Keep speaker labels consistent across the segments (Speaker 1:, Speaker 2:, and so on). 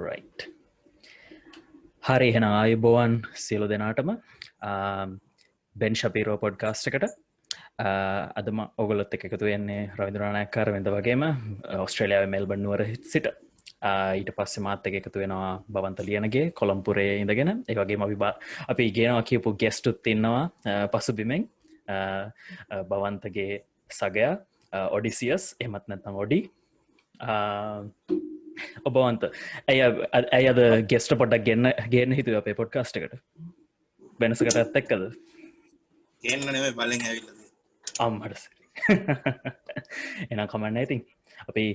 Speaker 1: right. හරි එහෙනම් ආයුබෝවන් සියලු දෙනාටම බෙන් ශපීරෝ පොඩ්කාස්ට් එකට අදම ඔගොල්ලොත් එක්ක එකතු වෙන්නේ රවින්ද්‍ර නායක්කාර වෙනද වගේම ඕස්ට්‍රේලියාවේ මෙල්බන් නුවර සිට ඊට පස්සේ මාත් එක්ක එකතු වෙනවා බවන්ත ලියනගේ කොළඹපුරේ ඉඳගෙන ඒ වගේම අපි ගේනවා කියපු ගෙස්ට්ුත් ඉන්නවා පසුබිමෙන් බවන්තගේ සගයා ඔඩිසියස් එහෙමත් නැත්නම් ඔඩි ඔබවන්ත ඇය අද ගෙස්ට පොඩක් ගන්න හිතුව අපේ පොඩ්කාස්ට එකට වෙනසකට ඇත්තක්කද
Speaker 2: කියන්නනේ බලෙන් ඇවිල්ල
Speaker 1: අම්මටස එනම් කමන්න ඉතින් අපි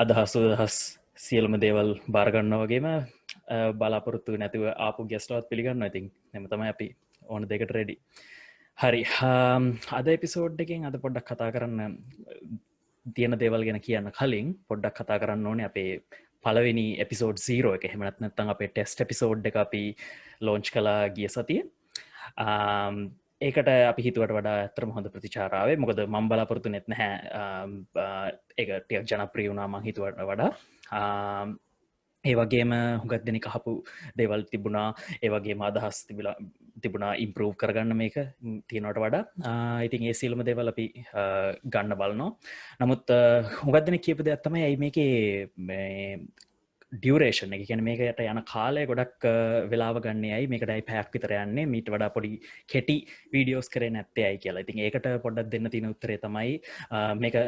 Speaker 1: අදහස්සු දහස් සියලුම දේවල් බාරගන්න වගේම බලාපොරොත්තු නැතිව ආපු ගෙස්ටවත් පිළිගන්න ඉතින් නැමතම අපි ඕන දෙකට රෙඩි හරි අද එපිසෝඩ් එකෙන් අද පොඩ්ඩක් කතා කරන්න තියෙන දේවල් ගැන කියන්න කලින් පොඩ්ඩක් කතා කරන්න ඕනේ අපේ පළවෙනි එපිසෝඩ් 0 එක එහෙම නැත්නම් අපේ ටෙස්ට් එපිසෝඩ් එක අපි ලොන්ච් කළා ගිය සතියේ. ඒකට අපි හිතුවට වඩා ඇත්තටම හොඳ ප්‍රතිචාර ආවේ. මොකද මම බලාපොරොත්තු වෙන්නේ නැහැ ඒක ටිකක් ජනප්‍රිය වුණා මං හිතුවට වඩා. ඒ වගේම හුඟක් දෙනෙක් අහපු දේවල් තිබුණා. ඒ වගේම අදහස් තිබුණා ඉම්ප්‍රූව් කරගන්න මේක තියෙනවට වඩා. ඉතින් ඒ සියලුම දේවල් අපි ගන්න බලනවා. නමුත් හුඟක් දෙනෙක් කියපු දෙයක් තමයි ඇයි මේකේ මේ ඩියුරේෂන් එක කියන්නේ මේකට යන කාලය ගොඩක් වෙලාව ගන්න ඇයි මේකට ඇයි පැයක් විතර යන්නේ මීට වඩා පොඩි කෙටි වීඩියෝස් කරේ නැත්තේ ඇයි කියලා. ඉතින් ඒකට පොඩ්ඩක් දෙන්න තියෙන උත්තරේ තමයි මේක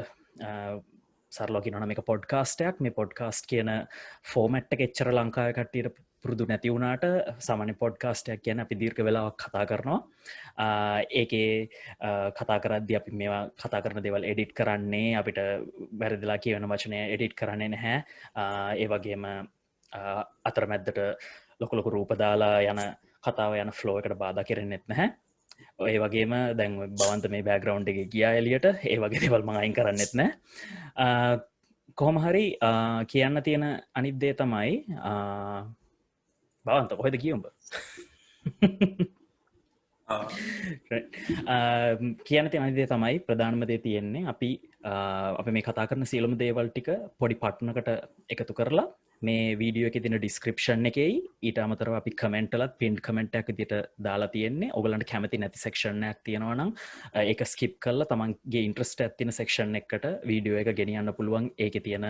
Speaker 1: සරලෝකිනන මේක පොඩ්කාස්ටයක් මේ පොඩ්කාස්ට් කියන ෆෝමැට් එක එච්චර ලංකාවේ කට්ටියට පුරුදු නැති වුණාට සාමාන්‍ය පොඩ්කාස්ටයක් ගැන අපි දීර්ඝ වෙලාවක් කතා කරනවා ඒකේ කතා කරද්දී අපි මේවා කතා කරන දේවල් එඩිට් කරන්නේ අපිට වැරදිලා කියවන වචනය එඩිට් කරන්නේ නැහැ ඒ වගේම අතරමැද්දට ලොකු ලොකු රූප දාලා යන කතාව යන ෆ්ලෝ එකට බාධා කරන්නෙත් නැහැ ඒ වගේම දැන් බවන්ත මේ බෑග්‍රවුන්ඩ් එකේ ගියා එළියට ඒ වගේ දේවල් මම අයින් කරන්නෙත් නැහැ කොහොම හරි කියන්න තියෙන අනිත් දේ තමයි බවන්ත කොහෙද කියුඹ කියන්න තියෙන අනිත් දේ තමයි ප්‍රධානම දේ තියෙන්නේ අපි මේ කතා කරන සියලුම දේවල් ටික පොඩි පට්නකට එකතු කරලා මේ වීඩියෝ එකේ තියෙන ඩිස්ක්‍රිප්ෂන් එකේ ඊට අමතරව අපි කමෙන්ට් වලත් පින්ඩ් කමෙන්ට් එකක් විදිහට දාලා තියෙන්නේ. ඔයගලන්ට කැමති නැති සෙක්ෂන් එකක් තියෙනවා නම් ඒක ස්කිප් කරලා තමන්ගේ ඉන්ට්‍රස්ට් එකක් තියෙන සෙක්ෂන් එකකට වීඩියෝ එක ගෙනියන්න පුළුවන්. ඒකේ තියෙන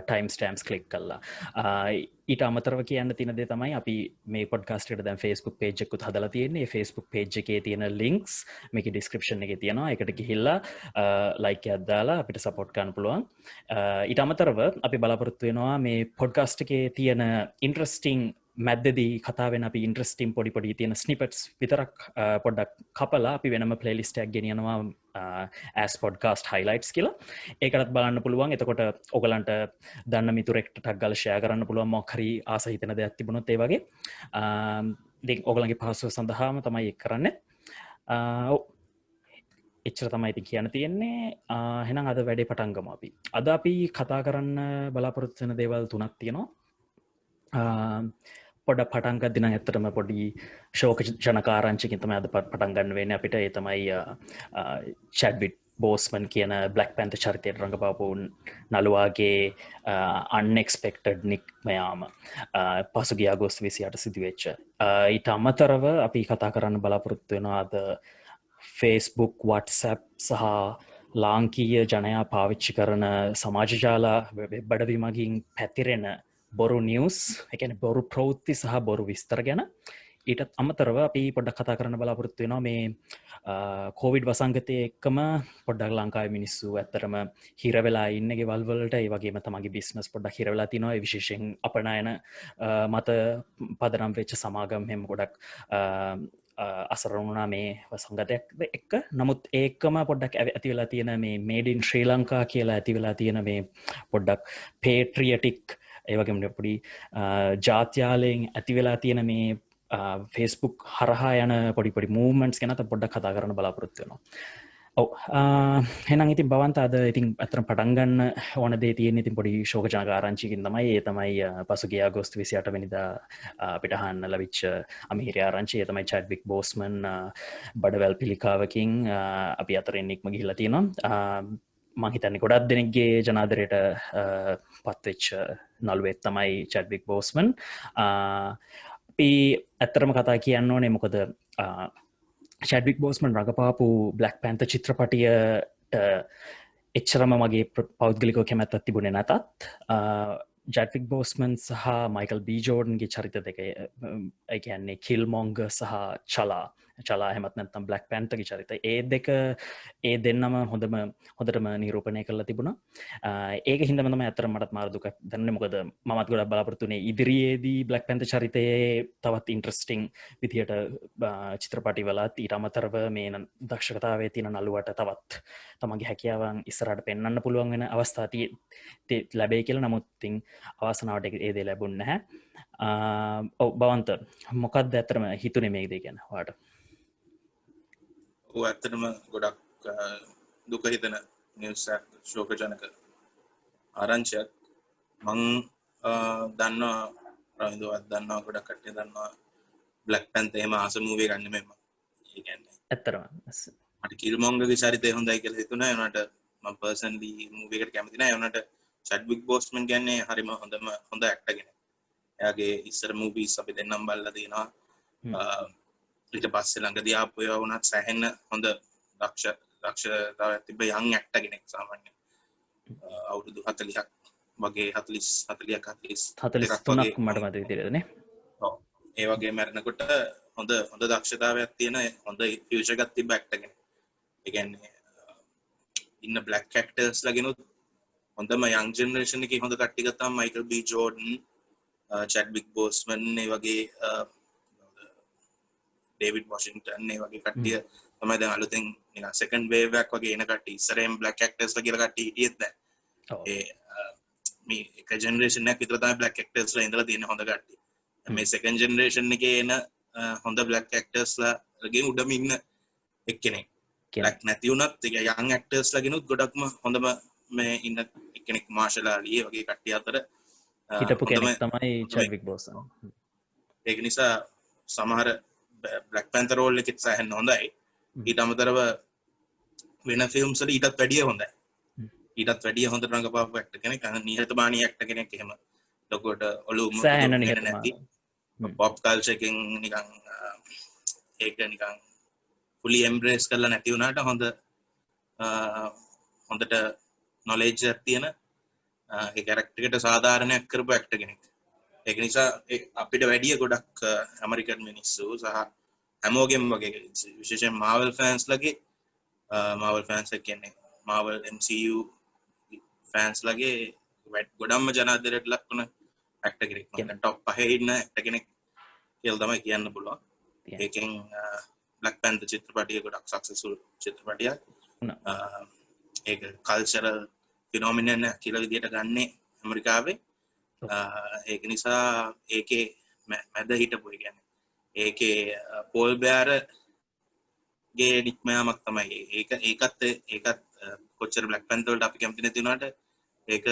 Speaker 1: ටයිම් ස්ටැම්ප්ස් ක්ලික් කරලා. ඊට අමතරව කියන්න තියෙන දේ තමයි අපි මේ පොඩ්කාස්ට් එකට දැන් Facebook page එකකුත් හදලා තියෙන්නේ. ඒ Facebook page එකේ තියෙන links මේකේ description එකේ තියෙනවා. ඒකට ගිහිල්ලා like එකක් දාලා අපිට support කරන්න පුළුවන්. ඊට අමතරව අපි බලාපොරොත්තු වෙනවා මේ පොඩ්කාස්ට් එකේ තියෙන ඉන්ට්‍රස්ටිං මැද්දේදී කතා වෙන අපි ඉන්ට්‍රස්ටිං පොඩි තියෙන ස්නිපට්ස් විතරක් පොඩ්ඩක් කපලා අපි වෙනම ප්ලේලිස්ට් එකක් ගෙනියනවා as podcast highlights කියලා. ඒකටත් බලන්න පුළුවන්. එතකොට ඔයගලන්ට දන්න මිතුරෙක්ට ටග් ගාලා ෂෙයා කරන්න පුළුවන් මොකක් හරි ආස හිතෙන දෙයක් තිබුණොත් ඒ වගේ. ඉතින් ඔයගලන්ගේ පහසුව සඳහාම තමයි ඒක කරන්නේ. එච්චර තමයි ඉතින් කියන්න තියෙන්නේ. එහෙනම් අද වැඩේ පටන් ගමු අපි. අද අපි කතා කරන්න බලාපොරොත්තු වෙන දේවල් තුනක් තියෙනවා. පොඩ පටන් ගද්දී නම් ඇත්තටම පොඩි ශෝක ජනක ආරංචියකින් තමයි අද පටන් ගන්න වෙන්නේ අපිට. ඒ තමයි චැඩ්වික් බෝස්මන් කියන බ්ලැක් පැන්තර් චරිතයට රඟපාපු නළුවාගේ අන්එක්ස්පෙක්ටඩ් නික්ම යාම පසුගිය අගෝස්තු 28 සිදුවෙච්ච. ඊට අමතරව අපි කතා කරන්න බලාපොරොත්තු වෙනවා අද Facebook, WhatsApp සහ ලාංකීය ජනයා පාවිච්චි කරන සමාජ ජාල වෙබ් අඩවි මගින් පැතිරෙන බොරු නිවස්, ඒ කියන්නේ බොරු ප්‍රවෘත්ති සහ බොරු විස්තර ගැන. ඊටත් අමතරව අපි පොඩ්ඩක් කතා කරන්න බලාපොරොත්තු වෙනවා මේ කොවිඩ් වසංගතයේ එක්කම පොඩ්ඩක් ලංකාවේ මිනිස්සු ඇත්තටම හිර වෙලා ඉන්නේ ගෙවල් වලට. ඒ වගේම තමන්ගේ බිස්නස් පොඩ්ඩක් හිර වෙලා තිනවා. ඒ විශේෂයෙන් අපනයන මත පදනම් වෙච්ච සමාගම් හැම ගොඩක් අසරණුනා මේ වසංගතයක් එක්ක. නමුත් ඒකම පොඩ්ඩක් ඇති වෙලා තියෙන මේ මේඩ් ඉන් ශ්‍රී ලංකා කියලා ඇති වෙලා තියෙන මේ පොඩ්ඩක් පේට්‍රියටික් ඒ වගේම පොඩි ජාත්‍යාලයෙන් ඇති වෙලා තියෙන මේ Facebook හරහා යන පොඩි මූව්මන්ට්ස් ගැන පොඩ්ඩක් කතා කරන්න බලාපොරොත්තු වෙනවා. එහෙනම් ඉතින් බවන්ත අද ඉතින් අතරම පටන් ගන්න ඕන දේ තියෙන ඉතින් පොඩි ශෝකජනක ආරංචියකින් තමයි. ඒ තමයි පසුගිය අගෝස්තු 28 වෙනිදා අපිට අහන්න ලැබිච්ච අමිහිරි ආරංචිය. ඒ තමයි චැඩ්වික් බෝස්මන් බඩවැල් පිළිකාවකින් අපි අතරින් නික්ම ගිහිල්ලා තියෙනවා. මං හිතන්නේ ගොඩක් දෙනෙක්ගේ ජනාදරයට පත්වෙච්ච නළුවෙක් තමයි චැඩ්වික් බෝස්මන්. අපි ඇත්තරම කතා කියන්න ඕනේ මොකද චැඩ්වික් බෝස්මන් රඟපාපු බ්ලක් පැන්ත චිත්‍රපටියට එච්චරම මගේ පෞද්ගලිකෝ කැමැත්තත් තිබුණේ නැතත් ජැඩ්වික් බෝස්මන් සහ මයිකල් බීජෝඩන්ගේ චරිත දෙක කියන්නේ කිල් මොංග සහ චලා හෙමත් නැත්තම් බ්ලක් පැන්තගේ චරිත ඒ දෙක ඒ දෙන්නම හොඳටම නිරූපණය කරලා තිබුණා. ඒක හින්දම ඇත්තට මටත් මාර දුකක් දැනුනේ මොකද මමත් ගොඩක් බලාපොරොත්තුනේ ඉදිරියේදී බ්ලක් පැන්තර් චරිතයේ තවත් ඉන්ට්‍රස්ටිං විදියට චිත්‍රපටිවලත් ඊට අමතරව මේ දක්ෂතාවයේ තියෙන නළුවට තවත් තමන්ගේ හැකියාවන් ඉස්සරහට පෙන්වන්න පුළුවන් වෙන අවස්ථා ලැබෙයි කියලා. නමුත් ඉතින් අවාසනාවට ඒ දේ ලැබුණ නැහැ. ඔව් බවන්ත මොකක්ද ඇත්තටම හිතුනේ මේ දේ ගැන ඔයාට?
Speaker 2: ඔව් ඇත්තටම ගොඩක් දුක හිතෙන නිවුස් එකක්, ශෝකජනක ආරංචියක්. මං දන්නවා රවින්දවත් දන්නවා ගොඩක් කට්ටිය දන්නවා බ්ලැක් පැන්තර් එහෙම ආස මූවි එකක් නෙමෙයි මම. ඒ කියන්නේ
Speaker 1: ඇත්තටම
Speaker 2: මට කිල්මොංගගේ චරිතය හොඳයි කියලා හිතුණා. ඒ වුණාට මම පර්සනලි මූවි එකට කැමති නැහැ. ඒ වුණාට චැඩ්වික් බෝස්මන් කියන්නේ හරිම හොඳ ඇක්ටර් කෙනෙක්. එයාගේ ඉස්සර මූවිස් අපි දෙන්නම් බලලා තියෙනවා. ඊට පස්සේ ළඟදී ආපු ඒවා වුණත් සෑහෙන හොඳ දක්ෂතාවයක් තිබ්බ යං ඇක්ටර් කෙනෙක් සාමාන්‍යයෙන්. අවුරුදු 40ක් වගේ 40ක්
Speaker 1: 43ක් මට මතක විදිහටනේ.
Speaker 2: ඔව්. ඒ වගේ මැරෙනකොට හොඳ දක්ෂතාවයක් තියෙන හොඳ ෆියුචර් එකක් තිබ්බ ඇක්ටර් කෙනෙක්. ඒ කියන්නේ ඉන්න බ්ලැක් ඇක්ටර්ස්ලා ගෙනුත් හොඳම යං ජෙනරේෂන් එකේ හොඳ කට්ටිය ගත්තාම මයිකල් බී ජෝර්ඩන්, චැඩ්වික් බෝස්මන්, ඒ වගේ ඩේවිඩ් වොෂින්ටන් ඒ වගේ කට්ටිය තමයි දැන් අලුතෙන් නිකන් සෙකන්ඩ් වේව් එකක් වගේ එන කට්ටිය. ඉස්සරෙන් බ්ලැක් ඇක්ටර්ස්ලා කියලා කට්ටිය හිටියෙත් නැහැ. ඒ මේ එක ජෙනරේෂන් එකක් විතර තමයි බ්ලැක් ඇක්ටර්ස්ලා ඉඳලා තියෙන හොඳ කට්ටිය. මේ සෙකන්ඩ් ජෙනරේෂන් එකේ එන හොඳ බ්ලැක් ඇක්ටර්ස්ලාගේ උඩම ඉන්න එක්කෙනෙක්. බ්ලැක් නැති වුණත් ඒ යං ඇක්ටර්ස්ලා ගෙනුත් ගොඩක්ම හොඳම මේ ඉන්න එක්කෙනෙක් මාෂල් ආලි වගේ කට්ටිය අතර
Speaker 1: හිටපු කෙනෙක් තමයි චැඩ්වික් බෝස්මන්.
Speaker 2: ඒක නිසා සමහර බ්ලැක් පැන්තර් රෝල් එකෙත් සෑහෙන හොඳයි. ඊට අමතරව වෙන ෆිල්ම්ස් වල ඊටත් වැඩිය හොඳයි. ඊටත් වැඩිය හොඳ රංගපාපු ඇක්ටර් කෙනෙක්. නිහතමානී ඇක්ටර් කෙනෙක් එහෙම ලොකුවට ඔලුව
Speaker 1: සෑහෙන
Speaker 2: නැති. පොප් කල්චර් එකෙන් නිකන් ඒක නිකන් fully embrace කරලා නැති වුණාට හොඳට knowledge එකක් තියෙන ඒ කැරක්ටර් එකට සාධාරණයක් කරපු ඇක්ටර් කෙනෙක්. ඒක නිසා අපිට වැඩිය ගොඩක් ඇමරිකන් මිනිස්සු සහ හැමෝගෙම වගේ විශේෂයෙන් මාවල් ෆෑන්ස් ලගේ මාවල් ෆෑන්ස් කියන්නේ මාවල් MCU ෆෑන්ස් ලගේ ගොඩක්ම ජනාදරයට ලක් වුණ ඇක්ටර් කෙනෙක්. මම ටොප් 5 ඉන්න ඇක්ටර් කෙනෙක් කියලා තමයි කියන්න පුළුවන්. ඒකෙන් බ්ලැක් පැන්තර් චිත්‍රපටිය ගොඩක් සක්සස්ෆුල් චිත්‍රපටියක්. ඒක කල්චරල් ෆිනොමිනන් කියලා විදිහට ගන්නේ ඇමරිකාවේ. ඒක නිසා ඒකේ මැද හිටපු කියන්නේ ඒකේ පෝල් බෑර් ගේ නික්මයාමක් තමයි ඒකත් කොච්චර බ්ලැක් පැන්තර් වලට අපි කැමති නැති වුණාට ඒක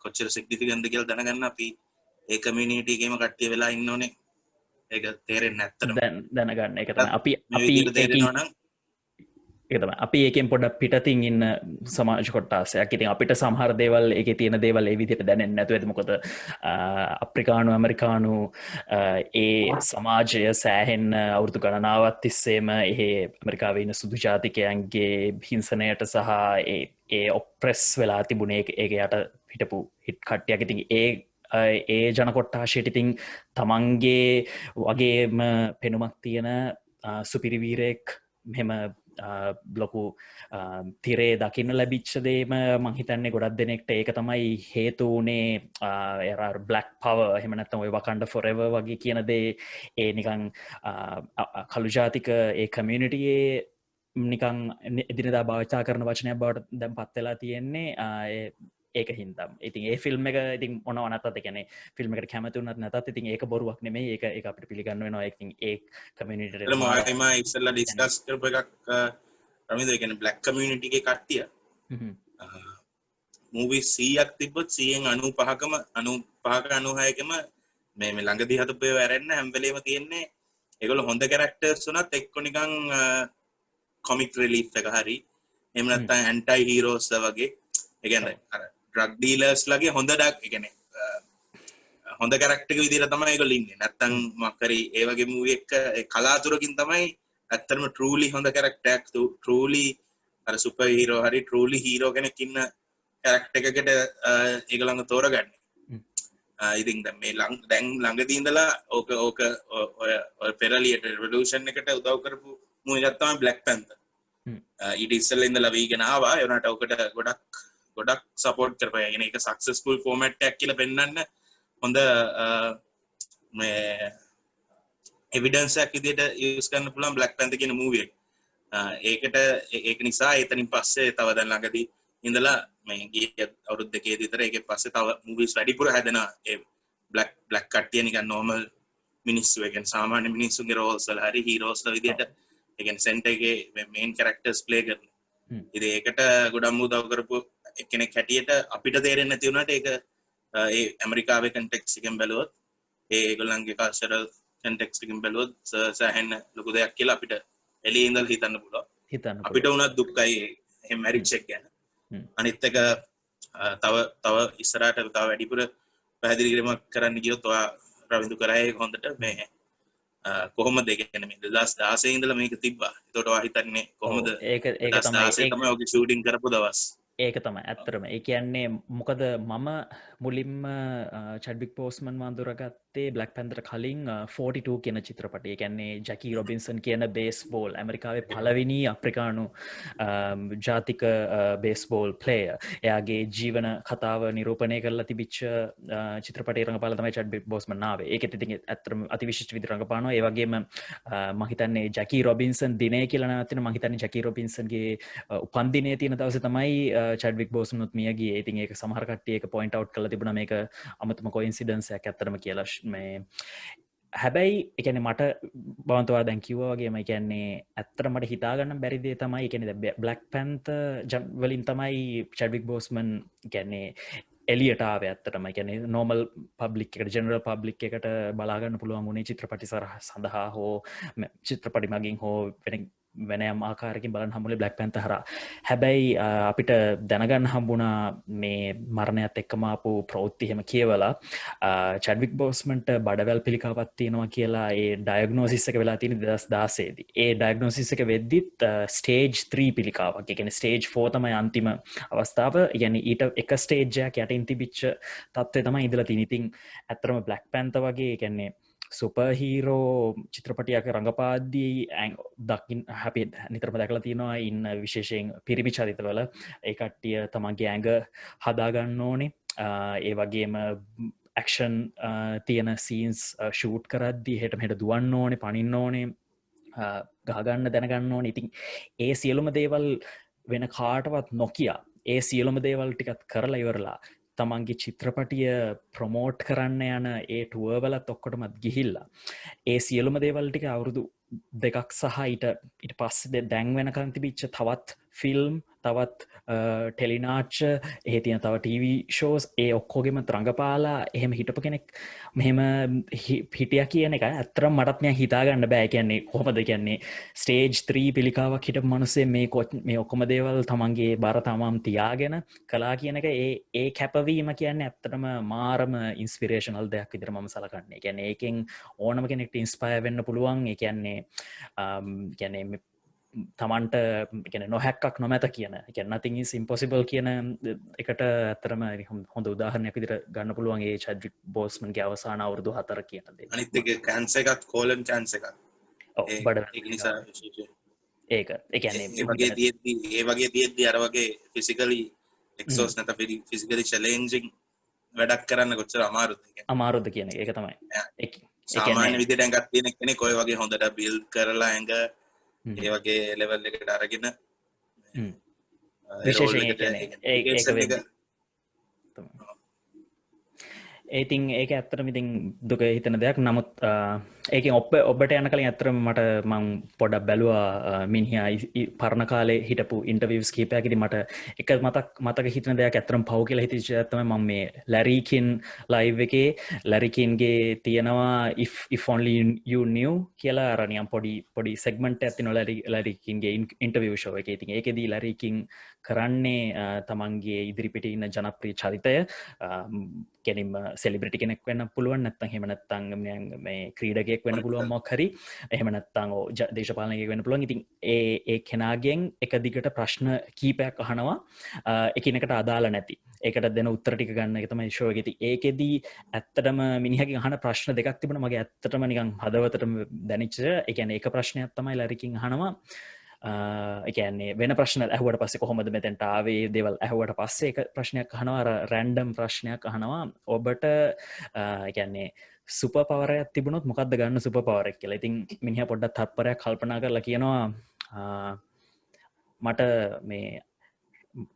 Speaker 2: කොච්චර සිග්නිෆිකන්ට්ද කියලා දැනගන්න අපි ඒ කමියුනිටි එකේම කට්ටිය වෙලා ඉන්න ඕනේ. ඒක තේරෙන්නේ නැත්තටම
Speaker 1: දැනගන්න. ඒක තමයි අපි ඒකෙන් පොඩක් පිටතින් ඉන්න සමාජ කොට්ටාසයක්. ඉතින් අපිට සමහර දේවල් ඒකේ තියෙන දේවල් ඒ විදිහට දැනෙන්නේ නැතුව ඇති. මොකද අප්‍රිකානු ඇමරිකානු ඒ සමාජය සෑහෙන අවුරුදු ගණනාවක් තිස්සේම ඒ ඇමරිකාවේ ඉන්න සුදු ජාතිකයන්ගේ හිංසනයට සහ ඒ ඔප්‍රෙස් වෙලා තිබුණේ ඒක යට හිටපු හිට් කට්ටියක්. ඉතින් ඒ ජනකොට්ටාශයට ඉතින් තමන්ගේ වගේම පෙනුමක් තියෙන සුපිරිවීරයෙක් මෙහෙම බ්ලොකු තිරේ දකින්න ලැබිච්චදේම මංහිතන්නේ ගොඩක් දෙනෙක්ට ඒක තමයි හේතුනේ බ්ලක් පව හෙමනත්තම ඔය වකණ්ඩ ෆොරෙව වගේ කියනදේ ඒ නිකං කළු ජාතික ඒ කමියනිටියේ නිකං එදිනදා භාවිතා කරන වචනයක් බවට දැම් පත්වෙලා තියෙන්නේ ඒක හින්දම්. ඉතින් ඒ ෆිල්ම් එක ඉතින් මොනව නැතත් කියන්නේ ෆිල්ම් එකට කැමති වුණත් නැතත් ඉතින් ඒක බොරුවක් නෙමෙයි. ඒක අපිට පිළිගන්න වෙනවා. ඉතින් ඒ කමියුනිටි එක
Speaker 2: මම ඉස්සෙල්ලා ඩිස්කස් කරපු එකක් රමින්ද ඒ කියන්නේ බ්ලැක් කමියුනිටි එකේ කට්ටිය මූවි 100ක් තිබ්බොත් 100න් 95කම 96කම මේ ළඟදී හදපු ඒවා ඇරෙන්න හැම වෙලේම තියෙන්නේ ඒගොල්ලෝ හොඳ කැරක්ටර්ස් උනත් එක්ක නිකන් කොමික් රිලීෆ් එක හරි එහෙම නැත්නම් ඇන්ටයි හීරෝස් වගේ ඒ කියන්නේ අර ඩ්‍රග් ඩීලර්ස් ලගේ හොඳ ඩක් ඒ කියන්නේ හොඳ කැරක්ටර් එක විදිහට තමයි ඒගොල්ලෝ ඉන්නේ. නැත්තම් මොකක් හරි ඒ වගේ මූවි එක කලාතුරකින් තමයි ඇත්තටම ට්‍රූලි හොඳ කැරක්ටර් එකක් ට්‍රූලි අර සුපර් හීරෝ හරි ට්‍රූලි හීරෝ කෙනෙක් ඉන්න කැරක්ටර් එකකට ඒගොල්ලන්ව තෝරගන්නේ. ඉතින් දැන් ළඟදී ඉඳලා ඕක ඔය පෙරලියට රෙවොලූෂන් එකට උදව් කරපු මූවි එකක් තමයි බ්ලැක් පැන්තර්. ඊට ඉස්සෙල්ලා ඉඳලා වීගෙන ආවා. ඒ වුණාට ඔකට ගොඩක් සපෝට් කරපුවා. ඒ කියන්නේ ඒක සක්සස්ෆුල් ෆෝමැට් එකක් කියලා පෙන්වන්න හොඳ මේ එවිඩන්ස් එකක් විදිහට යූස් කරන්න පුළුවන් බ්ලැක් පැන්තර් කියන මූවි එක. ඒක නිසා එතනින් පස්සේ තව දැන් ළඟදී ඉඳලා මේ ගිය අවුරුදු දෙකේදී විතර ඒකෙන් පස්සේ තව මූවිස් වැඩිපුර හැදෙනවා. ඒ බ්ලැක් කට්ටිය නිකන් නෝමල් මිනිස්සු ඒ කියන්නේ සාමාන්‍ය මිනිස්සුන්ගේ රෝල්ස් වල හරි හීරෝස්ලා විදිහට ඒ කියන්නේ සෙන්ටර් එකේ මේන් කැරක්ටර්ස් ප්ලේ කරනවා. ඉතින් ඒකට ගොඩක් උදව් කරපු කෙනෙක් හැටියට අපිට තේරෙන්නේ නැති වුණාට ඒක ඒ ඇමරිකාවේ කන්ටෙක්ස් එකෙන් බැලුවොත් ඒගොල්ලන්ගේ කල්චරල් කන්ටෙක්ස් එකෙන් බැලුවොත් සෑහෙන ලොකු දෙයක් කියලා අපිට එළියේ ඉඳලා හිතන්න පුළුවන්. අපිට උනත් දුක්ඛයි එහෙම මැරිජ් එක ගැන. අනිත් එක තව ඉස්සරහට තව වැඩිපුර පැහැදිලි කිරීමක් කරන්න ගියොත් ඔයා රවින්දු කරා ඒක හොඳට මේ කොහොමද ඒ කියන්නේ මේ 2016 ඉඳලා මේක තිබ්බා. ඒකට ඔයා හිතන්නේ කොහොමද? ඒක 2016 තමයි ඔගේ ෂූටින් කරපු දවස්.
Speaker 1: ඒක තමයි ඇත්තරම ඒ කියන්නේ මොකද මම මුලින්ම චැඩ්වික් බෝස්මන් වන්දුරගත්තේ බ්ලැක් පැන්තර් කලින් 42 කියන චිත්‍රපටය. ඒ කියන්නේ ජැකි රොබින්සන් කියන බේස්බෝල් ඇමරිකාවේ පළවෙනි අප්‍රිකානු ජාතික බේස්බෝල් ප්ලේයර්. එයාගේ ජීවන කතාව නිරූපණය කරලා තිබිච්ච චිත්‍රපටයේ රඟපාලා තමයි චැඩ්වික් බෝස්මන් ආවේ. ඒකෙත් ඉතින් ඇත්තටම අතිවිශිෂ්ට විදිහට රඟපානවා. ඒ වගේම මම හිතන්නේ ජැකි රොබින්සන් දිනය කියලා නවතින මම හිතන්නේ ජැකි රොබින්සන්ගේ උපන්දිනයේ තියෙන දවසේ තමයි චැඩ්වික් බෝස්මනුත් මිය ගියේ. ඉතින් ඒක සමහර කට්ටිය ඒක පොයින්ට් අවුට් කරලා තිබුණා මේක අමතම කොයින්සිඩන්ස් එකක් ඇත්තටම කියලා. මේ හැබැයි ඒ කියන්නේ මට බවන්තවා දැන් කිව්වා වගේම ඒ කියන්නේ ඇත්තටම මට හිතා ගන්න බැරි දේ තමයි ඒ කියන්නේ බ්ලැක් පැන්තර් වලින් තමයි චැඩ්වික් බෝස්මන් කියන්නේ එලියට ආවේ ඇත්තටම. ඒ කියන්නේ නෝමල් පබ්ලික් එකට ජෙනරල් පබ්ලික් එකට බලා ගන්න පුළුවන් වුණේ චිත්‍රපටි සඳහා හෝ චිත්‍රපටි මගින් හෝ වෙනයම් ආකාරකින් බලන්න හම්බුනේ බ්ලැක් පැන්තර් හරහා. හැබැයි අපිට දැනගන්න හම්බුණා මේ මරණයත් එක්කම ආපු ප්‍රවෘත්ති එහෙම කියවලා චැඩ්වික් බෝස්මන්ට බඩවැල් පිළිකාවක් තියෙනවා කියලා ඒ ඩයග්නෝසිස් එක වෙලා තියෙන 2016 දී. ඒ ඩයග්නෝසිස් එක වෙද්දිත් ස්ටේජ් 3 පිළිකාවක්. ඒ කියන්නේ ස්ටේජ් 4 තමයි අන්තිම අවස්ථාව. يعني ඊට එක ස්ටේජ් එකක් යටින් තිබිච්ච තත්ත්වය තමයි ඉඳලා තියෙන්නේ. ඉතින් ඇත්තටම බ්ලැක් පැන්තර් වගේ ඒ කියන්නේ සුපර් හීරෝ චිත්‍රපටයක් රඟපාද්දී දකින් අපි නිතරම දැකලා තියෙනවා ඉන්න විශේෂයෙන් පිරිමි චරිතවල ඒ කට්ටිය තමන්ගේ ඇඟ හදාගන්න ඕනේ. ඒ වගේම ඇක්ෂන් තියෙන සීන්ස් ෂූට් කරද්දී හෙට මෙහෙට දුවන්න ඕනේ, පනින්න ඕනේ, ගහගන්න දැනගන්න ඕනේ. ඉතින් ඒ සියලුම දේවල් වෙන කාටවත් නොකිය ඒ සියලුම දේවල් ටිකත් කරලා ඉවරලා තමන්ගේ චිත්‍රපටිය ප්‍රමෝට් කරන්න යන ඒ ටුවර්වලත් ඔක්කොටමත් ගිහිල්ලා ඒ සියලුම දේවල් ටික අවුරුදු දෙකක් සහ ඊට පස්සේ දැන් වෙනකන් තිබිච්ච තවත් ෆිල්ම් තවත් ටෙලිනාච්ච එහෙ තියෙන තව ටීවී ෂෝස් ඒ ඔක්කොගෙම රඟපාලා එහෙම හිටපු කෙනෙක් මෙහෙම හිටියා කියන එක ඇත්තටම මටත් නිකන් හිතාගන්න බෑ. කියන්නේ කොහොමද කියන්නේ ස්ටේජ් 3 පිළිකාවක් හිටපු මිනිස්සේ මේ ඔක්කොම දේවල් තමන්ගේ බර තමන් තියාගෙන කළා කියන එක ඒ කැපවීම කියන්නේ ඇත්තටම මාරම ඉන්ස්පිරේෂනල් දෙයක් විදිහට මම සලකන්නේ. කියන්නේ ඒකෙන් ඕනම කෙනෙක්ට ඉන්ස්පයර් වෙන්න පුළුවන්. ඒ කියන්නේ තමන්ට ගැන නොහැක්කක් නොමැත කියන එක nothing is impossible කියන එකට ඇත්තරම හොඳ උදාහරණයක් විදිහට ගන්න පුළුවන් ඒ චැඩ්වික් බෝස්මන්ගේ අවසාන අවුරුදු 4 කියන දේ.
Speaker 2: අනිත් එක කැන්සර් එකත් කෝලන් කැන්සර් එකක්.
Speaker 1: ඔව් බඩ
Speaker 2: ඒක නිසා
Speaker 1: ඒක ඒ කියන්නේ
Speaker 2: ඒ වගේ තියෙද්දි අර වගේ ෆිසිකලි එක්සෝස් නැත ෆිසිකලි චැලෙන්ජින් වැඩක් කරන්න කොච්චර
Speaker 1: අමාරුද කියන එක තමයි.
Speaker 2: සාමාන්‍ය විදිහට ඇඟක් තියෙන කෙනෙක් ඔය වගේ හොඳට බිල්ඩ් කරලා ඇඟ ඒ වගේ ලෙවල් එකට අරගෙන
Speaker 1: විශේෂයෙන් ඒතින් ඒක ඇත්තරම ඉතින් දුක හිතන දෙයක් නමුත් ඒක ඔබට යන කලින් ඇත්තරම මට මං පොඩක් බැලවා මිනිහා පරණ කාලේ හිටපු ඉන්ටර්වියස් කීපයක්කෙදි මට එක මතක හිතන දෙයක් ඇත්තරම් පව් කියලා හිතිච්ච ඇත්තම මම මේ ලැරීකින් ලයිව් එකේ ලැරිකින්ගේ තියෙනවා if only you knew කියලා අරනියම් පොඩි සෙග්මන්ට් එකක් තියෙනවා ලැරිකින්ගේ ඉන්ටර්වියු ෂෝ එකේ. ඉතින් ඒකෙදී ලැරිකින් කරන්නේ තමන්ගේ ඉදිරිපිට ඉන්න ජනප්‍රිය චරිතය කෙනින්ම සෙලිබ්‍රිටි කෙනෙක් වෙන්න පුළුවන් නැත්තම් එහෙම නැත්තම් මේ ක්‍රීඩකයෙක් වෙන්න පුළුවන් මොකක් හරි එහෙම නැත්තම් දේශපාලනයෙක් වෙන්න පුළුවන්. ඉතින් ඒ කෙනාගෙන් එක දිගට ප්‍රශ්න කීපයක් අහනවා එකිනෙකට අදාළ නැති. ඒකට දෙන උත්තර ටික ගන්න එක තමයි ෂෝ එකේ. ඒකෙදී ඇත්තටම මිනිහගෙන් අහන ප්‍රශ්න දෙකක් තිබුණා මගේ ඇත්තටම නිකන් හදවතටම දැනෙච්ච. ඒ කියන්නේ එක ප්‍රශ්නයක් තමයි ලැරිකින් අහනවා එකන්නේ වෙන ප්‍රශ්න ඇහුවට පස්සේ කොහොමද මෙතැන්ට ආවේ දේවල් ඇහුවට පස්සේ එක ප්‍රශ්නයක් අහනවා රැන්ඩම් ප්‍රශ්නයක් අහනවා ඔබට එකන්නේ සුප පවරයක් තිබුණොත් මොකක්ද ගන්න සුප පවරක් කියලා. ඉතින් මිනිහ පොඩ්ඩක් තත්පරයක් කල්පනා කරලා කියනවා මට මේ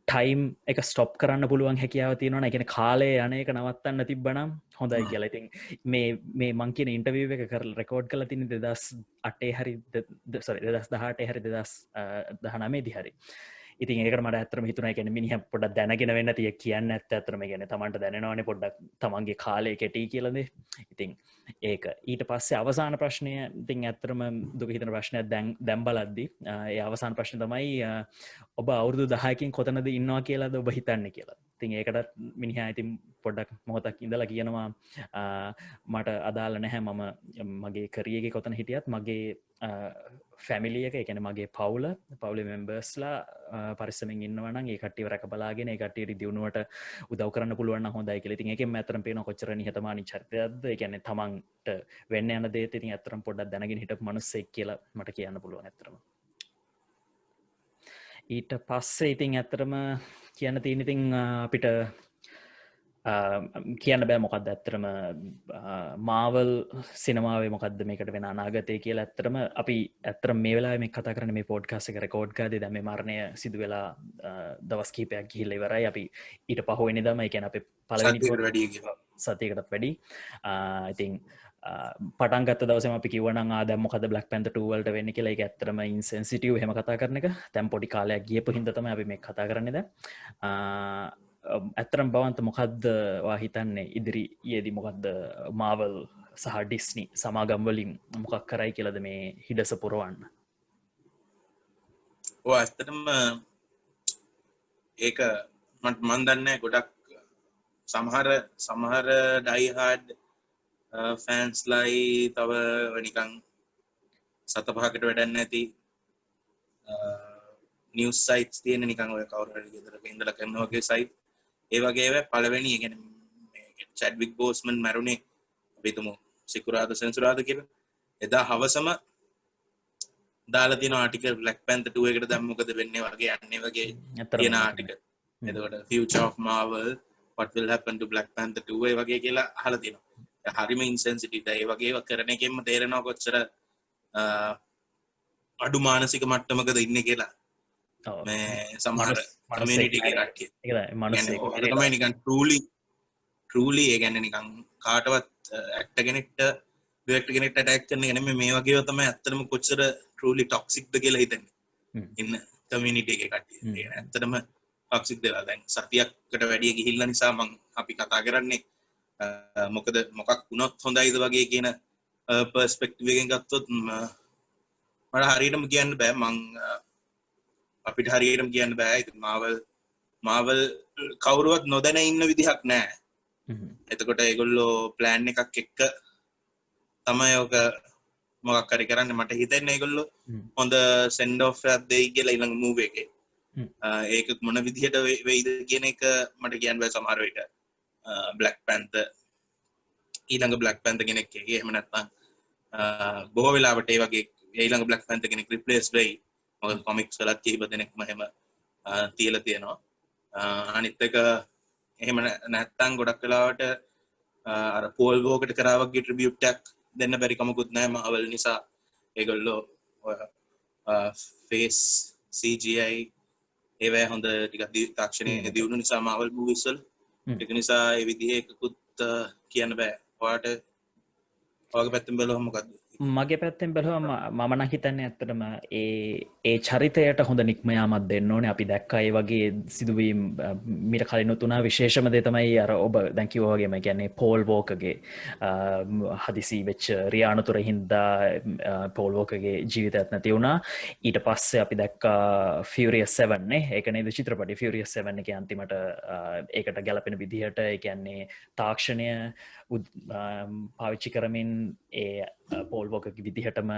Speaker 1: ටයිම් එක ස්ටොප් කරන්න පුළුවන් හැකියාව තියෙනවා. එකන කාලේ යනක නවත්තන්න තිබ්බනම් හොඳයි කියලා. ඉතින් මේ මං කියන ඉන්ටර්විව් එක කරලා රෙකෝඩ් කරලා තියෙන 2008 හරි 2018 හරි 2019 හරි. ඉතින් ඒකට මට ඇත්තටම හිතුණා ඒ කියන්නේ මිනිහා පොඩ්ඩක් දැනගෙන වෙන්න තිය කියන්න ඇත්තටම ඒ කියන්නේ තමන්ට දැනෙනවනේ පොඩ්ඩක් තමන්ගේ කාලේ කෙටි කියලාද. ඉතින් ඒක ඊට පස්සේ අවසාන ප්‍රශ්නය ඉතින් ඇත්තටම දුක හිතන ප්‍රශ්නයක් දැන් බලද්දි ඒ අවසාන ප්‍රශ්නේ තමයි ඔබ අවුරුදු 10කින් කොතනද ඉන්නවා කියලාද ඔබ හිතන්නේ කියලා. ඉතින් ඒකටත් මිනිහා ඉතින් පොඩ්ඩක් මොහොතක් ඉඳලා කියනවා මට අදාළ නැහැ මම මගේ කරියර් එකේ කොතන හිටියත් මගේ ෆැමිලි එක ඒ කියන්නේ මගේ පවුලේ මෙම්බර්ස්ලා පරිස්සමෙන් ඉන්නවා නම් ඒ කට්ටියව රැකබලාගෙන ඒ කට්ටියට දියුණුවට උදව් කරන්න පුළුවන් නම් හොඳයි කියලා. ඉතින් ඒකෙන් මම අතරම පේනවා කොච්චර නිහතමානී චරිතයක්ද. ඒ කියන්නේ තමන්ට වෙන්න යන දේත් ඉතින් අතරම පොඩ්ඩක් දැනගෙන හිටපු මිනිස්සෙක් කියලා මට කියන්න පුළුවන් අතරම. ඊට පස්සේ ඉතින් ඇත්තටම කියන්න තියෙන ඉතින් අපිට කියන්න බෑ මොකක්ද ඇත්තටම මාවල් සිනමාවේ මොකක්ද මේකට වෙන අනාගතය කියලා. ඇත්තටම අපි ඇත්තටම මේ වෙලාවේ මේ කතා කරන්නේ මේ පොඩ්කාස්ට් එක රෙකෝඩ් කරද්දී දැන් මේ මරණය සිදු වෙලා දවස් කිහිපයක් ගිහිල්ලා ඉවරයි. අපි ඊට පහුවෙනිදාම ඒ කියන්නේ අපේ පළවෙනි සතියකටත් වැඩි ඉතින් පටන් ගත්ත දවසේම අපි කිව්වනම් දැන් මොකද Black Panther 2 වලට වෙන්නේ කියලා. ඒක ඇත්තටම ඉන්සෙන්සිටිව් එහෙම කතා කරන එක. දැන් පොඩි කාලයක් ගියපු හින්දා තමයි අපි මේක කතා කරන්නේ දැන්. ඇත්තරම් බවන්ත මොකක්ද වා හිතන්නේ ඉදිරියේදී මොකක්ද මාවල් සහ ඩිස්නි සමාගම්වලින් මොකක් කරයි කියලද මේ හිඩස පුරවන්න?
Speaker 2: ඇත්තටම ඒක මන් දන්නේ ගොඩක් සමහර ඩයිහාඩ් ෆෑන්ස්ලයි තව නිකං සත පහකට වැඩන්න ඇති නිවස් සයිට්ස් තියෙන නිකං ඔය කවුරුහරි ගෙදරක ඉඳලා කරන වගේ සයිට් ඒ වගේ පළවෙනි ඒ කියන්නේ චැඩ්වික් බෝස්මන් මැරුණේ අපි හිතමු සිකුරාදා සෙන්සුරාදා කියලා. එදා හවසම දාලා තියෙන ආටිකල් Black Panther 2 එකට දැන් මොකද වෙන්නේ වගේ යන්නේ වගේ තියෙන ආටිකල්. එතකොට future of Marvel what will happen to Black Panther 2 ඒ වගේ කියලා අහලා තියෙනවා. හරිම ඉන්සෙන්සිටිව් ද ඒ වගේ කරන එකෙන්ම තේරෙනවා කොච්චර අඩු මානසික මට්ටමකද ඉන්නේ කියලා. මේ සමහර කමියුනිටි එකේ කට්ටිය. ඒකයි මනුස්සයෙක්. ඒක තමයි නිකන් truly ඒ කියන්නේ නිකන් කාටවත් ඇක්ටර් කෙනෙක්ට ඩිරෙක්ටර් කෙනෙක්ට ඇටැක් කරන එක නෙමෙයි මේ වගේව තමයි ඇත්තටම කොච්චර truly toxic ද කියලා හිතන්නේ. ඉන්න කමියුනිටි එකේ කට්ටිය. ඒ ඇත්තටම toxic දේවල් දැන් සතියකට වැඩි ගිහිල්ලා නිසා අපි කතා කරන්නේ මොකක් වුණොත් හොඳයිද වගේ කියන පර්ස්පෙක්ටිව් එකෙන් ගත්තොත් මට හරියටම කියන්න බෑ. අපිට හරියටම කියන්න බෑ. ඉතින් මාවල් කවුරුවත් නොදැන ඉන්න විදිහක් නෑ. එතකොට ඒගොල්ලෝ ප්ලෑන් එකක් එක්ක තමයි ඔක මොකක් හරි කරන්නේ. මට හිතෙන්නේ ඒගොල්ලෝ හොඳ සෙන්ඩ් ඔෆ් එකක් දෙයි කියලා ඊළඟ මූවි එකේ. ඒක මොන විදිහට වෙයිද කියන එක මට කියන්න බෑ සමහර විට. Black Panther ඊළඟ Black Panther කෙනෙක් එක්ක එහෙම නැත්නම් බොහෝ වෙලාවට ඒ වගේ ඊළඟ Black Panther කෙනෙක් රිප්ලේස් වෙයි. මොකද කොමික්ස් වලත් කීප දෙනෙක්ම එහෙම තියලා තියෙනවා. අනිත් එක එහෙම නැත්නම් ගොඩක් වෙලාවට අර පෝල් වෝකට කරා වගේ ට්‍රිබියුට් එකක් දෙන්න බැරි කමකුත් නැහැ මාවල් නිසා. ඒගොල්ලෝ ෆේස් CGI ඒවැ හොඳ ටිකක් තාක්ෂණයේ දියුණු නිසා මාවල් මූවිස් වල ඒක නිසා ඒ විදිහේ එකකුත් කියන්න බෑ ඔයාට ඔයාගේ පැත්තෙන් බැලුවම මොකද්ද
Speaker 1: මගේ පැත්තෙන් බැලුවම මම නම් හිතන්නේ ඇත්තටම ඒ චරිතයට හොඳ නික්මයාමක් දෙන්න ඕනේ. අපි දැක්කා ඒ වගේ සිදුවීම් මීට කලිනුත් වුණා. විශේෂම දේ තමයි අර ඔබ දැන් කිව්වා වගේම කියන්නේ පෝල් වෝකර්ගේ හදිසි වෙච්ච රියානතුර හින්දා පෝල් වෝකර්ගේ ජීවිතයත් නැති වුණා. ඊට පස්සේ අපි දැක්කා Furious 7 නේ. ඒක නේද චිත්‍රපටි Furious 7 එකේ අන්තිමට ඒකට ගැලපෙන විදිහට ඒ කියන්නේ තාක්ෂණය පාවිච්චි කරමින් ඒ පෝල් වෝකර්ගේ විදිහටම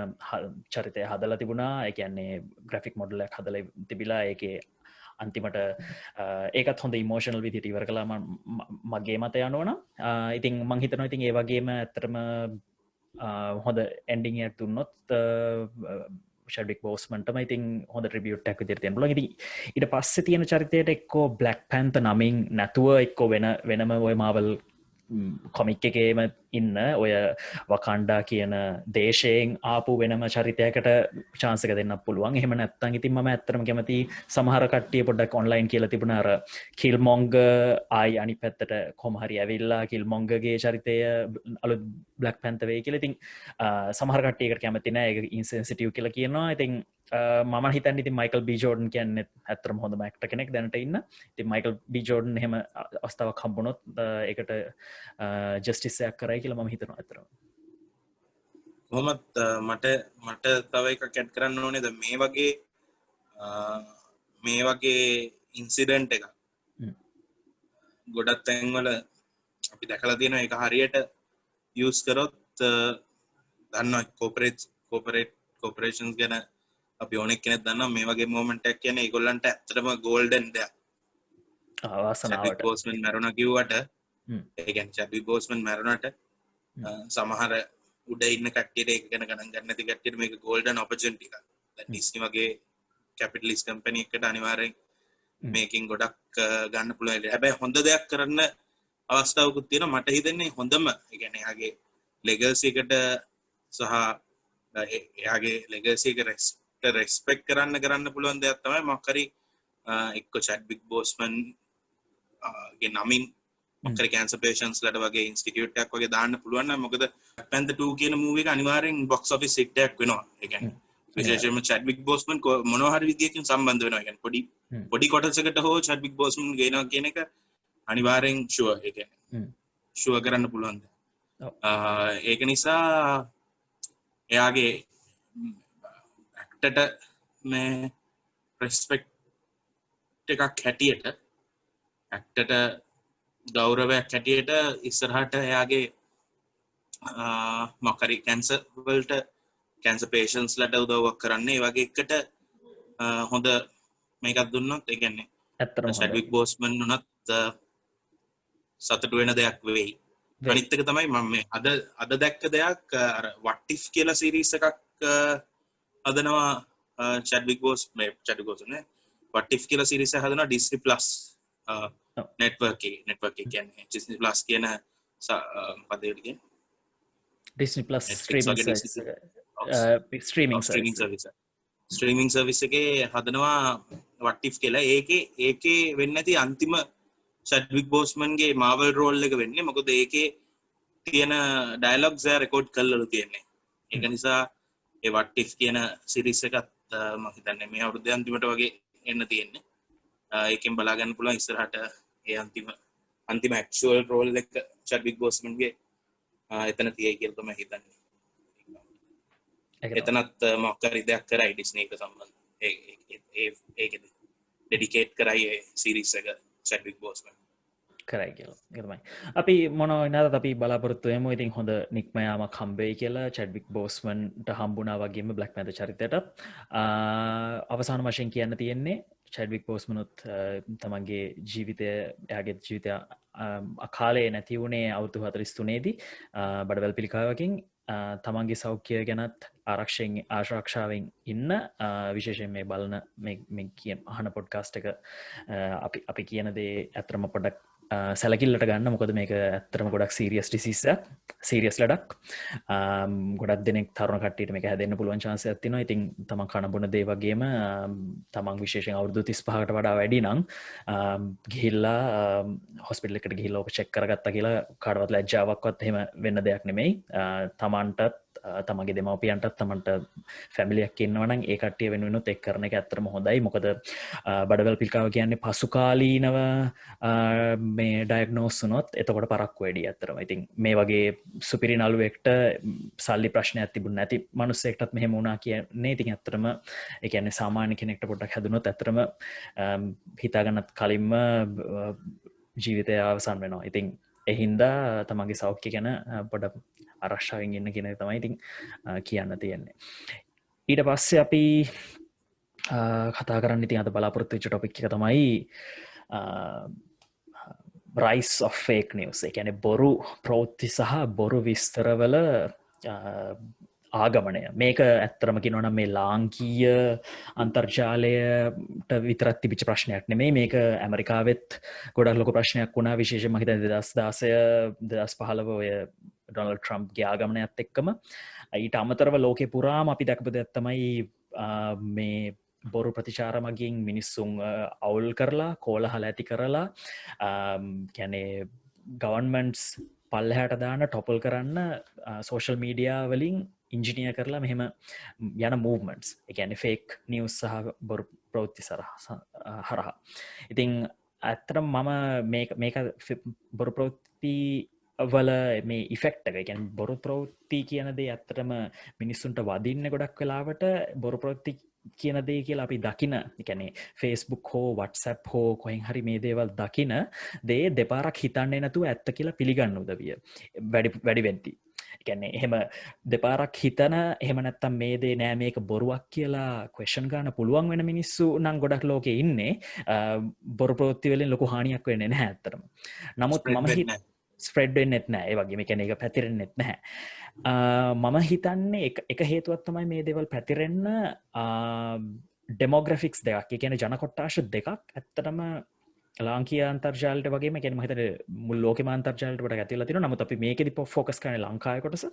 Speaker 1: චරිතය හදලා තිබුණා. ඒ කියන්නේ ග්‍රැෆික් මොඩලයක් හදලා තිබිලා ඒකේ අන්තිමට ඒකත් හොඳ ඉමෝෂනල් විදිහට ඉවර කළා මගේ මත යනවා නම්. ඉතින් මං හිතනවා ඉතින් ඒ වගේම ඇත්තටම හොඳ එන්ඩිං එකක් දුන්නොත් ෂැඩ්වික් බෝස්මන්ටම ඉතින් හොඳ ට්‍රිබියුට් එකක් විදිහට දෙන්න පුළුවන්. ඉතින් ඊට පස්සේ තියෙන චරිතයට එක්කෝ බ්ලැක් පැන්තර් නමින් නැතුව එක්කෝ වෙනම ඔය මාවල් කොමික් එකේම ඉන්න ඔය වකණ්ඩා කියන දේශයෙන් ආපු වෙනම චරිතයකට chance එක දෙන්න පුළුවන්. එහෙම නැත්නම් ඉතින් මම ඇත්තටම කැමති සමහර කට්ටිය පොඩ්ඩක් ඔන්ලයින් කියලා තිබුණා අර කිල්මොංගර් ආයි අනිත් පැත්තට කොහොම හරි ඇවිල්ලා කිල්මොංගර්ගේ චරිතය අලුත් බ්ලැක් පැන්තර් වෙයි කියලා. ඉතින් සමහර කට්ටියකට කැමති නෑ. ඒක ඉන්සෙන්සිටිව් කියලා කියනවා. ඉතින් මම හිතන්නේ ඉතින් මයිකල් බී ජෝඩන් කියන්නේ ඇත්තටම හොඳම ඇක්ටර් කෙනෙක් දැනට ඉන්න. ඉතින් මයිකල් බී ජෝඩන් එහෙම අවස්ථාවක් හම්බුනොත් ඒකට ජස්ටිස් එකක් කරයි කියලා මම හිතනවා ඇත්තටම.
Speaker 2: කොහොමත් මට තව එකක් ඇඩ් කරන්න ඕනේ. දැන් මේ වගේ ඉන්සිඩන්ට් එකක් ගොඩක් තැන්වල අපි දැකලා තියෙනවා. ඒක හරියට යූස් කරොත් දන්නවා කෝපරේෂන්ස් ගැන අපි ඕනෙක් කෙනෙක් දන්නවා. මේ වගේ මොමන්ට් එකක් කියන්නේ ඒගොල්ලන්ට ඇත්තටම ගෝල්ඩන් දෙයක්.
Speaker 1: වාසනාවට
Speaker 2: බෝස්මන් මැරුණා කිව්වට ඒ කියන්නේ චැඩ්වික් බෝස්මන් මැරුණාට සමහර උඩ ඉන්න කට්ටියට ඒක ගැන ගණන් ගන්න නැති කට්ටියට මේක ගෝල්ඩන් ඔපචුනිටි එකක්. දැන් ඩිස්නි වගේ කැපිටලිස්ට් කම්පැනි එකකට අනිවාර්යෙන් මේකෙන් ගොඩක් ගන්න පුළුවන්. හැබැයි හොඳ දෙයක් කරන්න අවස්ථාවකුත් තියෙනවා. මට හිතෙන්නේ හොඳම ඒ කියන්නේ එයාගේ ලෙගසි එකට සහ එයාගේ ලෙගසි එක රෙස්පෙක්ට් කරන්න පුළුවන් දෙයක් තමයි මොකක් හරි එක්ක චැඩ්වික් බෝස්මන් ගේ නමින් මොකක් හරි කැන්සර් පේෂන්ට්ස් ලට වගේ ඉන්ස්ටිටියුට් එකක් වගේ දාන්න පුළුවන් නම් මොකද Black Panther 2 කියන මූවි එක අනිවාර්යෙන් බොක්ස් ඔෆිස් හිට් එකක් වෙනවා. ඒ කියන්නේ විශේෂයෙන්ම චැඩ්වික් බෝස්මන් මොනවා හරි විදියකින් සම්බන්ධ වෙනවා. ඒ කියන්නේ පොඩි කොටසකට හෝ චැඩ්වික් බෝස්මන් ගේනවා කියන එක අනිවාර්යෙන් ෂුවර්. ඒ කියන්නේ ෂුවර් කරන්න පුළුවන්. ඒක නිසා එයාගේ ඇක්ටට මේ රෙස්පෙක්ට් එකක් හැටියට ඇක්ටට ගෞරවයක් හැටියට ඉස්සරහට එයාගේ මොකරි කැන්සර් වලට කැන්සර් පේෂන්ට්ස් ලට උදව්වක් කරන්න ඒ වගේ එකට හොඳ මේකක් දුන්නොත් ඒ කියන්නේ
Speaker 1: ඇත්තටම
Speaker 2: චැඩ්වික් බෝස්මන් උනත් සතුටු වෙන දෙයක් වෙයි. අනිත් එක තමයි මම මේ අද දැක්ක දෙයක් අර what if කියලා සීරීස් එකක් හදනවා චැඩ්වික් බෝස් නේ what if කියලා සීරීස් එක හදනවා Disney Plus network එක කියන්නේ Disney Plus කියන පදේට කියන්නේ
Speaker 1: Disney Plus
Speaker 2: ස්ට්‍රීමිං සර්විස් එකේ හදනවා what if කියලා. ඒකේ වෙන්නේ නැති අන්තිම චැඩ්වික් බෝස්මන්ගේ මාවල් රෝල් එක වෙන්නේ. මොකද ඒකේ තියෙන ඩයලොග්ස් එයා රෙකෝඩ් කරලා තියෙන්නේ. ඒක නිසා ඒ what if කියන සීරීස් එකත් මම හිතන්නේ මේ අවුරුද්දේ අන්තිමට වගේ එන්න තියෙන්නේ. ඒකෙන් බලා ගන්න පුළුවන් ඉස්සරහට ඒ අන්තිම ඇක්චුවල් රෝල් එක චැඩ්වික් බෝස්මන්ගේ එතන තියෙයි කියලා තමයි හිතන්නේ. එතනත් මොකක් හරි දෙයක් කරයි ඩිස්නි එක සම්බන්ධ. ඒකෙද ඩෙඩිකේට් කරයි ඒ සීරීස් එක චැඩ්වික් බෝස්මන්
Speaker 1: කරයි කියලා. ඒක තමයි. අපි මොනවා වෙනවද අපි බලාපොරොත්තු වෙමු. ඉතින් හොඳ නික්මයාමක් හම්බෙයි කියලා චැඩ්වික් බෝස්මන්ට හම්බුණා වගේම බ්ලැක් පැන්තර් චරිතයට. අවසාන වශයෙන් කියන්න තියෙන්නේ චැඩ්වික් බෝස්මනුත් තමන්ගේ ජීවිතය එයාගේ ජීවිතය අකාලේ නැති වුණේ අවුරුදු 43 දී බඩවැල් පිළිකාවකින් තමන්ගේ සෞඛ්‍යය ගැනත් ආරක්ෂාවෙන් ඉන්න විශේෂයෙන් මේ බලන මේ කියන අහන පොඩ්කාස්ට් එක අපි කියන දේ ඇත්තටම පොඩ්ඩක් සැලකිල්ලට ගන්න මොකද මේක ඇත්තරම ගොඩක් සීරියස් ඩිසිස සීරියස් ලඩක් ගොඩක් දෙනෙක් තරුණ කට්ටියට මේක හැදෙන්න්න පුළුවන් chance එකක් තියෙනවා. ඉතින් තමන් කන බොන දේ වගේම තමන් විශේෂයෙන් අවුරුදු 35කට වඩා වැඩි නම් ගිහිල්ලා හොස්පිටල් එකට ගිහිල්ලා ඔක චෙක් කරගත්තා කියලා කාටවත් ලැජ්ජාවක්වත් එහෙම වෙන්න දෙයක් නෙමෙයි. තමන්ටත් තමගේ දෙමව්පියන්ටත් තමන්ට ෆැමිලියක් ඉන්නවනම් ඒ කට්ටිය වෙනුවෙනුත් එක් කරන එක ඇත්තටම හොඳයි. මොකද බඩවැල් පිළිකාව කියන්නේ පසුකාලීනව මේ ඩයග්නෝස් වුණොත් එතකොට පරක්කු වැඩි ඇත්තරම. ඉතින් මේ වගේ සුපිරි නළුවෙක්ට සල්ලි ප්‍රශ්නයක් තිබුණ නැති මනුස්සයෙක්ටත් මෙහෙම වුණා කියන්නේ ඉතින් ඇත්තටම ඒ කියන්නේ සාමාන්‍ය කෙනෙක්ට පොඩ්ඩක් හැදුනොත් ඇත්තටම හිතාගන්නත් කලින්ම ජීවිතය අවසන් වෙනවා. ඉතින් ඒ හින්දා තමන්ගේ සෞඛ්‍ය ගැන පොඩ ආරක්ෂාවෙන් ඉන්න කියන එක තමයි ඉතින් කියන්න තියෙන්නේ. ඊට පස්සේ අපි කතා කරන්න ඉතින් අද බලාපොරොත්තු වෙච්ච ටොපික් එක තමයි rise of fake news. ඒ කියන්නේ බොරු ප්‍රවෘත්ති සහ බොරු විස්තරවල ආගමනය. මේක ඇත්තරම කියනවා නම් මේ ලාංකීය අන්තර්ජාලයට විතරක් තිබිච්ච ප්‍රශ්නයක් නෙමෙයි. මේක ඇමරිකාවෙත් ගොඩක් ලොකු ප්‍රශ්නයක් වුණා. විශේෂයෙන්ම මම හිතන්නේ 2016 2015 ඔය ඩොනල්ඩ් ට්‍රම්ප්ගේ ආගමනයත් එක්කම. ඊට අමතරව ලෝකේ පුරාම අපි දැකපු දෙයක් තමයි මේ බොරු ප්‍රතිචාර මගින් මිනිස්සුන් අවුල් කරලා කෝලහල ඇති කරලා කියන්නේ ගවර්න්මන්ට්ස් පල්ලෙහාට දාන්න ටොපල් කරන්න සෝෂල් මීඩියා වලින් ඉංජිනියර් කරලා මෙහෙම යන මූව්මන්ට්ස්. ඒ කියන්නේ ෆේක් නිවුස් සහ බොරු ප්‍රවෘත්ති හරහා. ඉතින් ඇත්තටම මම මේක බොරු ප්‍රවෘත්ති වල මේ ඉෆෙක්ට් එක, කියන්නේ බොරු ප්‍රවෘත්ති කියන දේ ඇත්තටම මිනිස්සුන්ට වදින්න ගොඩක් වෙලාවට බොරු ප්‍රවෘත්ති කියන දේ කියලා අපි දකින, කියන්නේ Facebook හෝ WhatsApp හෝ කොහෙන් හරි මේ දේවල් දකින දේ දෙපාරක් හිතන්නේ නැතුව ඇත්ත කියලා පිළිගන්න උදවිය වැඩි වෙද්දී. කියන්නේ එහෙම දෙපාරක් හිතන, එහෙම නැත්තම් මේ දේ නෑ මේක බොරුවක් කියලා ක්වෙස්චන් ගන්න පුළුවන් වෙන මිනිස්සු නම් ගොඩක් ලෝකේ ඉන්නේ. බොරු ප්‍රවෘත්ති වලින් ලොකු හානියක් වෙන්නේ නැහැ ඇත්තටම. නමුත් මම ස්ප්‍රෙඩ් වෙන්නෙත් නැහැ. ඒ වගේම කියන්නේ ඒක පැතිරෙන්නෙත් නැහැ. මම හිතන්නේ එක හේතුවක් තමයි මේ දේවල් පැතිරෙන්න ඩෙමෝග්‍රෆික්ස් දෙකක්. ඒ කියන්නේ ජන කොට්ටාශ දෙකක් ඇත්තටම ලාංකීය අන්තර්ජාලයට වගේම කියන්නේ මම හිතන්නේ මුළු ලෝකෙම අන්තර්ජාලයට කොට ඇතුළත් වෙනවා. නමුත් අපි මේකෙදි ફોකස් කරන්නේ ලංකාවේ කොටස.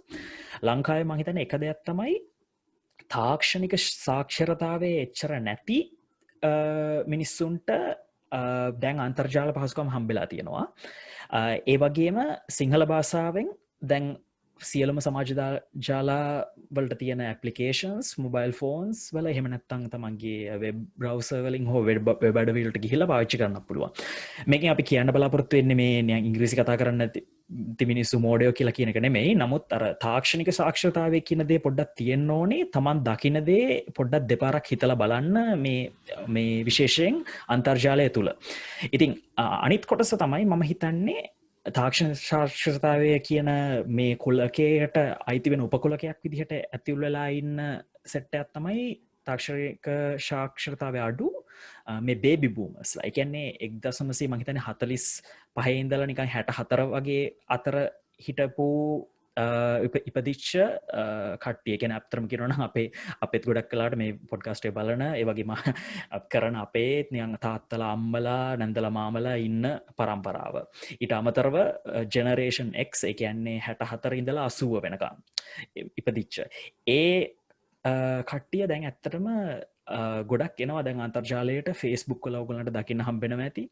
Speaker 1: ලංකාවේ මම හිතන්නේ එක දෙයක් තමයි තාක්ෂණික සාක්ෂරතාවයේ එච්චර නැති මිනිස්සුන්ට දැන් අන්තර්ජාල පහසුකම් හම්බෙලා තියෙනවා. ඒ වගේම සිංහල භාෂාවෙන් දැන් සියලුම සමාජ ජාලා වලට තියෙන ඇප්ලිකේෂන්ස් මොබයිල් ෆෝන්ස් වල එහෙම නැත්නම් තමන්ගේ වෙබ් බ්‍රවුසර් වලින් හෝ වෙබ් අඩවිවලට ගිහිල්ලා පාවිච්චි කරන්න පුළුවන්. මේකෙන් අපි කියන්න බලාපොරොත්තු වෙන්නේ මේ ඉංග්‍රීසි කතා කරන්න නැති මිනිස්සු මෝඩයෝ කියලා කියන එක නෙමෙයි. නමුත් අර තාක්ෂණික සාක්ෂරතාවය කියන දේ පොඩ්ඩක් තියෙන්න ඕනේ. තමන් දකින දේ පොඩ්ඩක් දෙපාරක් හිතලා බලන්න මේ විශේෂයෙන් අන්තර්ජාලය තුල. ඉතින් අනිත් කොටස තමයි මම හිතන්නේ තාක්ෂණ සාක්ෂරතාවය කියන මේ කුලකයට අයිති වෙන උපකුලකයක් විදිහට ඇතිවුල් වෙලා ඉන්න සෙට් එකක් තමයි තාක්ෂණික සාක්ෂරතාවය අඩු මේ බේබි බූමර්ස්ලා. ඒ කියන්නේ 1900 මම හිතන්නේ 45 ඉඳලා නිකන් 64 වගේ අතර හිටපු ඉපදිච්ච කට්ටිය. කියන්නේ අපතරම කියනවා නම් අපේත් ගොඩක් කලාට මේ පොඩ්කාස්ට් එක බලන ඒ වගේම කරන අපේ නිකන් තාත්තලා අම්මලා නැන්දලා මාමලා ඉන්න පරම්පරාව. ඊට අමතරව ජෙනරේෂන් X, ඒ කියන්නේ 64 ඉඳලා 80 වෙනකම් ඉපදිච්ච ඒ කට්ටිය දැන් ඇත්තටම ගොඩක් එනවා දැන් අන්තර්ජාලයට. Facebook වල ඔයගොල්ලන්ට දකින්න හම්බෙනවා ඇති.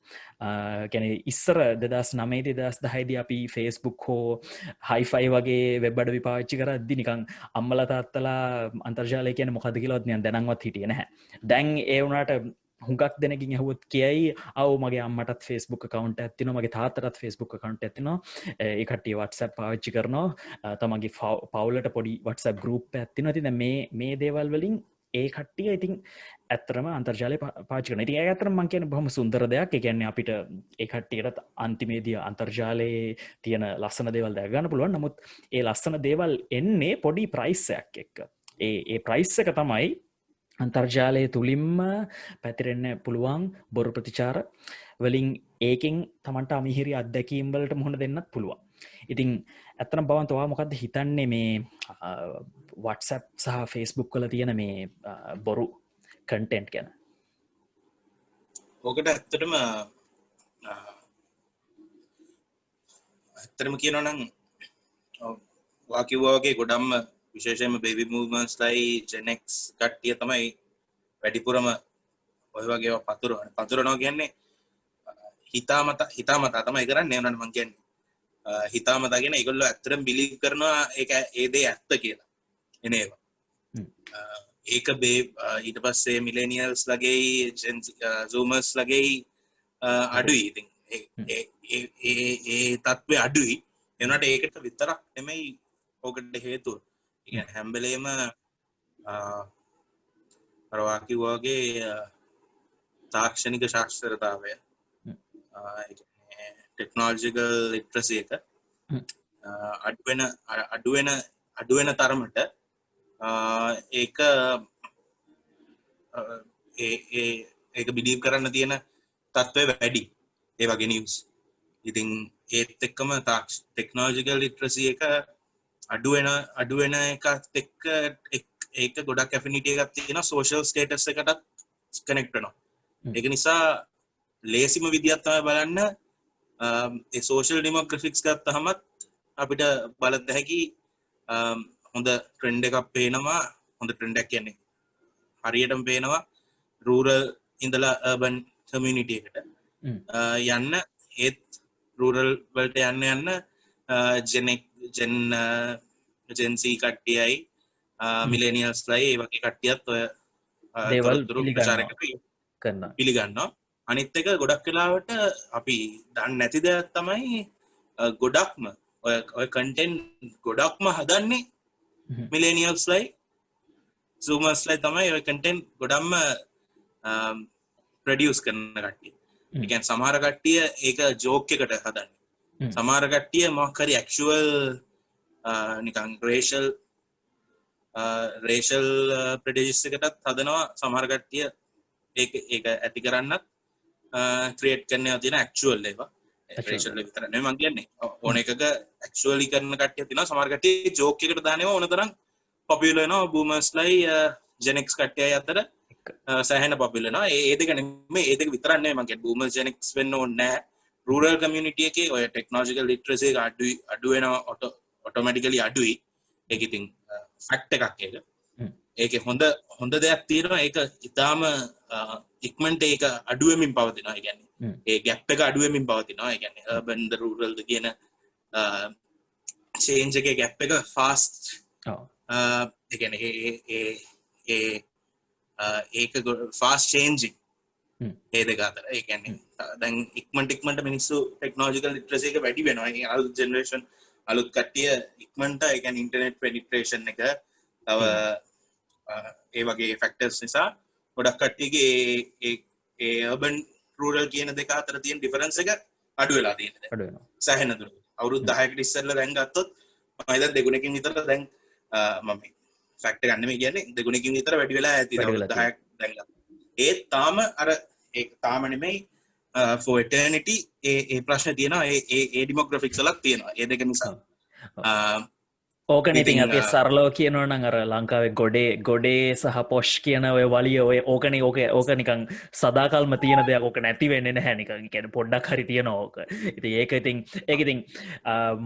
Speaker 1: කියන්නේ ඉස්සර 2009 2010 අපි Facebook හෝ Hi-Fi වගේ වෙබ් අඩවි පාවිච්චි කරද්දි නිකන් අම්මලා තාත්තලා අන්තර්ජාලය කියන්නේ මොකද්ද කියලාවත් නිකන් දැනන්වත් හිටියේ නැහැ. දැන් ඒ වුණාට හුඟක් දෙනකින් ඇහුවොත් කියයි ආව් මගේ අම්මටත් Facebook account එකක් තියෙනවා, මගේ තාත්තටත් Facebook account එකක් තියෙනවා, ඒ කට්ටිය WhatsApp පාවිච්චි කරනවා, තමන්ගේ පවුලට පොඩි WhatsApp group එකක් තියෙනවා. ඉතින් දැන් මේ දේවල් වලින් ඒ කට්ටිය ඉතින් ඇත්තටම අන්තර්ජාලය පාවිච්චි කරනවා. ඉතින් ඒක ඇත්තටම මම කියන්නේ බොහොම සුන්දර දෙයක්. ඒ කියන්නේ අපිට ඒ කට්ටියට අන්තිමේදී අන්තර්ජාලයේ තියෙන ලස්සන දේවල් දැක ගන්න පුළුවන්. නමුත් ඒ ලස්සන දේවල් එන්නේ පොඩි ප්‍රයිස් එකක් එක්ක. ඒ ප්‍රයිස් එක තමයි අන්තර්ජාලය තුලින්ම පැතිරෙන්න පුළුවන් බොරු ප්‍රතිචාර වලින්. ඒකෙන් තමන්ට අමිහිරි අත්දැකීම් වලට මුහුණ දෙන්නත් පුළුවන්. ඉතින් ඇත්තටම බවන් තවා මොකද්ද හිතන්නේ මේ WhatsApp සහ Facebook වල තියෙන මේ බොරු කන්ටෙන්ට් ගැන?
Speaker 2: ඔකට ඇත්තටම ඇත්තරම කියනවා නම් වාකිවගේ ගොඩම්ම විශේෂයෙන්ම බේබි මූව්මන්ට්ස් ලයි ජෙනෙක්ස් කට්ටිය තමයි වැඩිපුරම ඔය වගේ පතුරනවා කියන්නේ හිතාමතා තමයි කරන්නේ නේද මං කියන්නේ හිතාමතාගෙන ඒගොල්ලෝ ඇත්තටම බිලීව් කරනවා ඒක ඒ දේ ඇත්ත කියලා එනේවා ඒක ඊට පස්සේ මිලේනියල්ස් ලගේ සූමර්ස් ලගේ අඩුයි ඉතින් ඒ තත්ත්වය අඩුයි එනට ඒකට විතරක් නෙමෙයි ඕකට හේතුව හැම වෙලේම අර වගේ තාක්ෂණික ශාස්ත්‍රතාවය ටෙක්නෝලොජිකල් ලිටරසි එක අඩුවෙන තරමට ඒක බිලීව් කරන්න තියෙන තත්ත්වය වැඩි ඒ වගේ නිවුස් ඉතින් ඒත් එක්කම ටෙක්නෝලොජිකල් ලිටරසි එක අඩුවෙන එකත් එක්ක ඒක ගොඩක් ඇෆිනිටි එකක් තියෙනවා සෝෂල් ස්ටේටස් එකටත් කනෙක්ට් වෙනවා ඒක නිසා ලේසිම විදියක් තමයි බලන්න ඒ සෝෂල් ඩෙමෝග්‍රැෆික්ස් ගත්තහමත් අපිට බලන්න හැකි හොඳ ට්‍රෙන්ඩ් එකක් පේනවා හොඳ ට්‍රෙන්ඩ් එකක් කියන්නේ හරියටම පේනවා රූරල් ඉඳලා අර්බන් කමියුනිටි එකට යන්න ඒත් රූරල් වලට යන්න ජෙන්සී කට්ටියයි මිලේනියල්ස් ලයි ඒ වගේ කට්ටියත් ඔය
Speaker 1: දේවල්
Speaker 2: ප්‍රචාරකට පිළිගන්නවා අනිත් එක ගොඩක් වෙලාවට අපි දන්නේ නැති දෙයක් තමයි ගොඩක්ම ඔය කන්ටෙන්ට් ගොඩක්ම හදන්නේ මිලේනියල්ස් ලයි සූමර්ස් ලයි තමයි ඔය කන්ටෙන්ට් ගොඩක්ම ප්‍රොඩියුස් කරන කට්ටිය. ඒ කියන්නේ සමහර කට්ටිය ඒක ජෝක් එකට හදන්නේ. සමහර කට්ටිය මොකක් හරි ඇක්චුවල් නිකන් රේෂල් ප්‍රෙජුඩිස් එකටත් හදනවා සමහර කට්ටිය ඒක ඇති කරන්නත් ක්‍රියේට් කරනවා තියෙන ඇක්චුවල් ඒවා රේෂල් විතර නෙමෙයි මම කියන්නේ ඕන එකක ඇක්චුවලි කරන කට්ටිය තියෙනවා සමහර කට්ටිය ජෝක් එකට දානවා ඕන තරම් පොපියුලර් වෙනවා බූමර්ස් ලයි ජෙනෙක්ස් කට්ටිය අතර සෑහෙන පොපියුලර් වෙනවා ඒ දෙක නෙමෙයි ඒ දෙක විතරක් නෙමෙයි මම කියන්නේ බූමර්ස් ජෙනෙක්ස් වෙන්න ඕනේ නැහැ රූරල් කමියුනිටි එකේ ඔය ටෙක්නොලොජිකල් ලිටරසි එක අඩු වෙනවා ඔටෝමැටිකලි අඩුයි ඒක ඉතින් ෆැක්ට් එකක් ඒකේ හොඳ දෙයක් තියෙනවා ඒක ඊටාම ඉක්මනට ඒක අඩු වෙමින් පවතිනවා ඒ කියන්නේ ඒ ගැප් එක අඩු වෙමින් පවතිනවා ඒ කියන්නේ අර්බන් ද රූරල් ද කියන චේන්ජ් එකේ ගැප් එක ෆාස්ට් ඒ කියන්නේ ඒක ෆාස්ට් චේන්ජින් ඒ දෙක අතර ඒ කියන්නේ දැන් ඉක්මනට මිනිස්සු ටෙක්නොලොජිකල් ලිටරසි එක වැඩි වෙනවා ඒ අලුත් ජෙනරේෂන් අලුත් කට්ටිය ඉක්මනට ඒ කියන්නේ ඉන්ටර්නෙට් පෙනිට්‍රේෂන් එක තව ඒ වගේ ෆැක්ටර්ස් නිසා ගොඩක් කට්ටියගේ ඒ අර්බන් රූරල් කියන දෙක අතර තියෙන ඩිෆරන්ස් එක අඩු වෙලා තියෙනවා සෑහෙන දුරට අවුරුදු 10කට ඉස්සෙල්ලා දැන් ගත්තොත් මම හිතන්නේ දෙගුණකින් විතර දැන් මම ෆැක්ට් එක නෙමෙයි කියන්නේ දෙගුණකින් විතර වැඩි වෙලා ඇති අවුරුදු 10ක් දැන් ඒත් තාම අර ඒක තාම නෙමෙයි for eternity ඒ ප්‍රශ්න තියෙනවා ඒ ඩෙමෝග්‍රැෆික්ස් වලක් තියෙනවා ඒ දෙක නිසා
Speaker 1: ඕකන ඉතින් අපි සරලෝ කියනවන අර ලංකාවේ ගොඩේ සහ පොෂ් කියන ඔය වලිය ඔය ඕකන ඕක නිකං සදාකල්ම තියෙන දෙයක් ඕක නැතිවෙන්න හැනිකන් කියන පොඩ්ඩක් හරි තියෙන ඕක ඉති ඒක ඉතින්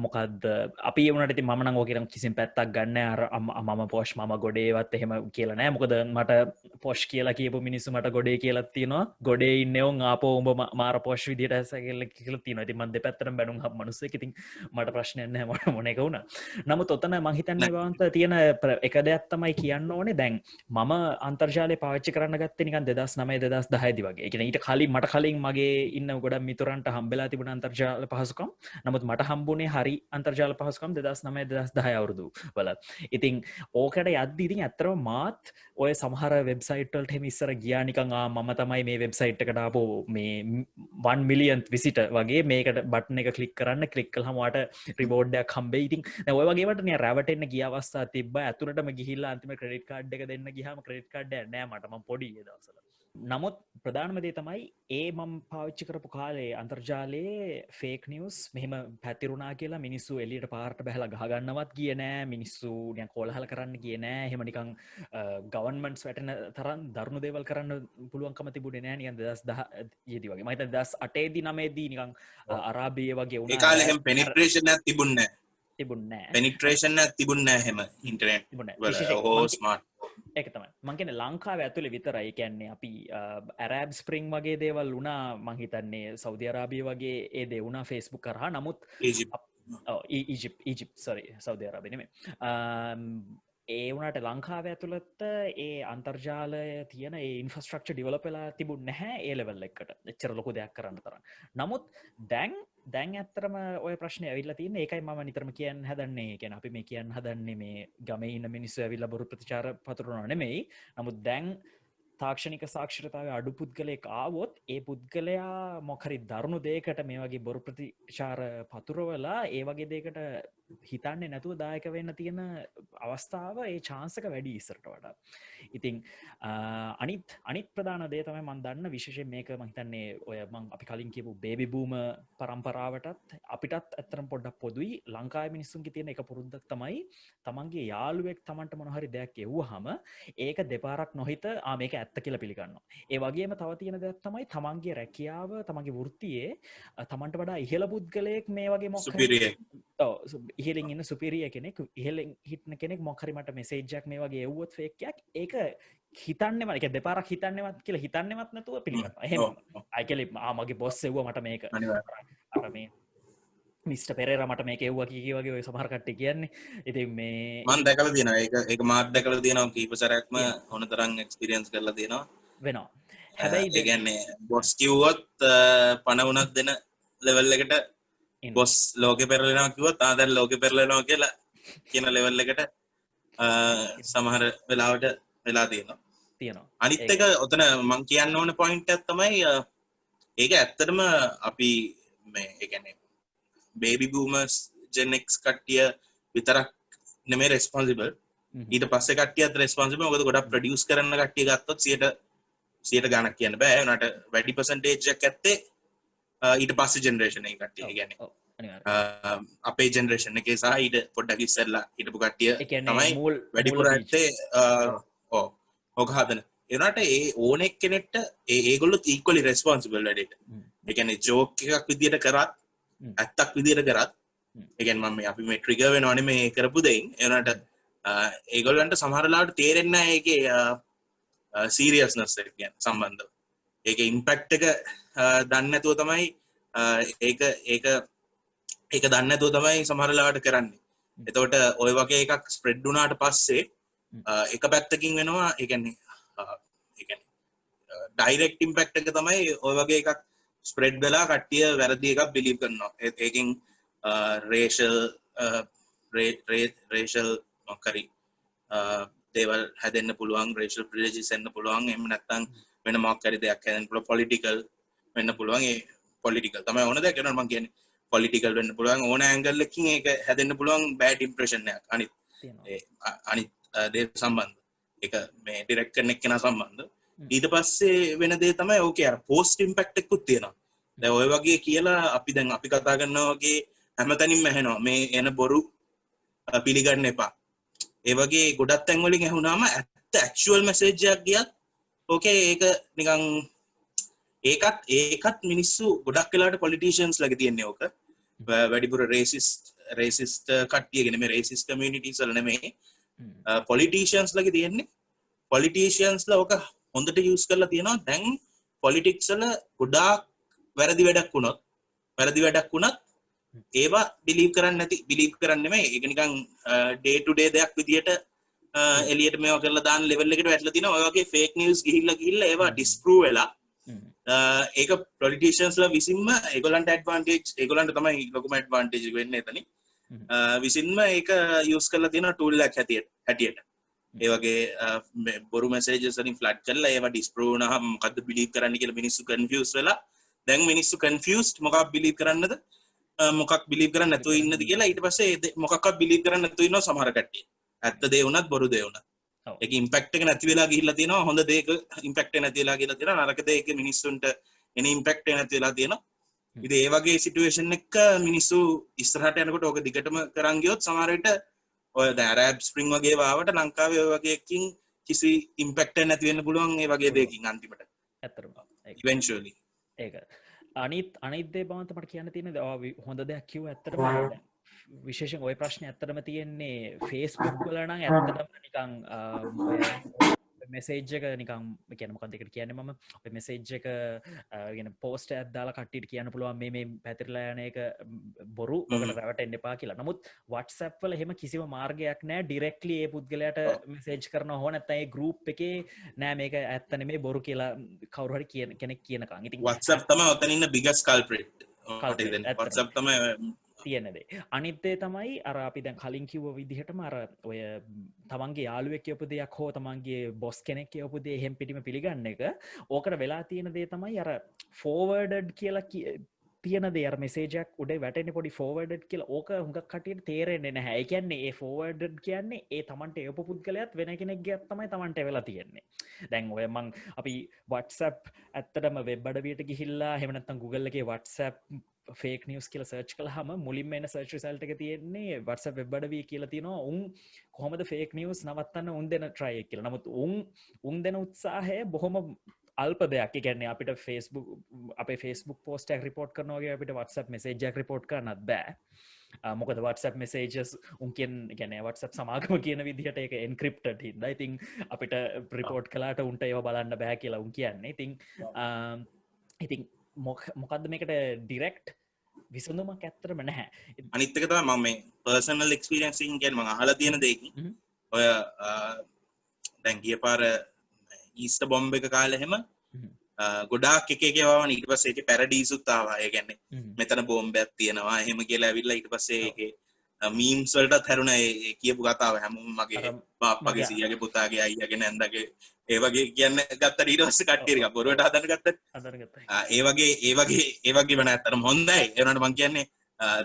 Speaker 1: මොකක්ද අපි වනට මන ෝකරම් කිසින් පැත්තක් ගන්න අර මම පොෂ් ම ගොඩේවත් එහෙම කියලනෑ මොකද මට පොෂ් කියලා කියපු මිනිස්සු මට ගොඩේ කියලත් තියෙනවා ගොඩේ ඉන්නවන් ආපෝ උඹ මාර පොෂ් විදිට ඇසගල්ල කියල තින ති මන්ද පැත්තර බැනුම් හ මනුස්ස ඉතින් මට ප්‍රශ්නයන්න මට මොනෙක වුණ නමුත් ඔත්තන මහිතන්න වන්ත තියෙන එක දෙයක් තමයි කියන්න ඕනේ දැන් මම අන්තර්ශාලය පාච්චි කරන්න ගත්ත නිකන් 2009 2010 වගේ එක ඊට කලින් මට කලින් මගේ ඉන්න ගොඩ මිතුරන්ට හම්බෙලා තිබුණ අන්තර්ජාල පහසුකම් නමුත් මට හම්බුනේ හරි අන්තර්ජාල පහසුකම් 2009 2010 අවුරුදු වල ඉතින් ඕකට යද්දි ඉතින් ඇත්තටම මාත් ඔය සමහර වෙබ්සයිට් වලට එහෙම ඉස්සර ගියා නිකන් මම තමයි මේ වෙබ්සයිට් එකට ආපෝ මේ 1 මිලියන් විසිට වගේ මේකට බටන් එක ක්ලික් කරන්න ක්ලික් කළාම වාට රිවෝඩ් එකක් හම්බෙයි ඉතින් දැන් ඔය වගේ වට නේ රැවටෙන්න ගිය අවස්ථා තිබ්බ ඇතුළටම ගිහිල්ලා අන්තිම ක්‍රෙඩිට් කාඩ් එක දෙන්න ගියාම ක්‍රෙඩිට් කාඩ් එක නෑ මට මම පොඩි ඒ දවස්වල නමුත් ප්‍රධානමදේ තමයි ඒ මම පාවිච්චි කරපු කාලේ අන්තර්ජාලයේ ෆේක් නිවස් මෙහෙම පැතිරුණා කියලා මිනිස්සු එලියට පාරට බැහලා ගහගන්නවත් කිය නෑ මිනිස්සු නිකන් කෝලහල කරන්න කිය නෑ එහෙම නිකන් ගවර්න්මන්ට්ස් වැටෙන තරම් දරුණු දේවල් කරන්න පුළුවන්කම තිබුණේ නෑ නිකන් 2010 යෙදි වගේ මම හිතන්නේ 2008 දී 9 දී නිකන් අරාබියේ වගේ
Speaker 2: ඒ
Speaker 1: වුණා
Speaker 2: කාලේ හැම පෙනිට්‍රේෂන් එකක් තිබුණේ නැහැ
Speaker 1: තිබුණේ නෑ
Speaker 2: පෙනිට්‍රේෂන් එකක් තිබුණේ නැහැ හැම ඉන්ටර්නෙට්
Speaker 1: තිබුණේ
Speaker 2: වල
Speaker 1: විශේෂයෙන්
Speaker 2: ඕ
Speaker 1: මං
Speaker 2: ස්මාර්ට්
Speaker 1: ඒක තමයි මං කියන්නේ ලංකාව ඇතුලේ විතරයි කියන්නේ අපි ඇරබ් ස්ප්‍රින්ග් වගේ දේවල් වුණා මං හිතන්නේ සෞදි අරාබිය වගේ ඒ දේ වුණා ෆේස්බුක් කරහා නමුත් ඊජිප් සොරි සෞදි අරාබිය නෙමෙයි ඒ වුණාට ලංකාව ඇතුළත ඒ අන්තර්ජාලය තියෙන ඒ ඉන්ෆ්‍රස්ට්‍රක්චර් ඩෙවලොප් වෙලා තිබුණ නැහැ ඒ ලෙවල් එකකට එච්චර ලොකු දෙයක් කරන්න තරම් නමුත් දැන් ඇත්තරම ඔය ප්‍රශ්නය ඇවිල්ලා තියෙන්නේ ඒකයි මම නිතරම කියන්න හදන්නේ කියන්නේ අපි මේ කියන්න හදන්නේ මේ ගමේ ඉන්න මිනිස්සු ඇවිල්ලා බොරු ප්‍රතිචාර පතුරවනවා නෙමෙයි නමුත් දැන් තාක්ෂණික සාක්ෂරතාවය අඩු පුද්ගලයෙක් ආවොත් ඒ පුද්ගලයා මොකරි දරුණු දෙයකට මේ වගේ බොරු ප්‍රතිචාර පතුරවලා ඒ වගේ දෙයකට හිතන්නේ නැතුව දායක වෙන්න තියෙන අවස්ථාව ඒ chance එක වැඩි ඉස්සරට වඩා. ඉතින් අනිත් ප්‍රධාන දේ තමයි මම දන්න විශේෂයෙන් මේක මම හිතන්නේ ඔය මම අපි කලින් කියපු බේබි බූම පරම්පරාවටත් අපිටත් ඇත්තටම පොඩ්ඩක් පොදුයි ලංකාවේ මිනිස්සුන්ගේ තියෙන එක පුරුද්දක් තමයි තමන්ගේ යාළුවෙක් තමන්ට මොන හරි දෙයක් එව්වහම ඒක දෙපාරක් නොහිත මේක ඇත්ත කියලා පිළිගන්නවා. ඒ වගේම තව තියෙන දෙයක් තමයි තමන්ගේ රැකියාව තමන්ගේ වෘත්තියේ තමන්ට වඩා ඉහළ පුද්ගලයෙක් මේ වගේ මොකක් ඉහලින් ඉන්න සුපිරිය කෙනෙක් ඉහලින් හිටන කෙනෙක් මොකක් හරි මට මෙසේජ් එකක් මේ වගේ එව්වොත් ෆේක් එකක් ඒක හිතන්නේම ඒක දෙපාරක් හිතන්නේවත් කියලා හිතන්නේවත් නැතුව පිළිගන්නවා. එහෙම අය කියලා මගේ බොස් එව්වා මට මේක අර මේ මිස්ටර් පෙරේරා මට මේක එව්වා කී වගේ ඔය සමහර කට්ටිය කියන්නේ. ඉතින් මේ
Speaker 2: මම දැකලා තියෙනවා ඒක මාත් දැකලා තියෙනවා කීප සැරයක්ම ඕන තරම් එක්ස්පීරියන්ස් කරලා තියෙනවා.
Speaker 1: වෙනවා. හැබැයි
Speaker 2: ඒ කියන්නේ බොස් කිව්වොත් පණ වුණක් දෙන ලෙවල් එකට බොස් ලෝකෙ පෙරලෙනවා කිව්වොත් දැන් ලෝකෙ පෙරලෙනවා කියලා කියන ලෙවල් එකට සමහර වෙලාවට වෙලා තියෙනවා. අනිත් එක ඔතන මම කියන්න ඕන පොයින්ට් එක තමයි ඒක ඇත්තටම අපි මේ ඒ කියන්නේ බේබි බූමර්ස් ජෙන් එක්ස් කට්ටිය විතරක් නෙමෙයි රෙස්පොන්සිබල් ඊට පස්සේ කට්ටියත් රෙස්පොන්සිබල් මොකද ගොඩක් ප්‍රොඩියුස් කරන කට්ටිය ගත්තොත් 100 ගණක් කියන්න බෑ උනාට වැඩි පර්සන්ටේජ් එකක් ඇත්තේ ඊට පස්සේ ජෙනරේෂන් එක කට්ටිය කියන්නේ අපේ ජෙනරේෂන් එකේ සහ ඊට පොඩ්ඩක් ඉස්සෙල්ලා හිටපු කට්ටිය තමයි වැඩිපුර ඇත්තේ ඕක හදන එනට ඒ ඕන එක්කෙනෙක්ට ඒගොල්ලොත් ඉක්වලි රෙස්පොන්සිබල් වැඩේට ඒ කියන්නේ ජෝක් එකක් විදියට කරත් ඇත්තක් විදියට කරත් ඒ කියන්නේ මම අපි මේ ට්‍රිගර් වෙනවනේ මේ කරපු දෙයින් එනට ඒගොල්ලන්ට සමහර ලාවට තේරෙන්නේ නැහැ ඒකේ සීරියස්නස් එක කියන්නේ සම්බන්ධව ඒකේ ඉම්පැක්ට් එක දන්නේ නැතුව තමයි ඒක දන්නේ නැතුව තමයි සමහර ලාවට කරන්නේ එතකොට ওই වගේ එකක් ස්ප්‍රෙඩ් වුණාට පස්සේ එක පැත්තකින් වෙනවා ඒ කියන්නේ ඩයිරෙක්ට් ඉම්පැක්ට් එක තමයි ওই වගේ එකක් ස්ප්‍රෙඩ් වෙලා කට්ටිය වැරදි එකක් බිලීව් කරනවා ඒකෙන් රේෂල් මොකරි දේවල් හැදෙන්න පුළුවන් රේෂල් ප්‍රිවිලේජස් එන්න පුළුවන් එහෙම නැත්නම් වෙන මොකක් හරි දෙයක් හැදෙන්න පුළුවන් පොලිටිකල් වෙන්න පුළුවන් ඒ පොලිටිකල් තමයි ඕන දෙයක් කරනවා මම කියන්නේ පොලිටිකල් වෙන්න පුළුවන් ඕන ඇන්ගල් එකකින් ඒක හැදෙන්න පුළුවන් බෑඩ් ඉම්ප්‍රෙෂන් එකක් අනිත් දේ සම්බන්ධ ඒක මේ ඩිරෙක්ටර් එක්කෙනා සම්බන්ධ ඊට පස්සේ වෙන දේ තමයි ඕකේ අර පෝස්ට් ඉම්පැක්ට් එකකුත් තියෙනවා දැන් ඔය වගේ කියලා අපි කතා කරනවා වගේ හැමතැනින්ම ඇහෙනවා මේ එන බොරු පිළිගන්න එපා ඒ වගේ ගොඩක් තැන් වලින් ඇහුණාම ඇත්ත ඇක්චුවල් මෙසේජ් එකක් ගියත් ඕකේ ඒක නිකන් ඒකත් මිනිස්සු ගොඩක් වෙලාවට පොලිටිෂියන්ස් ලගේ තියෙන්නේ ඕක වැඩිපුර රේසිස්ට් කට්ටියගෙන මේ රේසිස්ට් කමියුනිටිස් වල නෙමෙයි පොලිටිෂියන්ස් ලගේ තියෙන්නේ පොලිටිෂියන්ස්ලා ඕක හොඳට යූස් කරලා තියෙනවා දැන් පොලිටික්ස් වල ගොඩාක් වැරදි වැඩක් වුණත් ඒවා බිලීව් කරන්නේ නෙමෙයි ඒක නිකන් ඩේ ටු ඩේ දෙයක් විදියට එළියට මේවා කරලා දාන ලෙවල් එකට වැටලා තිනවා ඔය වගේ ෆේක් නිවුස් ගිහිල්ලා ඒවා ඩිස්ප්‍රූව් වෙලා ඒක පොලිටිෂියන්ස්ලා විසින්ම ඒගොල්ලන්ට ඇඩ්වාන්ටේජ් ඒගොල්ලන්ට තමයි ලොකුම ඇඩ්වාන්ටේජ් වෙන්නේ එතනින් විසින්ම ඒක යූස් කරලා තියෙන ටූල් එකක් හැටියට ඒ වගේ බොරු මෙසේජස් වලින් ෆ්ලඩ් කරලා ඒවා ඩිස්ප්‍රූව් වුණාම මොකද්ද බිලීව් කරන්න කියලා මිනිස්සු කන්ෆියුස් වෙලා දැන් මිනිස්සු කන්ෆියුස්ඩ් මොකක් බිලීව් කරන්නද මොකක් බිලීව් කරන්න නැතුව ඉන්නද කියලා ඊට පස්සේ මොකක්වත් බිලීව් කරන්න නැතුව ඉන්නවා සමහර කට්ටිය ඇත්ත දේ වුණත් බොරු දේ වුණත්
Speaker 1: ඔව්.
Speaker 2: ඒක ඉම්පැක්ට් එක නැති වෙලා ගිහිල්ලා තියෙනවා හොඳ දෙයක ඉම්පැක්ට් එක නැති වෙලා ගිහිල්ලා තියෙනවා නරක දෙයක මිනිස්සුන්ට එන ඉම්පැක්ට් එක නැති වෙලා තියෙනවා ඉතින් ඒ වගේ සිටුේෂන් එක මිනිස්සු ඉස්සරහට යනකොට ඕක දිගටම කරන් ගියොත් සමහර විට ඔය දැන් අරබ් ස්ප්‍රින්ග් වගේ වාවට ලංකාවේ ඔය වගේ එකකින් කිසි ඉම්පැක්ට් එකක් නැති වෙන්න පුළුවන් ඒ වගේ දෙයකින් අන්තිමට
Speaker 1: ඇත්තටම
Speaker 2: ඉවෙන්චුවලි
Speaker 1: ඒක අනිත් දේ බවන්ත මට කියන්න තියෙන හොඳ දෙයක් කිව්ව ඇත්තටම විශේෂයෙන් ওই ප්‍රශ්නේ ඇත්තටම තියෙන්නේ Facebook වල නම් ඇත්තටම නිකන් මෙසේජ් එක නිකම් කියන මොකක්ද ඒකට කියන්නේ මම ඔය මෙසේජ් එක කියන පෝස්ට් එකක් දාලා කට්ටියට කියන්න පුළුවන් මේ පැතිරලා යන එක බොරු ඔකට රැවටෙන්න එපා කියලා. නමුත් WhatsApp වල එහෙම කිසිම මාර්ගයක් නැහැ ඩිරෙක්ට්ලි ඒ පුද්ගලයාට මෙසේජ් කරනවා හෝ නැත්නම් ඒ ගෲප් එකේ නෑ මේක ඇත්ත නෙමෙයි බොරු කියලා කවුරු හරි කෙනෙක් කියනකම්. ඉතින්
Speaker 2: WhatsApp තමයි ඔතන ඉන්න biggest culprit. WhatsApp තමයි
Speaker 1: තියෙනදේ අනිත්තේ තමයි අර අපි දැන් කලින් කිව්ව විදිහටම අර ඔය තමන්ගේ යාළුවෙක් කියපු දෙයක් හෝ තමන්ගේ බොස් කෙනෙක් කියපු දේ එහෙම් පිටිම පිළිගන්න එක ඕකට වෙලා තියෙන දේ තමයි අර ෆෝවර්ඩඩ් කියලා තියෙන දේ අර මෙසේජයක් උඩ වැටෙන්නේ පොඩි ෆෝවර්ඩඩ් කියලා ඕක හුඟක් කටියට තේරෙන්නේ නැහැ. ඒ කියන්නේ ඒ ෆෝවර්ඩඩ් කියන්නේ ඒ තමන්ට එවපු පුද්ගලයාත් වෙන කෙනෙක්ගේත් තමයි තමන්ට වෙලා තියෙන්නේ. දැන් ඔය මං අපි WhatsApp ඇත්තටම වෙබ් අඩවියට ගිහිල්ලා එහෙම නැත්නම් Google එකේ WhatsApp ෆේක් නිවස් කියලා සර්ච් කළාම මුලින්ම එන සර්ච් රිසල්ට් එක තියෙන්නේ WhatsApp වෙබ් අඩවිය කියලා තියෙනවා උන් කොහොමද ෆේක් නිවස් නවත්තන්න උන් දෙන try එක කියලා. නමුත් උන් දෙන උත්සාහය බොහොම අල්ප දෙයක්. ඒ කියන්නේ අපිට අපේ Facebook post එකක් report කරනවා වගේ අපිට WhatsApp message එකක් report කරන්නත් බෑ. මොකද WhatsApp messages උන් කියන්නේ WhatsApp සමාගම කියන විදිහට ඒක encrypted හින්දා. ඉතින් අපිට report කළාට උන්ට ඒව බලන්න බෑ කියලා උන් කියන්නේ. ඉතින් මොකක්ද මේකට ඩිරෙක්ට් විසඳුමක් ඇත්තටම නැහැ.
Speaker 2: අනිත් එක තමයි මම මේ පර්සනල් එක්ස්පීරියන්ස් එකකින් කියන්නේ මම අහලා තියෙන දෙයකින් ඔය දැන් ගිය පාර ඊස්ටර් බොම්බ් එක කාලේ එහෙම ගොඩාක් එක එක ඒවා ඊට පස්සේ ඒකේ පැරඩීසුත් ආවා. ඒ කියන්නේ මෙතන බෝම්බයක් තියෙනවා එහෙම කියලා ඇවිල්ලා ඊට පස්සේ ඒකේ මීම්ස් වලටත් හැරුණා ඒ කියපු කතාව හැමෝම මගේ බාප්පගේ සීයාගේ පුතාගේ අයියාගේ නැන්දාගේ ඒ වගේ කියන්නේ ගත්තා ඊට පස්සේ කට්ටිය ටික බොරුවට හදන්න ගත්තා. ඒ වගේ වෙන ඇත්තටම හොඳයි. ඒ වුණාට මම කියන්නේ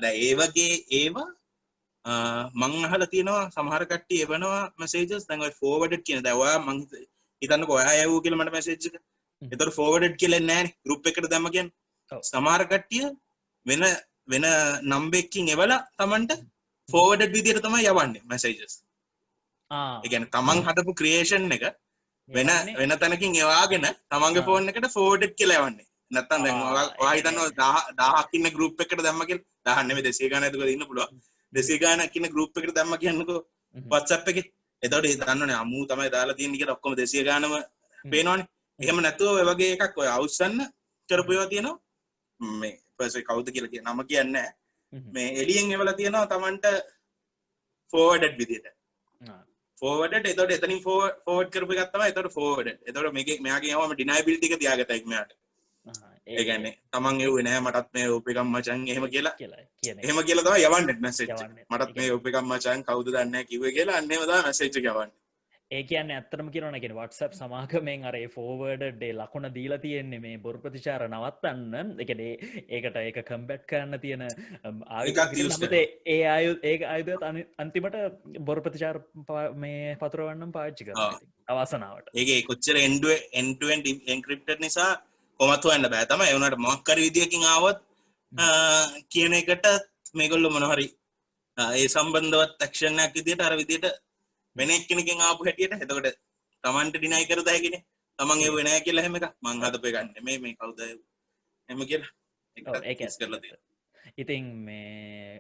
Speaker 2: දැන් ඒ වගේ ඒවා මං අහලා තියෙනවා සමහර කට්ටිය එවනවා මෙසේජස් දැන් ඔය ෆෝවර්ඩඩ් කියන දැන් ඔයා මං හිතන්නකෝ ඔයා යවුව කියලා මට මෙසේජ් එක. ඒතර ෆෝවර්ඩඩ් කියලා එන්නේ නැහනේ ගෲප් එකකට දැම්ම කියන්නේ. සමහර කට්ටිය වෙන නම්බර් එකකින් එවලා Tamanට ෆෝවර්ඩඩ් විදියට තමයි යවන්නේ මෙසේජස්. ඒ කියන්නේ තමන් හදපු ක්‍රියේෂන් එක වෙන තැනකින් එවාගෙන තමන්ගේ ෆෝන් එකට ෆෝවර්ඩඩ් කියලා යවන්නේ. නැත්තම් දැන් ඔයා හිතනවා 1000ක් ඉන්න ගෲප් එකකට දැම්ම කියලා 1000 නෙමෙයි 200 ගානක් ඇතුළේ ඉන්න පුළුවන්. 200 ගානක් ඉන්න ගෲප් එකකට දැම්ම කියන්නකෝ WhatsApp එකේ. එතකොට ඒ දන්නවනේ අමු තමයි දාලා තියෙන්නේ කියලා ඔක්කොම 200 ගානම පේනවනේ. එහෙම නැතුව ඔය වගේ එකක් ඔය අවුස්සන්න කරපු ඒවා තියෙනවා. මේ පර්සන් කවුද කියලා කියන නම කියන්නේ නැහැ. මේ එලියෙන් එවලා තියෙනවා Tamanට ෆෝවර්ඩඩ් විදියට. ෆෝවර්ඩඩ් එතකොට එතනින් ෆෝවර්ඩ් කරපු එකක් තමයි එතකොට ෆෝවර්ඩඩ්. එතකොට මේකේ මෙයාගේ යවම ඩිනයිබිලිටි එක තියාගත්තා ඒක මෙයාට. ඒ කියන්නේ Taman එව්වේ නැහැ මටත් මේ ඕප් එකක් මචං එහෙම කියලා. එහෙම කියලා තමයි යවන්නේ මැසේජ් එක. මටත් මේ ඕප් එකක් මචං කවුද දන්නේ නැහැ කිව්වේ කියලා අන්න එහෙම තමයි මැසේජ් එක යවන්නේ.
Speaker 1: ඒ කියන්නේ ඇත්තටම කියනවා නේ කියන්නේ WhatsApp සමාගමෙන් අර ඒ ෆෝවර්ඩඩ් ඒ ලකුණ දීලා තියෙන්නේ මේ බොරු ප්‍රතිචාර නවත්තන්න. ඒ කියන්නේ ඒකට ඒක කම්බැට් කරන්න තියෙන ආයුධ ඒ ආයුධයත් අන්තිමට බොරු ප්‍රතිචාර මේ පතුරවන්නම් පාවිච්චි කරනවා. අවසනාවට.
Speaker 2: ඒකේ කොච්චර end to end encrypted නිසා කොහොමත් හොයන්න බෑ තමයි. ඒ වුණාට මොකක් හරි විදියකින් ආවොත් කියන එකට මේගොල්ලෝ මොන හරි ඒ සම්බන්ධවත් ඇක්ෂන් එකක් විදියට අර විදියට වෙන එක්කෙනකින් ආපු හැටියට එතකොට Tamanට ඩිනයි කරත හැකිනේ. Taman එව්වේ නැහැ කියලා එහෙම එකක්. මං හදපු එක නෙමෙයි මේ කවුද එහෙම කියලා. ඒක කරලා තියෙනවා.
Speaker 1: ඉතින් මේ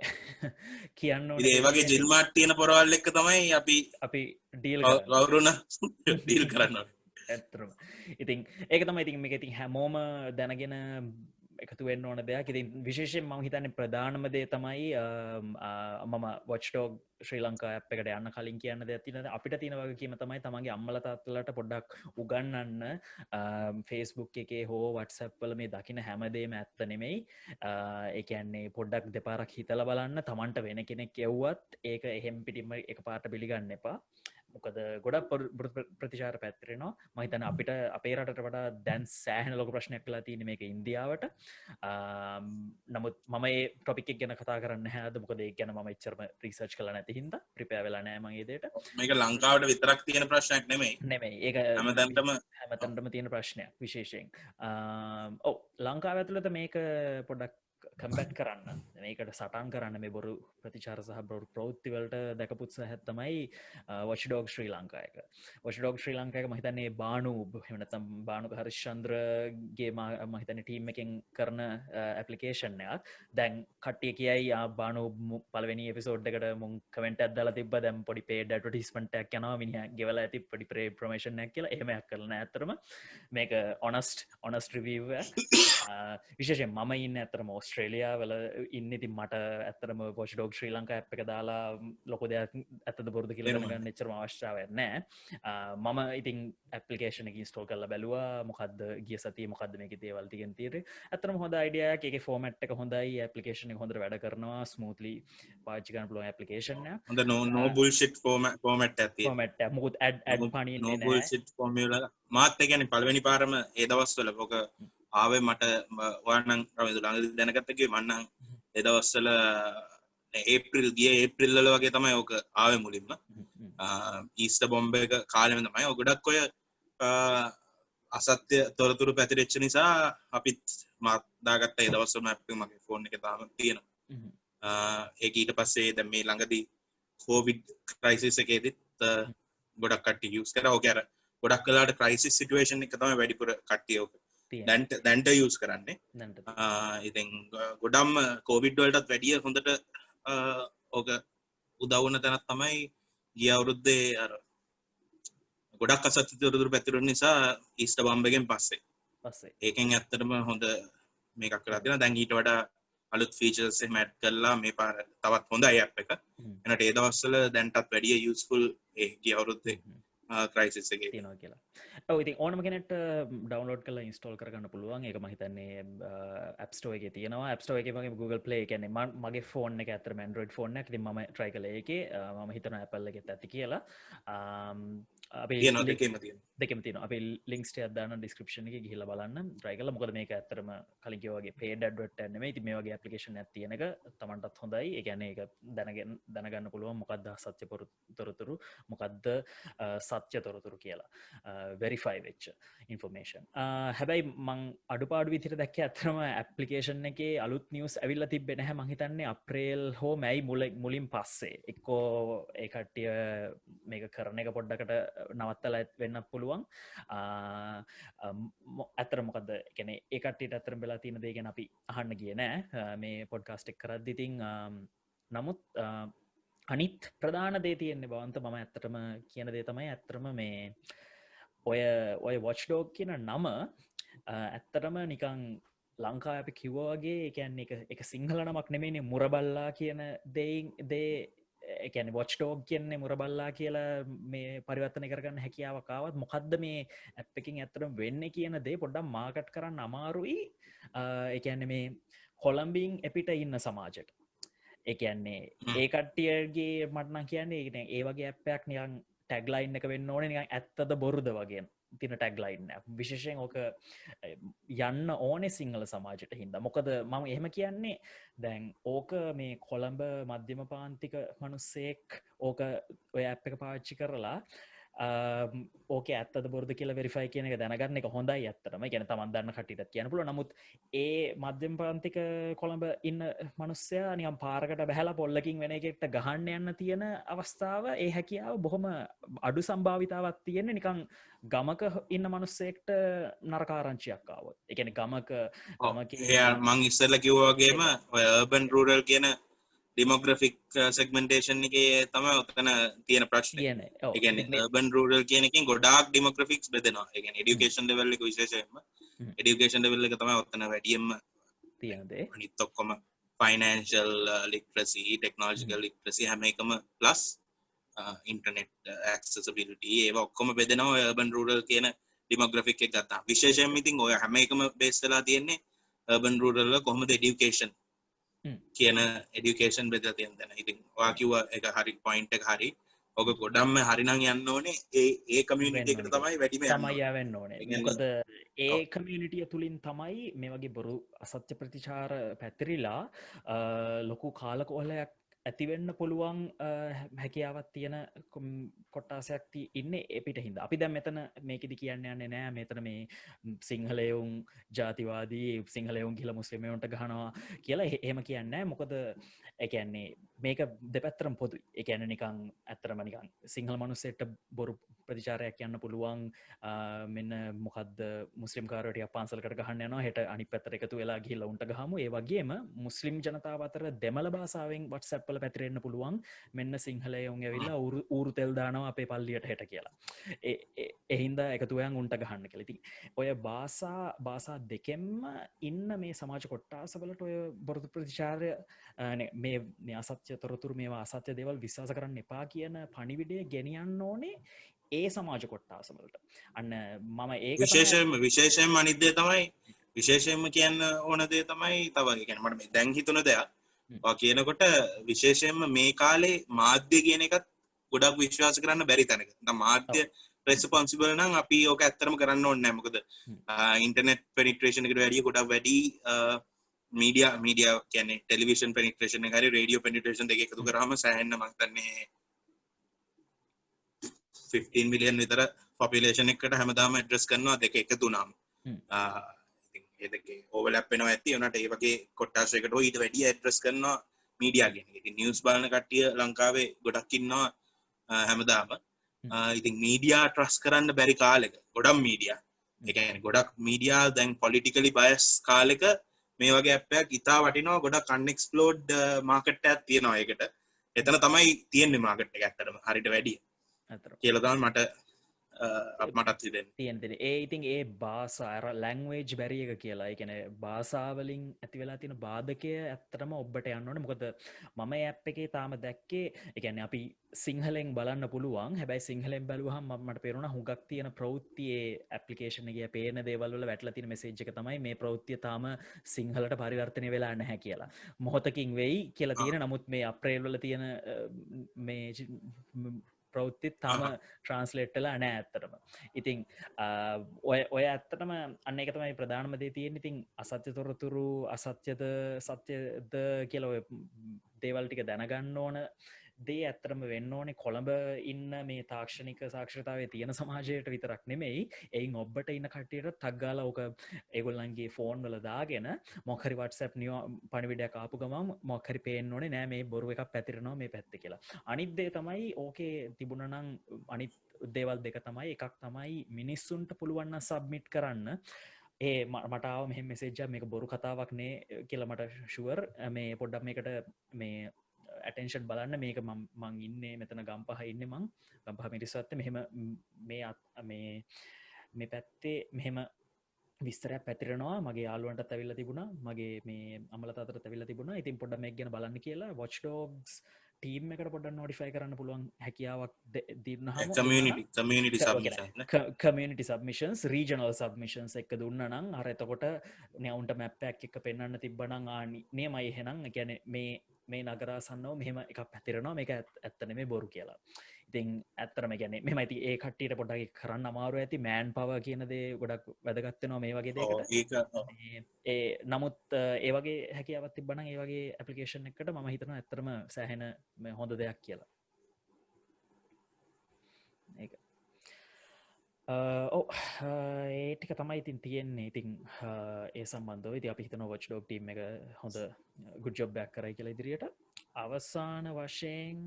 Speaker 1: කියන්න
Speaker 2: ඕනේ ඒ වගේ ජිල් මාට් තියෙන පොරවල් එක්ක තමයි අපි
Speaker 1: ඩීල්
Speaker 2: කවුරුන ඩීල් කරන්න ඕනේ.
Speaker 1: ඇත්තටම. ඉතින් ඒක තමයි ඉතින් මේක ඉතින් හැමෝම දැනගෙන එකතු වෙන්න ඕන දෙයක්. ඉතින් විශේෂයෙන් මම හිතන්නේ ප්‍රධානම දේ තමයි මම Watchdog ශ්‍රී ලංකා ඇප් එකට යන්න කලින් කියන්න දෙයක් තියෙනවා. අපිට තියෙන වගකීම තමයි තමන්ගේ අම්මලා තාත්තලාට පොඩ්ඩක් උගන්වන්න Facebook එකේ හෝ WhatsApp වල මේ දකින්න හැමදේම ඇත්ත නෙමෙයි. ඒ කියන්නේ පොඩ්ඩක් දෙපාරක් හිතලා බලන්න තමන්ට වෙන කෙනෙක් යවුවත් ඒක එහෙම් පිටින්ම එකපාරට පිළිගන්න එපා. මොකද ගොඩක් ප්‍රතිචාර පැත්තරෙනවා මහිතන අපිට අපේ රටට වඩා දැන් සෑහන ලොක ප්‍රශ්නයක් කලා තියන මේක ඉන්දියාවට නමුත් මම ටොපික් ගැන කතා කරන්න හැද මොකද ගැන ම චරම රිසර්ච් කල නැති හිද ප්‍රිපෑ වෙලා නෑමගේදට
Speaker 2: මේක ලංකාවට විතරක් තියෙන ප්‍රශ්නයක් නෙමෙයි
Speaker 1: නෙමයි ඒ
Speaker 2: හැමතැන්ටම
Speaker 1: හැමතන්ටම තියෙන ප්‍රශ්නයක් විශේෂයෙන් ඔව ලංකාව ඇතුළත මේක පොඩක් කම්බැට් කරන්න මේකට සටන් කරන්න මේ බොරු ප්‍රතිචාර සහ බොරු ප්‍රෞත්තිවලට දැකපුත්ස හැත්තමයි වොච්ඩෝග් ශ්‍රී ලංකායක වොච්ඩෝග් ශ්‍රී ලංකායක මහිතන්නේ බානු හනතම් බානු හරිශ්චන්ද්‍රගේ මහිතන ටීම් එකින් කරන ඇපලිකේෂන්යක් දැන් කට්ටිය කියයි බානු පලවෙනි එපිසෝඩ්ඩකට මුන් කමෙන්ට අදල තිබ දැම් පොඩි පේඩ ටිස්මටක් යන මිනි ගෙවල ඇති පොඩි ප්‍රේ ප්‍රමේශනයක් කියලා එහෙමයක් කරන ඇතරම මේක ඔනස්ට රිවීව විශේෂ මම ඉන්න ඇතරම ඔස්ට්‍රේලයා වල ඉන්න ති මට ඇතරම පොච් ඩෝක් ශ්‍රී ලංකා ඇප් එක දාලා ලොක දෙයක් ඇතද බොරද කියලගන්න එච්චරම අවශ්‍යාව නෑ මම ඉතින් ඇපලිකේෂන ස්ටෝ කල්ල බැලවා මොකක්ද ගිය සති මොකක්ද මේක දේවල් තිගෙන් තීර ඇතරම හොඳ අයිඩියක් එක ෆෝමට් එක හොඳයි ඇපලිකේෂන හොඳ වැඩ කරනවා ස්මූත්ලි පාචිකන් පුලුව ඇපලිකේෂන
Speaker 2: හොඳ නෝබුල්ෂිට් ෆෝමට් ඇති
Speaker 1: ෆෝමට් මුකුත් ඇඩ් පනි
Speaker 2: නෝබුල්ෂිට් ෆෝමියල මාත් ගැන පලවෙනි පාරම ඒදවස්වල පොක ආවේ මට වානං රවිදු ළඟ දැනගත්තගේ මන්නං එදවස්සල ඒප්‍රිල් ගිය ඒප්‍රිල්ල වගේ තමයි ඕක ආව මුලින්ම ඊස්ට බොම්බ එක කාලෙම තමයි ඔගොඩක් ඔය අසත්‍ය තොරතුරු පැතිරෙච්ච නිසා අපිත් මත්දාගත්ත එදවස්සම ඇප් මගේ ෆෝන් එක තාම තියෙනවා ඒක ඊට පස්සේ දැන් මේ ළඟදී කෝවිඩ් ක්‍රයිසිස් එකේදීත් ගොඩක් කට්ටිය යූස් කරා ඕක අර ගොඩක් වෙලාවට ක්‍රයිසිස් සිටුේෂන් එක තමයි වැඩිපුර කට්ටිය ඕක දැන්ට යස් කරන්නේ ඉතින් ගොඩම් කෝවිඩ් වලටත් වැඩිය හොඳට ඕක උදවන තැනත් තමයි ගිය අවුරුද්දේ අර ගොඩක් අසත්‍ය තොරතුරු පැතිරුණු නිසා ඊස්ට බම්බගෙන් පස්සේ ඒකෙන් ඇත්තටම හොඳ මේකක් කරලා තියෙනවා දැන් ඊට වඩා අලුත් ෆීචර්ස් එහෙම ඇඩ් කරලා මේ පාර තවත් හොඳයි ඇප් එක එනට ඒ දවස්වල දැන්ටත් වැඩිය යූස්ෆුල් ඒ ගිය අවුරුද්දේ ක්‍රයිසිස් එකේ
Speaker 1: තියෙනවා කියලා ඔව් ඉතින් ඕනම කෙනෙක්ට ඩවුන්ලෝඩ් කරලා ඉන්ස්ටෝල් කරගන්න පුළුවන් ඒක මම හිතන්නේ ඇප් ස්ටෝර් එකේ තියෙනවා ඇප් ස්ටෝර් එකේ වගේ Google Play කියන්නේ මගේ ෆෝන් එක ඇත්තටම Android ෆෝන් එකක් ඉතින් මම try කළා ඒකේ මම හිතනවා Apple එකෙත් ඇති කියලා අපි දෙකම තියෙනවා අපි ලින්ක්ස් ටිකක් දාන්න ඩිස්ක්‍රිප්ෂන් එකේ ගිහිල්ලා බලන්න try කරලා මොකද මේක ඇත්තටම කලින් කිව්වා වගේ paid advert එක නෙමෙයි ඉතින් මේ වගේ ඇප්ලිකේෂන් එකක් තියෙන එක Tamanටත් හොඳයි ඒ කියන්නේ ඒක දැනගන්න පුළුවන් මොකක්ද සත්‍ය තොරතුරු මොකක්ද සත්‍ය තොරතුරු කියලා වෙරිෆයි වෙච්ච ඉන්ෆර්මේෂන් හැබැයි මං අඩුපාඩු විදිහට දැක්කේ අත්‍තරම ඇප්ලිකේෂන් එකේ අලුත් නිවුස් ඇවිල්ලා තිබ්බේ නැහැ මං හිතන්නේ අප්‍රේල් හෝ මැයි මුලින් පස්සේ එක්කෝ ඒ කට්ටිය මේක කරන එක පොඩ්ඩකට නවත්තලා වෙන්න පුළුවන් ඇත්තට මොකද කියන්නේ ඒ කට්ටියට අත්‍තරම වෙලා තියෙන දේ ගැන අපි අහන්න ගියේ නෑ මේ පොඩ්කාස්ට් එක කරද්දි ඉතින් නමුත් අනිත් ප්‍රධාන දේ තියෙන්නේ බවන්ත මම ඇත්තටම කියන දේ තමයි ඇත්තටම මේ ඔය වොච්ඩෝග් කියන නම ඇත්තටම නිකං ලංකා අපි කිව්වාගේ කියන්නේ එක සිංහල නමක් නෙමෙයිනේ මුරබල්ලා කියන දේ එකැන වොච්ඩෝග් කියන්නේ මුරබල්ලා කියලා මේ පරිවර්තනය කරගන්න හැකියාවකාවත් මොකක්ද මේ ඇප් එකින් ඇත්තටම වෙන්නේ කියන දේ පොඩ්ඩක් මාකට් කරන්න අමාරුයි එකන්නේ මේ කොළඹින් එපිට ඉන්න සමාජයට එකන්නේ ඒ කට්ටියගේ මටනම් කියන්නේ ඒ වගේ ඇප්පයක් නියන් ටැග්ලයින් එක වෙන්න ඕන නිකන් ඇත්තද බොරුද වගේ තින ටැග්ලයින්න විශේෂයෙන් ඕක යන්න ඕනේ සිංහල සමාජයට හින්දා මොකද මම එහෙම කියන්නේ දැන් ඕක මේ කොළඹ මධ්‍යම පාන්තික මනුස්සෙක් ඕක ඔය ඇප් එක පාවිච්චි කරලා ඕක ඇත්තද බොරුද කියලා වෙරිෆයි කියන එක දැනගන්න එක හොඳයි ඇත්තටම කියන්නේ තමන් දන්න කට්ටියටත් කියන්න පුළුවන් නමුත් ඒ මධ්‍යම ප්‍රාන්තික කොළඹ ඉන්න මිනිස්සයා නිකන් පාරකට බහැලා පොල්ලකින් වෙන එකකට ගහන්න යන්න තියෙන අවස්ථාව ඒ හැකියාව බොහොම අඩු සම්භාවිතාවක් තියෙන්නේ නිකන් ගමක ඉන්න මිනිස්සෙක්ට නරකාරංචියක් ආවොත් ඒ කියන්නේ ගමක
Speaker 2: මං ඉස්සෙල්ලා කිව්වා වගේම ඔය urban rural කියන ඩෙමෝග්‍රෆික් සෙග්මන්ටේෂන් එකේ තමයි ඔතන තියෙන ප්‍රශ්නේ. ඒ කියන්නේ urban rural කියන එකෙන් ගොඩාක් ඩෙමෝග්‍රෆික්ස් බෙදෙනවා. ඒ කියන්නේ এডুকেෂන් ලෙවල් එක විශේෂයෙන්ම এডুকেෂන් ලෙවල් එක තමයි ඔතන වැඩියෙන්ම
Speaker 1: තියෙන දේ.
Speaker 2: අනිත් ඔක්කොම financial literacy, technological literacy හැම එකම plus internet accessibility ඒවා ඔක්කොම බෙදෙනවා urban rural කියන ඩෙමෝග්‍රෆික් එක ගත්තා. විශේෂයෙන්ම ඉතින් ඔය හැම එකම බේස් වෙලා තියෙන්නේ urban rural වල කොහොමද education කියන education බෙදලා තියෙන දන. ඉතින් ඔයා කිව්වා ඒක හරි point එක හරි. ඔක ගොඩම්ම හරිනම් යන්න ඕනේ ඒ කමියුනිටි එකට තමයි වැඩිම යන්න
Speaker 1: තමයි
Speaker 2: ඕනේ.
Speaker 1: යවෙන්න ඕනේ.
Speaker 2: ඒ කියන්නේ
Speaker 1: මොකද ඒ
Speaker 2: ඔව්
Speaker 1: කමියුනිටිය තුළින් තමයි මේ වගේ බොරු අසත්‍ය ප්‍රතිචාර පැතිරිලා ලොකු කාලකොහලයක් ඇතිවෙන්න පුළුවන් හැකියාවත් තියෙන කොට්ටාසයක්ති ඉන්න එපිට හිද අපි දැම් මෙතන මේකෙදි කියන්න යන්න නෑ මෙතන මේ සිංහලයවුන් ජාතිවාදී සිංහලයවුන් කියල මුස්ලිමයොන්ට ගහනවා කියලා එහෙම කියන්න මොකද එකන්නේ මේක දෙපැත්තරම් පොදු එකන නිකං ඇත්තරම නිකං සිංහල මනුස්සෙට බොරු ප්‍රතිචාරයක් යන්න පුළුවන් මෙන්න මොකද මුස්ලිම් කාරටිය පාන්සල්කට ගහන්න යනවා හෙට අනි පැතර එකතු වෙලා ගිහිල්ල උන්ට ගහමු ඒ වගේම මුස්ලිම් ජනතාව අතර දෙමළ භාසාාවෙන් වට්සැප්පල පැතිරෙන්න්න පුළුවන් මෙන්න සිංහලයවුන් ඇවිල්ලා ඌරු තෙල් දානවා අපේ පල්ලියට හෙට කියලා එහින්ද එකතුවයන් උන්ට ගහන්න කෙලෙති ඔය භාසා දෙකෙම්ම ඉන්න මේ සමාජ කොට්ටාසවලට ඔය බොරදු ප්‍රතිචාරය මේ න්‍යාසත්‍ය තොරතුර මේවා අසත්‍ය දේවල් විශ්වාස කරන්න එපා කියන පණිවිඩය ගෙනියන්න ඕනේ ඒ සමාජ කොට්ටාසවලට අන්න මම ඒ
Speaker 2: විශේෂයෙන් අනිද්දේ තමයි විශේෂයෙන්ම කියන්න ඕනදේ තමයි තවගේ ගැනමට දැන් හිතුන දෙයක් කියනකොට විශේෂයෙන්ම මේ කාලේ මාධ්‍ය කියන එකත් ගොඩක් විශ්වාස කරන්න බැරි තැනක මාධ්‍ය රෙස්පොන්සිබල් නම් අපි ඕක ඇත්තරම කරන්න ඕන්න මොකද ඉන්ටර්නෙට් පෙනිට්‍රේෂන් එකට වැඩිය ගොඩක් වැඩි මීඩිය කියන ටෙලිවිෂන් පෙනිට්‍රේෂන් හරි රේඩියෝ පෙනිට්‍රේෂන් දෙක එකතු කරාම සෑහෙන්න මතන්නේ 15 මිලියන් විතර පොපියුලේෂන් එකට හැමදාම ඇඩ්‍රස් කරනවා දෙක එකතු නම් ඒ දෙකේ ඕවර්ලැප් වෙනවා ඇති උනට ඒ වගේ කොට්ටාසයකට ඊට වැඩි ඇඩ්‍රස් කරනවා මීඩියා කියන එක. ඉතින් නිවුස් බලන කට්ටිය ලංකාවේ ගොඩක් ඉන්නවා හැමදාම. ඉතින් මීඩියා ට්‍රස්ට් කරන්න බැරි කාලෙක ගොඩක් මීඩියා ඒ කියන්නේ ගොඩක් මීඩියා දැන් පොලිටිකලි බයස් කාලෙක මේ වගේ ඇප් එකක් ඉතා වටිනවා ගොඩක් අන්එක්ස්ප්ලෝර්ඩ් මාකට් එකක් තියෙනවා ඒකට. එතන තමයි තියෙන්නේ මාකට් එක ඇත්තටම හරියට වැඩි. කියලා තමයි මටත් හිතෙන්නේ.
Speaker 1: තියෙන ඒ ඉතින් ඒ භාෂාර ලැංවේජ් බැරි එක කියලා. ඒ කියන්නේ භාෂාවලින් ඇති වෙලා තියෙන බාධකය ඇත්තටම ඔබට යන්න ඕනේ. මොකද මම ඒ ඇප් එකේ තාම දැක්කේ ඒ කියන්නේ අපි සිංහලෙන් බලන්න පුළුවන්. හැබැයි සිංහලෙන් බැලුවහම මට පේරුණා හුඟක් තියෙන ප්‍රවෘත්තියේ ඇප්ලිකේෂන් එකේ පේන දේවල් වල වැටලා තියෙන මෙසේජ් එක තමයි මේ ප්‍රවෘත්තිය තාම සිංහලට පරිවර්තනය වෙලා නැහැ කියලා. මොහොතකින් වෙයි කියලා තියෙන. නමුත් මේ අප්‍රේල් වල තියෙන මේ ප්‍රවෘත්තිත් තාම ට්‍රන්ස්ලේට්ටලා නෑ ඇත්තටම. ඉතින් ඔය ඇත්තටම අන්න එක තමයි ප්‍රධානමදේ තියෙන. ඉතින් අසත්‍ය තොරතුරු අසත්‍යද සත්‍යද කියලා ඔය දේවල් ටික දැනගන්න ඕන දේ ඇත්තරම වෙන්න ඕනේ කොළඹ ඉන්න මේ තාක්ෂණික සාක්ෂරතාවය තියෙන සමාජයට විතරක් නෙමෙයි එයින් ඔබට ඉන්න කට්ටියට තක්ගාලා ඕක ඒගොල්ලන්ගේ ෆෝන් වල දාගෙන මොකරි WhatsApp පණිවිඩයක් ආපු ගමන් මොකරි පේන්න ඕනේ නෑ මේ බොරු එකක් පැතිරෙනවා මේ පැත්තේ කියලා. අනිත් දේ තමයි ඕකේ තිබුණා නම් අනිත් දේවල් දෙක තමයි එකක් තමයි මිනිස්සුන්ට පුළුවන් නම් සබ්මිට් කරන්න ඒ මටාව මෙහ මෙසේජ්ජ මේක බොරු කතාවක් නේ කියලා මට ෂුවර් මේ පොඩ්ඩක් මේකට මේ ඇටෙන්ෂන් බලන්න මේක මං ඉන්නේ මෙතන ගම්පහ ඉන්න මං ගම්පහ මිරිස්වත්ත මෙහෙම මේ පැත්තේ මෙහෙම විස්තරයක් පැතිරෙනවා මගේ යාළුවන්ට ඇවිල්ලා තිබුණා මගේ මේ අමලත අතර ඇවිල්ලා තිබුණා ඉතින් පොඩ්ඩක් මේක ගැන බලන්න කියලා watch dogs ටීම් එකට පොඩ්ඩක් නොටිෆයි කරන්න පුළුවන් හැකියාවක් දෙන්නහම කමියනිටි සබමිෂන්ස් රීජනල් සබමිෂන්ස් එක දුන්න නම් අර එතකොට නැවුන්ට මැප්පයක් එක පෙන්න්න තිබ්බනං ආනි නියමයි එහෙනම් ගැන මේ නගරාසන්නව මෙහෙම එක පැතිරෙනවා මේක ඇත්තන මේ බොරු කියලා ඉතින් ඇත්තරම ගැන මෙමයිති ඒ කට්ටියට පොඩ්ඩක් කරන්න අමාරු ඇති මෑන් පව කියනදේ ගොඩක් වැදගත්තනවා මේ වගේ දෙකට ඒ නමුත් ඒවගේ හැකියාවත් තිබන ඒවගේ ඇපලිකේෂන් එකට ම හිතන ඇතරම සෑහෙන හොඳ දෙයක් කියලා ඒක ඒටික තමයි ඉතින් තියෙන්නේ ඉතින් ඒ සම්බන්ධව ති අපි හිතන වච් ඩෝක් ටීම් එක හොඳ ගුඩ්ජොබ්බයක් කරයි කියලා ඉදිරියට අවසාන වශයෙන්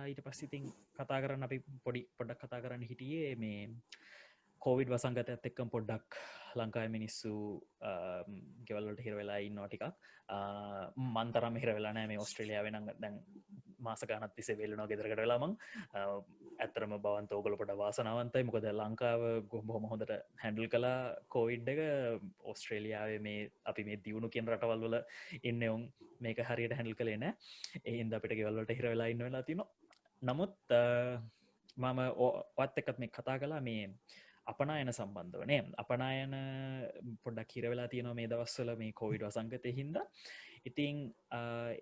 Speaker 1: ඊට පස්සිතින් කතා කරන්න අපි පොඩි පොඩක් කතා කරන්න හිටියේ මේ කෝවිඩ් වසංගතයත් එක්කම් පොඩ්ඩක් ලංකායි මිනිස්සු ගෙවල්ලට හිර වෙලා ඉන්නවා ටිකක් මන්තරම හිර වෙලා නෑ මේ ඔස්ට්‍රේලියාව වෙන දැන් මාස ගනත් තිසේ වෙල්ලනවා ගෙදරකට වෙලාමං ඇතරම බවන්ත ඕගල පොට වාසනාවන්තයි මොකද ලංකාව ගොහොම හොඳට හැඩල් කලා කෝවිඩ් එක ඔස්ට්‍රේලියාව මේ අපි මේ දියුණු කියෙන් රටවල් වල ඉන්න ඔවුන් මේක හරියට හැඩල් කළේ නෑ එහින්ද අපිට ගෙවල්ලට හිර වෙලා ඉන්න වෙලා තිනවා නමුත් මම ඔත් එකත් මේ කතා කලා මේ අපනායන සම්බන්ධවනේ අපනායන පොඩ්ඩක් කිරවෙලා තියෙනවා මේ දවස්වල මේ කොවිඩ් වසංගතය හින්දා ඉතිං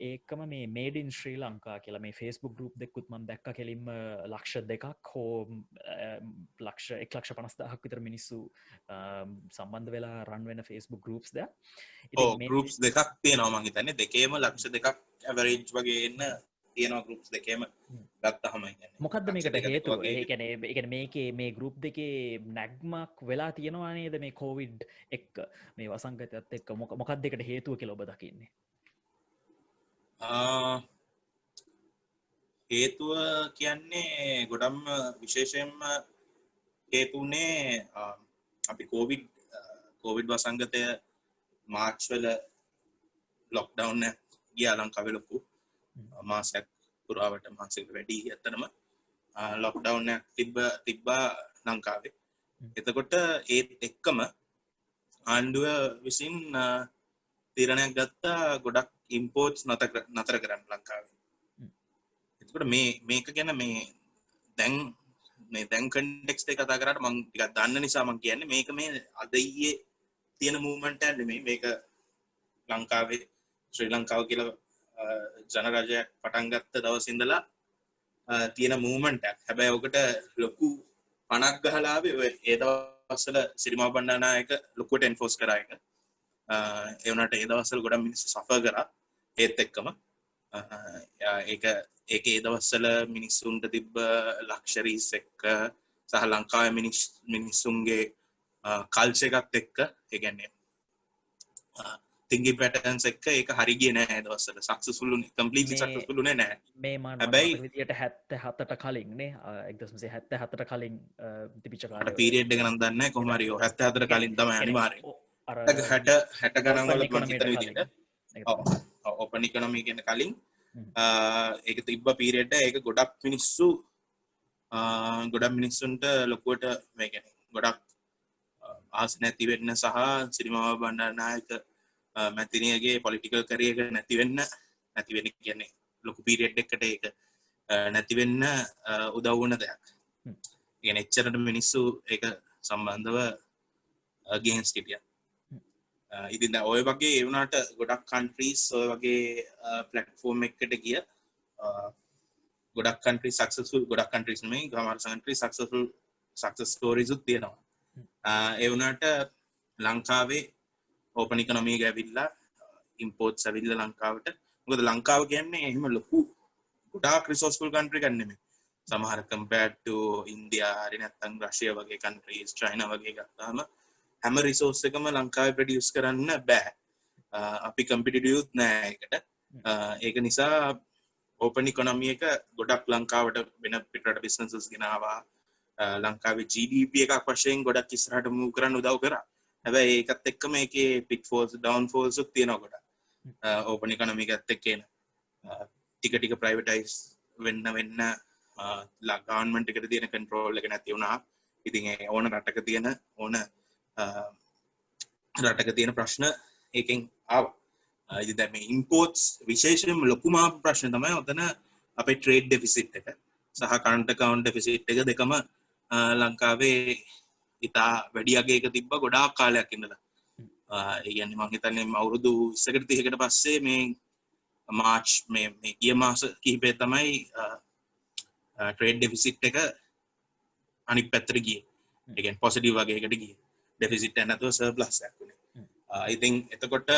Speaker 1: ඒකම මේ මේඩින් ශ්‍රී ලංකා කියලා මේ ෆෙස්බුක් ගරුප් දෙකුත් මන් දැක්ක කෙලින්ම ලක්ෂ දෙකක් හෝ ලක්ෂ 1,50,000ක් විතර මිනිස්සු සම්බන්ධ වෙලා රන් වෙන ෆෙස්බුක් ගරුප්ස් ද
Speaker 2: ගරුප්ස් දෙකක් තියෙනවා මං හිතන්නේ දෙකේම ලක්ෂ දෙකක් ඇවරේජ් වගේ එන්න තියෙනවා ගරුප්ස් දෙකේම ගත්තහම
Speaker 1: මොකක්ද මේකට හේතුව ඒකැන මේකේ මේ ගරුප් දෙකේ නැග්මක් වෙලා තියෙනවා නේද මේ කෝවිඩ් එක් මේ වසංගතයත් එක්ක මොකක් දෙකට හේතුව කියල ඔබ දකින්නේ
Speaker 2: හේතුව කියන්නේ ගොඩම්ම විශේෂයෙන්ම හේතුනේ අපි කෝවිඩ් වසංගතය මාර්ච්වල ලොක්ඩවන්න ගියා ලංකාවේ ලොකු මාසයක් පුරාවට මාසෙකට වැඩි ඇත්තනම ලොක්ඩවන්න තිබ්බා ලංකාවේ එතකොට ඒත් එක්කම ආණ්ඩුව විසින් තීරණයක් ගත්තා ගොඩක් ඉම්පෝර්ට්ස් නතර කරන්න ලංකාවේ එතකොට මේක ගැන මේ දැන් කන්ටෙක්ස් එක කතා කරාට මම ටිකක් දන්න නිසා මම කියන්නේ මේක මේ අද ඊයේ තියෙන මූවමන්ට් එකක් නෙමෙයි මේක ලංකාවේ ශ්‍රී ලංකාව කියලා ජනරජයක් පටන් ගත්ත දවස් ඉඳලා තියෙන මූවමන්ට් එකක්. හැබැයි ඔකට ලොකු පණක් ගහලා ආවේ ඔය ඒ දවස්වල සිරිමා බණ්ඩාරනායක ලොකුවට එන්ෆෝස් කරා එක. ඒ වුණාට ඒ දවස්වල ගොඩක් මිනිස්සු සෆර් කරා ඒත් එක්කම ඒක ඒ දවස්වල මිනිස්සුන්ට තිබ්බ ලක්ෂරීස් එක්ක සහ ලංකාවේ මිනිස්සුන්ගේ කල්චර් එකත් එක්ක ඒ කියන්නේ thinking patterns එක්ක ඒක හරි ගියේ නෑ ඒ දවස්වල සක්සස්ෆුල් උනේ කම්ප්ලීට්ලි සක්සස්ෆුල් උනේ නෑ
Speaker 1: මේ මම
Speaker 2: හැබැයි
Speaker 1: විදියට 77ට කලින් නේ 1977ට කලින් තිබිච්ච කාලේ
Speaker 2: පීරියඩ් එක නම් දන්නේ නැහැ කොහොම හරි 74ට කලින් තමයි අනිවාර්යෙන් 60 ගණන් වල මම හිතන විදියට ඕපන් ඉකොනොමි කියන කලින් ඒක තිබ්බ පීරියඩ් එක ඒක ගොඩක් මිනිස්සුන්ට ලොකුවට මේ කියන්නේ ගොඩක් ආස නැති වෙන්න සහ සිරිමාව බණ්ඩාරනායක මැතිනියගේ පොලිටිකල් කැරියර් එක නැති වෙන්න කියන්නේ ලොකු පීරියඩ් එකකට ඒක නැති වෙන්න උදව් වුණ දෙයක්. කියන්නේ එච්චරට මිනිස්සු ඒක සම්බන්ධව against හිටියා. ඉතින් දැන් ඔය වගේ ඒ වුණාට ගොඩක් countries ඔය වගේ platform එකකට ගිය ගොඩක් countries successful ගොඩක් countries නෙමෙයි ගාමාර countries success stories උත් තියෙනවා. ඒ වුණාට ලංකාවේ ඕපන් ඉකොනොමි එක ඇවිල්ලා ඉම්පෝර්ට්ස් ඇවිල්ලා ලංකාවට මොකද ලංකාව කියන්නේ එහෙම ලොකු ගොඩාක් රිසෝස්ෆුල් කන්ට්‍රි එකක් නෙමෙයි සමහර compared to ඉන්දියා හරි නැත්නම් රෂියා වගේ countries චයිනා වගේ ගත්තාම හැම රිසෝස් එකම ලංකාවේ ප්‍රොඩියුස් කරන්න බෑ අපි කම්පිටිටිව් නෑ ඒකට ඒක නිසා ඕපන් ඉකොනොමි එක ගොඩක් ලංකාවට වෙන පිටරට බිස්නසස් ගෙනාවා ලංකාවේ GDP එකක් වශයෙන් ගොඩක් ඉස්සරහට මූව් කරන්න උදව් කරා. හැබැයි ඒකත් එක්කම ඒකේ පිට්ෆෝල්ස් ඩවුන්ෆෝල්ස් උත් තියෙනවා ගොඩක්. ඕපන් ඉකොනොමි එකත් එක්ක එන ටික ප්‍රයිවටයිස් වෙන්න ගවර්න්මන්ට් එකට තියෙන කන්ට්‍රෝල් එක නැති වුණා. ඉතින් ඒ ඕන රටක තියෙන ප්‍රශ්න ඒකෙන් ආවා. ඉතින් දැන් මේ ඉම්පෝර්ට්ස් විශේෂයෙන්ම ලොකුම ප්‍රශ්න තමයි ඔතන අපේ ට්‍රේඩ් ඩෙෆිසිට් එක සහ කරන්ට් account ඩෙෆිසිට් එක දෙකම ලංකාවේ ඉතා වැඩි අගයක තිබ්බ ගොඩාක් කාලයක් ඉඳලා. ඒ කියන්නේ මම හිතන්නේ අවුරුදු 20කට 30කට පස්සේ මේ මාර්ච් මේ ගිය මාස කිහිපේ තමයි ට්‍රේඩ් ඩෙෆිසිට් එක අනිත් පැත්තට ගියේ. ඒ කියන්නේ පොසිටිව් වගේකට ගියේ. ඩෙෆිසිට් එක නැතුව සර්ප්ලස් එකක් වුණේ. ඉතින් එතකොට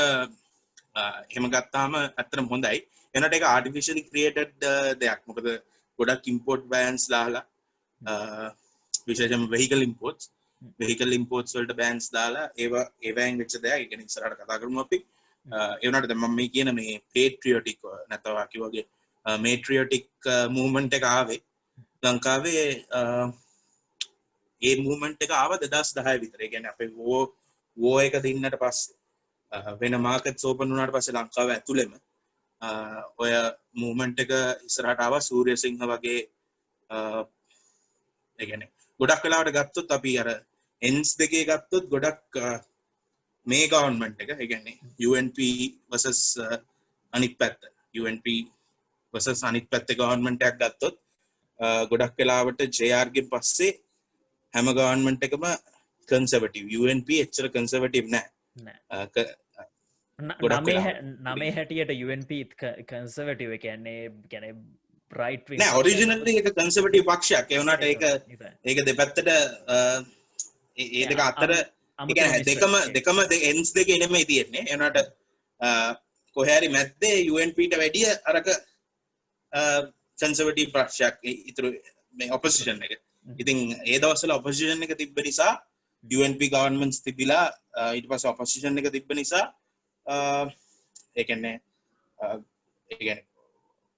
Speaker 2: එහෙම ගත්තාම ඇත්තටම හොඳයි. එනට ඒක ආටිෆිෂියලි ක්‍රියේටඩ් දෙයක්. මොකද ගොඩක් ඉම්පෝර්ට් බෑන්ස් දාලා විශේෂයෙන්ම වෙහිකල් ඉම්පෝර්ට්ස් වලට බෑන්ස් දාලා ඒවෙන් වෙච්ච දෙයක්. ඒක නිසා ඉස්සරහට කතා කරමු අපි. ඒ වුණාට දැන් මම මේ කියන මේ පේට්‍රියොටික් නැත්නම් වගේ මේට්‍රියොටික් මූවමන්ට් එක ආවේ ලංකාවේ ඒ මූවමන්ට් එක ආව 2010 විතර. ඒ කියන්නේ අපේ වෝ එක දින්නට පස්සේ වෙන මාකට්ස් ඕපන් වුණාට පස්සේ ලංකාව ඇතුළෙම ඔය මූවමන්ට් එක ඉස්සරහට ආවා. සූර්යසිංහ වගේ ඒ කියන්නේ ගොඩක් වෙලාවට ගත්තොත් අපි අර එන්ස් දෙකේ ගත්තොත් ගොඩක් මේ ගවර්න්මන්ට් එක ඒ කියන්නේ UNP versus අනිත් පැත්ත UNP versus අනිත් පැත්තේ ගවර්න්මන්ට් එකක් ගත්තොත් ගොඩක් වෙලාවට JR ගෙන් පස්සේ හැම ගවර්න්මන්ට් එකම කන්සර්වටිව්. UNP එච්චර කන්සර්වටිව් නැහැ.
Speaker 1: නමේ හැටියට UNP කන්සර්වටිව් කියන්නේ ගැන බ්‍රයිට්
Speaker 2: නෑ ඔරිජිනලි එක කන්සර්වටිව් පක්ෂයක්. ඒ වුණාට ඒක දෙපැත්තට ඒ දෙක අතර දෙකම ends දෙක නෙමෙයි තියෙන්නේ. ඒ වුණාට කොහේ හරි මැද්දේ UNP ට වැඩිය අරක කන්සර්වටිව් පක්ෂයක් ඉතුරු මේ ඔපොසිෂන් එක. ඉතින් ඒ දවස්වල ඔපොසිෂන් එක තිබ්බ නිසා UNP ගවර්න්මන්ට්ස් තිබිලා ඊට පස්සේ ඔපොසිෂන් එක තිබ්බ නිසා ඒ කියන්නේ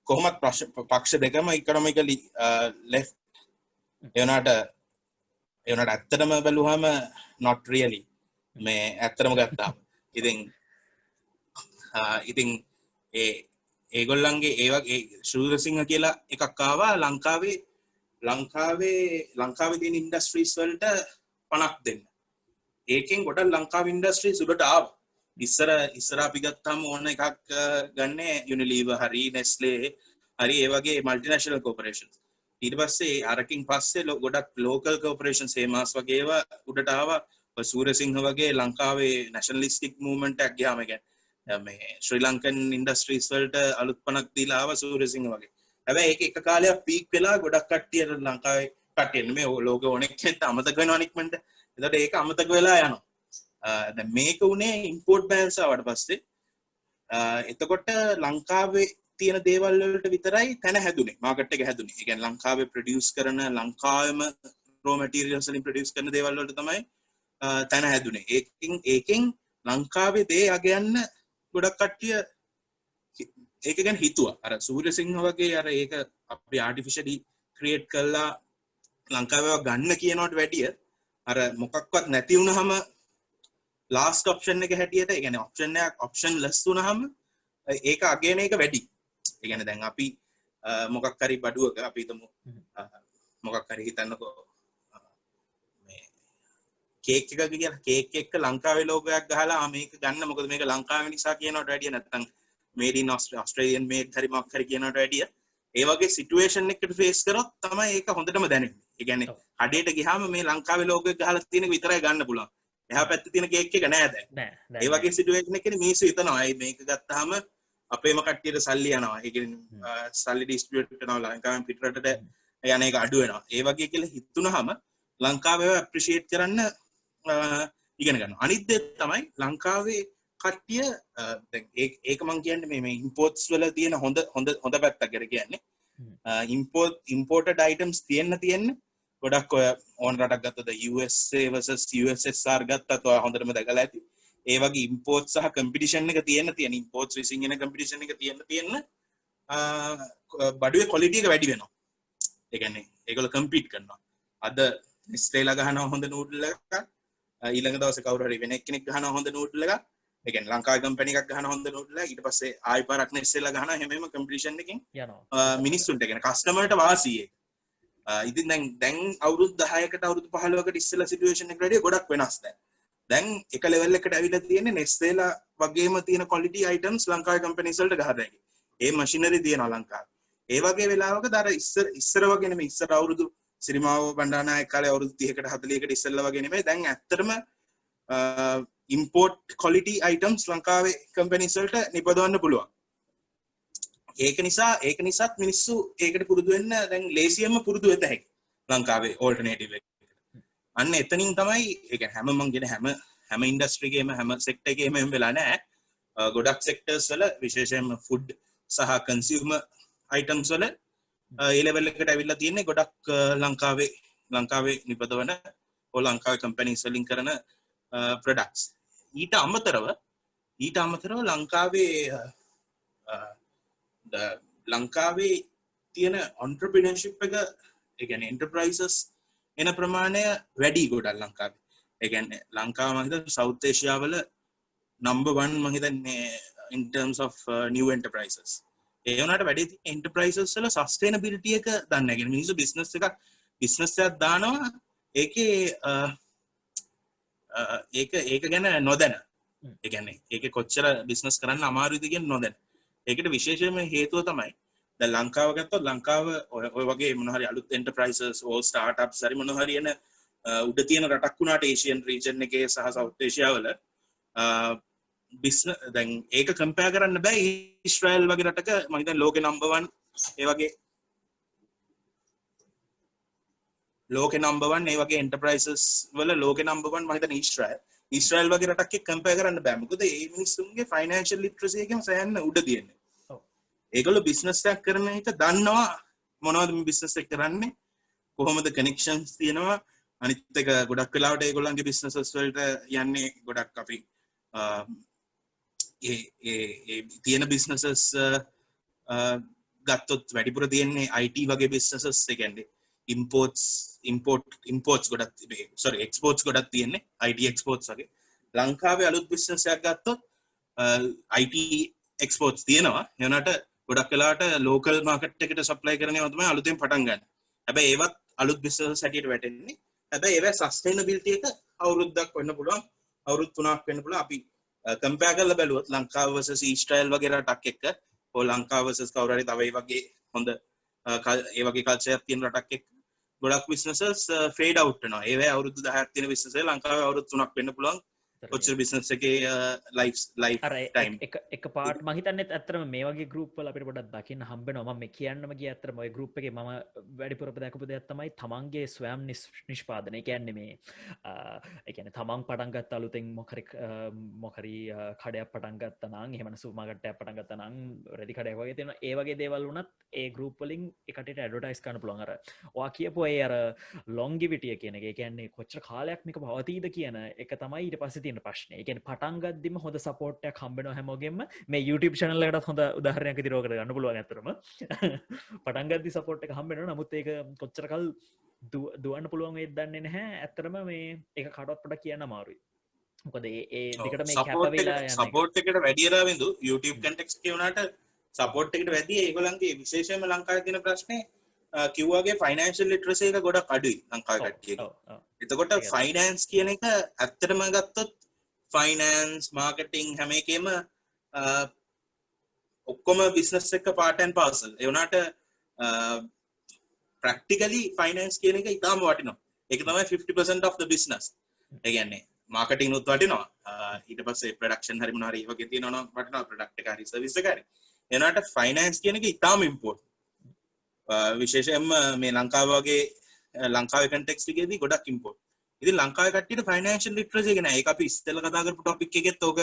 Speaker 2: කොහොමත් පක්ෂ දෙකම ඉකොනොමිකලි ලෙෆ්ට්. ඒ වුණාට ඇත්තටම බැලුවාම not really මේ ඇත්තටම ගත්තාම ඉතින් ඒගොල්ලන්ගේ ඒ වගේ ශූරසිංහ කියලා එකක් ආවා ලංකාවේ තියෙන ඉන්ඩස්ට්‍රීස් වලට 50ක් දෙන්න. ඒකෙන් ගොඩක් ලංකාවේ ඉන්ඩස්ට්‍රීස් උඩට ආවා. ඉස්සර අපි ගත්තාම ඕන එකක් ගන්න Unilever හරි Nestle හරි ඒ වගේ මල්ටිනේෂනල් කෝපරේෂන්ස්. ඊට පස්සේ අරකින් පස්සේ ගොඩක් ලෝකල් කෝපරේෂන්ස් හේමාස් වගේ ඒවා උඩට ආවා. සූරසිංහ වගේ ලංකාවේ නැෂනලිස්ටික් මූව්මන්ට් එකක් ගියාම කියන්නේ මේ ශ්‍රී ලංකන් ඉන්ඩස්ට්‍රීස් වලට අලුත් පණක් දීලා ආවා සූරසිංහ වගේ. හැබැයි ඒක එක කාලයක් පීක් වෙලා ගොඩක් කට්ටියට ලංකාවේ කට්ටිය නෙමෙයි ලෝකෙ ඕනෙක් කෙනෙක් අමතක වෙනවා නික්මන්ට. එතකොට ඒක අමතක වෙලා යනවා. දැන් මේක උනේ ඉම්පෝර්ට් බෑන්ස් ආවට පස්සේ එතකොට ලංකාවේ තියෙන දේවල් වලට විතරයි තැන හැදුනේ මාකට් එක හැදුනේ. ඒ කියන්නේ ලංකාවේ ප්‍රොඩියුස් කරන ලංකාවෙම රෝ මැටීරියල්ස් වලින් ප්‍රොඩියුස් කරන දේවල් වලට තමයි තැන හැදුනේ. ඒකෙන් ලංකාවේ දේ අගයන්න ගොඩක් කට්ටිය ඒක ගැන හිතුවා. අර සූර්යසිංහ වගේ අර ඒක අපි ආටිෆිෂියලි ක්‍රියේට් කළා ලංකාවේ ගන්න කියනවට වැඩිය අර මොකක්වත් නැති වුනහම ලාස්ට් ඔප්ෂන් එක හැටියට ඒ කියන්නේ ඔප්ෂන් එකක් ඔප්ෂන්ලස් වුනහම ඒක අගයන එක වැඩි. ඒ කියන්නේ දැන් අපි මොකක් හරි බඩුවක අපි හිතමු මොකක් හරි හිතන්නකෝ මේ කේක් එකක කියලා කේක් එක ලංකාවේ ලෝගෝයක් ගහලා මේක ගන්න මොකද මේක ලංකාවේ නිසා කියනවට වැඩිය නැත්තම් මේඩ් ඉන් ඔස්ට්‍රේලියන් මේඩ් හරි මොකක් හරි කියනවට වැඩිය ඒ වගේ සිටුේෂන් එකකට ෆේස් කරොත් තමයි ඒක හොඳටම දැනෙන්නේ. ඒ කියන්නේ කඩේට ගියාම මේ ලංකාවේ ලෝගෝ එක ගහලා තියෙන එක විතරයි ගන්න පුළුවන්. එහා පැත්තේ තියෙන කේක් එක නෑ දැන්. ඒ වගේ සිටුේෂන් එකකදී මිනිස්සු හිතනවා මේක ගත්තාම අපේම කට්ටියට සල්ලි යනවා. ඒ කියන්නේ සල්ලි ඩිස්ට්‍රිබියුට් කරනවා ලංකාවෙන් පිටරටට යන එක අඩු වෙනවා. ඒ වගේ කියලා හිතුනහම ලංකාවේ ඇප්‍රීෂিয়েට් කරන්න ඉගෙන ගන්නවා. අනිත් දේ තමයි ලංකාවේ කට්ටිය දැන් ඒක මම කියන්නේ මේ ඉම්පෝර්ට්ස් වල තියෙන හොඳ පැත්තක් ගැන කියන්නේ. ඉම්පෝර්ටඩ් අයිටම්ස් තියෙන්න ගොඩක් ඔය ඕන රටක් ගත්තද USA versus USSR ගත්තත් ඔය හොඳටම දැකලා ඇති. ඒ වගේ ඉම්පෝර්ට් සහ කම්පිටිෂන් එක තියෙන ඉම්පෝර්ට්ස් විසින් එන කම්පිටිෂන් එක තියෙන බඩුවේ ක්වොලිටි එක වැඩි වෙනවා. ඒ කියන්නේ ඒගොල්ලෝ කම්පීට් කරනවා. අද Nestle ගහනවා හොඳ නූඩල් එකක්. ඊළඟ දවසේ කවුරු හරි වෙන කෙනෙක් ගහනවා හොඳ නූඩල් එකක්. ඒ කියන්නේ ලංකාවේ කම්පැනි එකක් ගහනවා හොඳ නූඩල් එකක්. ඊට පස්සේ ආයි පාරක් Nestle ගහනවා හැමෙම කම්පිටිෂන් එකකින් යනවා. මිනිස්සුන්ට කියන්නේ කස්ටමර්ට වාසි ඒක. ඉතින් දැන් අවුරුදු 10කට අවුරුදු 15කට ඉස්සෙල්ලා සිටුේෂන් එකට වැඩිය ගොඩක් වෙනස් දැන් එක ලෙවල් එකට ඇවිල්ලා තියෙන්නේ Nestle වගේම තියෙන ක්වොලිටි අයිටම්ස් ලංකාවේ කම්පැනිස් වලට ගහලා ඉන්නේ. ඒ මෂිනරි තියෙනවා ලංකාවේ. ඒ වගේ වෙලාවක අර ඉස්සර වගේ නෙමෙයි ඉස්සර අවුරුදු සිරිමාවෝ බණ්ඩාරනායක කාලේ අවුරුදු 30කට 40කට ඉස්සෙල්ලා වගේ නෙමෙයි දැන් ඇත්තටම ඉම්පෝර්ට් ක්වොලිටි අයිටම්ස් ලංකාවේ කම්පැනිස් වලට නිපදවන්න පුළුවන්. ඒක නිසාත් මිනිස්සු ඒකට පුරුදු වෙන්න දැන් ලේසියෙන්ම පුරුදු වෙත හැකියි ලංකාවේ ඕල්ටර්නේටිව් එකට. අන්න එතනින් තමයි ඒ කියන්නේ හැම මං කියන හැම ඉන්ඩස්ට්‍රි එකේම හැම සෙක්ටර් එකේම එහෙම වෙලා නැහැ. ගොඩක් සෙක්ටර්ස් වල විශේෂයෙන්ම ෆුඩ් සහ කන්සියුමර් අයිටම්ස් වල ඒ ලෙවල් එකට ඇවිල්ලා තියෙන්නේ ගොඩක් ලංකාවේ නිපදවන ලංකාවේ කම්පැනිස් වලින් කරන ප්‍රොඩක්ට්ස්. ඊට අමතරව ලංකාවේ තියෙන entrepreneurship එක ඒ කියන්නේ enterprises එන ප්‍රමාණය වැඩි ගොඩක් ලංකාවේ. ඒ කියන්නේ ලංකාව මම හිතන්නේ සවුත් ඒෂියාවල number 1 මම හිතන්නේ in terms of new enterprises. ඒ වුණාට වැඩි enterprises වල sustainability එක දන්නේ නැහැ. කියන්නේ මිනිස්සු business එකක් දානවා ඒකේ ඒක ගැන නොදැන. ඒ කියන්නේ ඒකේ කොච්චර business කරන්න අමාරුද කියන නොදැන. ඒකට විශේෂයෙන්ම හේතුව තමයි දැන් ලංකාව ගත්තොත් ලංකාව ඔය වගේ මොන හරි අලුත් enterprises or startups හරි මොන හරි එන උඩ තියෙන රටක් වුණාට ඒෂියන් රීජන් එකේ සහ සවුත් ඒෂියාවල බිස්නස් දැන් ඒක කම්පෙයාර් කරන්න බෑ ඊශ්‍රායල් වගේ රටක මම හිතන්නේ ලෝකේ නම්බර් 1 ඒ වගේ ලෝකේ නම්බර් 1 ඒ වගේ එන්ටර්ප්‍රයිසස් වල ලෝකේ නම්බර් 1 මම හිතන්නේ ඊශ්‍රායල් වගේ රටක් එක්ක කම්පෙයාර් කරන්න බෑ මොකද ඒ මිනිස්සුන්ගේ ෆයිනෑන්ෂල් ලිටරසි එකම සෑහෙන උඩ තියෙන්නේ. ඒගොල්ලෝ බිස්නස් එකක් කරන එක දන්නවා මොනවද මේ බිස්නස් එක කරන්නේ කොහොමද කනෙක්ෂන්ස් තියෙනවා අනිත් එක ගොඩක් වෙලාවට ඒගොල්ලන්ගේ බිස්නසස් වලට යන්නේ ගොඩක් අපි ඒ තියෙන බිස්නසස් ගත්තොත් වැඩිපුර තියෙන්නේ IT වගේ බිස්නසස් ඒ කියන්නේ ඉම්පෝර්ට්ස් ගොඩක් සෝරි එක්ස්පෝර්ට්ස් ගොඩක් තියෙන්නේ IT එක්ස්පෝර්ට්ස් වගේ ලංකාවේ අලුත් බිස්නස් එකක් ගත්තොත් IT එක්ස්පෝර්ට්ස් තියෙනවා එවනට ගොඩක් වෙලාවට ලෝකල් මාකට් එකට සප්ලයි කරන ඒවා තමයි අලුතෙන් පටන් ගන්න. හැබැයි ඒවත් අලුත් බිස්නස් හැටියට වැටෙන්නේ. හැබැයි ඒවා සස්ටේනබිලිටි එක අවුරුද්දක් වෙන්න පුළුවන්. අවුරුදු 3ක් වෙන්න පුළුවන්. අපි කම්පෙයාර් කරලා බැලුවොත් ලංකාව versus ඊශ්‍රායල් වගේ රටක් එක්ක ඕ ලංකාව versus කවුරු හරි තව ඒ වගේ හොඳ ඒ වගේ කල්චර් එකක් තියෙන රටක් එක්ක ගොඩක් බිස්නසස් ෆේඩ් අවුට් වෙනවා. ඒවැ අවුරුදු 10ක් තියෙන බිස්නස් එක ලංකාවේ අවුරුදු 3ක් වෙන්න පුළුවන්. ඔච්චර බිස්නස් එකේ ලයිෆ් ටයිම්
Speaker 1: එක පාට මම හිතන්නේ ඇත්තටම මේ වගේ ගෲප් වල අපිට පොඩ්ඩක් දකින්න හම්බෙනවා. මම මේ කියන්නම ගිය ඇත්තටම ওই ගෲප් එකේ මම වැඩිපුර දැකපු දෙයක් තමයි තමන්ගේ ස්වයං නිෂ්පාදනය. ඒ කියන්නේ මේ ඒ කියන්නේ තමන් පටන් ගත්ත අලුතෙන් මොකරි කඩයක් පටන් ගත්තා නම් එහෙම නැත්නම් සුපර් මාකට් එකක් පටන් ගත්තා නම් රෙදි කඩයක් වගේ තියෙනවා. ඒ වගේ දේවල් වුණත් ඒ ගෲප් වලින් එකටට ඇඩ්වර්ටයිස් කරන්න පුළුවන්. අර ඔයා කියපු ඒ අර ලොන්ගිවිටි කියන එක. ඒ කියන්නේ කොච්චර කාලයක් මේක පවතීද කියන එක තමයි ඊට පස්සේ ප්‍රශ්නය. ඒ කියන්නේ පටන් ගද්දිම හොඳ සපෝට් එකක් හම්බ වෙනවා හැමෝගෙම. මේ YouTube channel එකටත් හොඳ උදාහරණයක් විදිහට ඔකට ගන්න පුළුවන් අතරම. පටන් ගද්දි සපෝට් එක හම්බ වෙනවා. නමුත් ඒක කොච්චර කල් දුවන්න පුළුවන් වේද දන්නේ නැහැ. ඇත්තටම මේ ඒක කාටවත් පොඩ්ඩක් කියන්න අමාරුයි. මොකද ඒ දෙකට මේ කැප වෙලා යන
Speaker 2: සපෝට් එකට වැඩි වෙලා වෙනදු YouTube context කියුණාට සපෝට් එකට වැඩි ඒගොල්ලන්ගේ විශේෂයෙන්ම ලංකාවේ තියෙන ප්‍රශ්නේ කිව්වාගේ ෆයිනෑන්ෂල් ලිටරසි එක ගොඩක් අඩුයි ලංකාවේ කට්ටියගේ. එතකොට ෆයිනෑන්ස් කියන එක ඇත්තටම ගත්තොත් ෆයිනෑන්ස් මාකටිං හැම එකේම ඔක්කොම බිස්නස් එක පාර්ට් ඇන්ඩ් පාර්සල්. ඒ වුණාට ප්‍රැක්ටිකලි ෆයිනෑන්ස් කියන එක ඉතාම වටිනවා. ඒක තමයි 50% of the business. ඒ කියන්නේ මාකටිං උත් වටිනවා. ඊට පස්සේ ප්‍රොඩක්ෂන් හරි මොනවා හරි ඒ වගේ තියෙනවා නම් වටිනවා ප්‍රොඩක්ට් එක හරි සර්විස් එක හරි. ඒ වුණාට ෆයිනෑන්ස් කියන එක ඉතාම ඉම්පෝර්ටන්ට්. විශේෂයෙන්ම මේ ලංකාව වගේ ලංකාවේ කන්ටෙක්ස්ට් එකේදී ගොඩක් ඉම්පෝර්ටන්ට්. ඉතින් ලංකාවේ කට්ටියට ෆයිනෑන්ෂල් ලිටරසි එක නෑ. ඒක අපි ඉස්සෙල්ලා කතා කරපු ටොපික් එකෙත් ඕක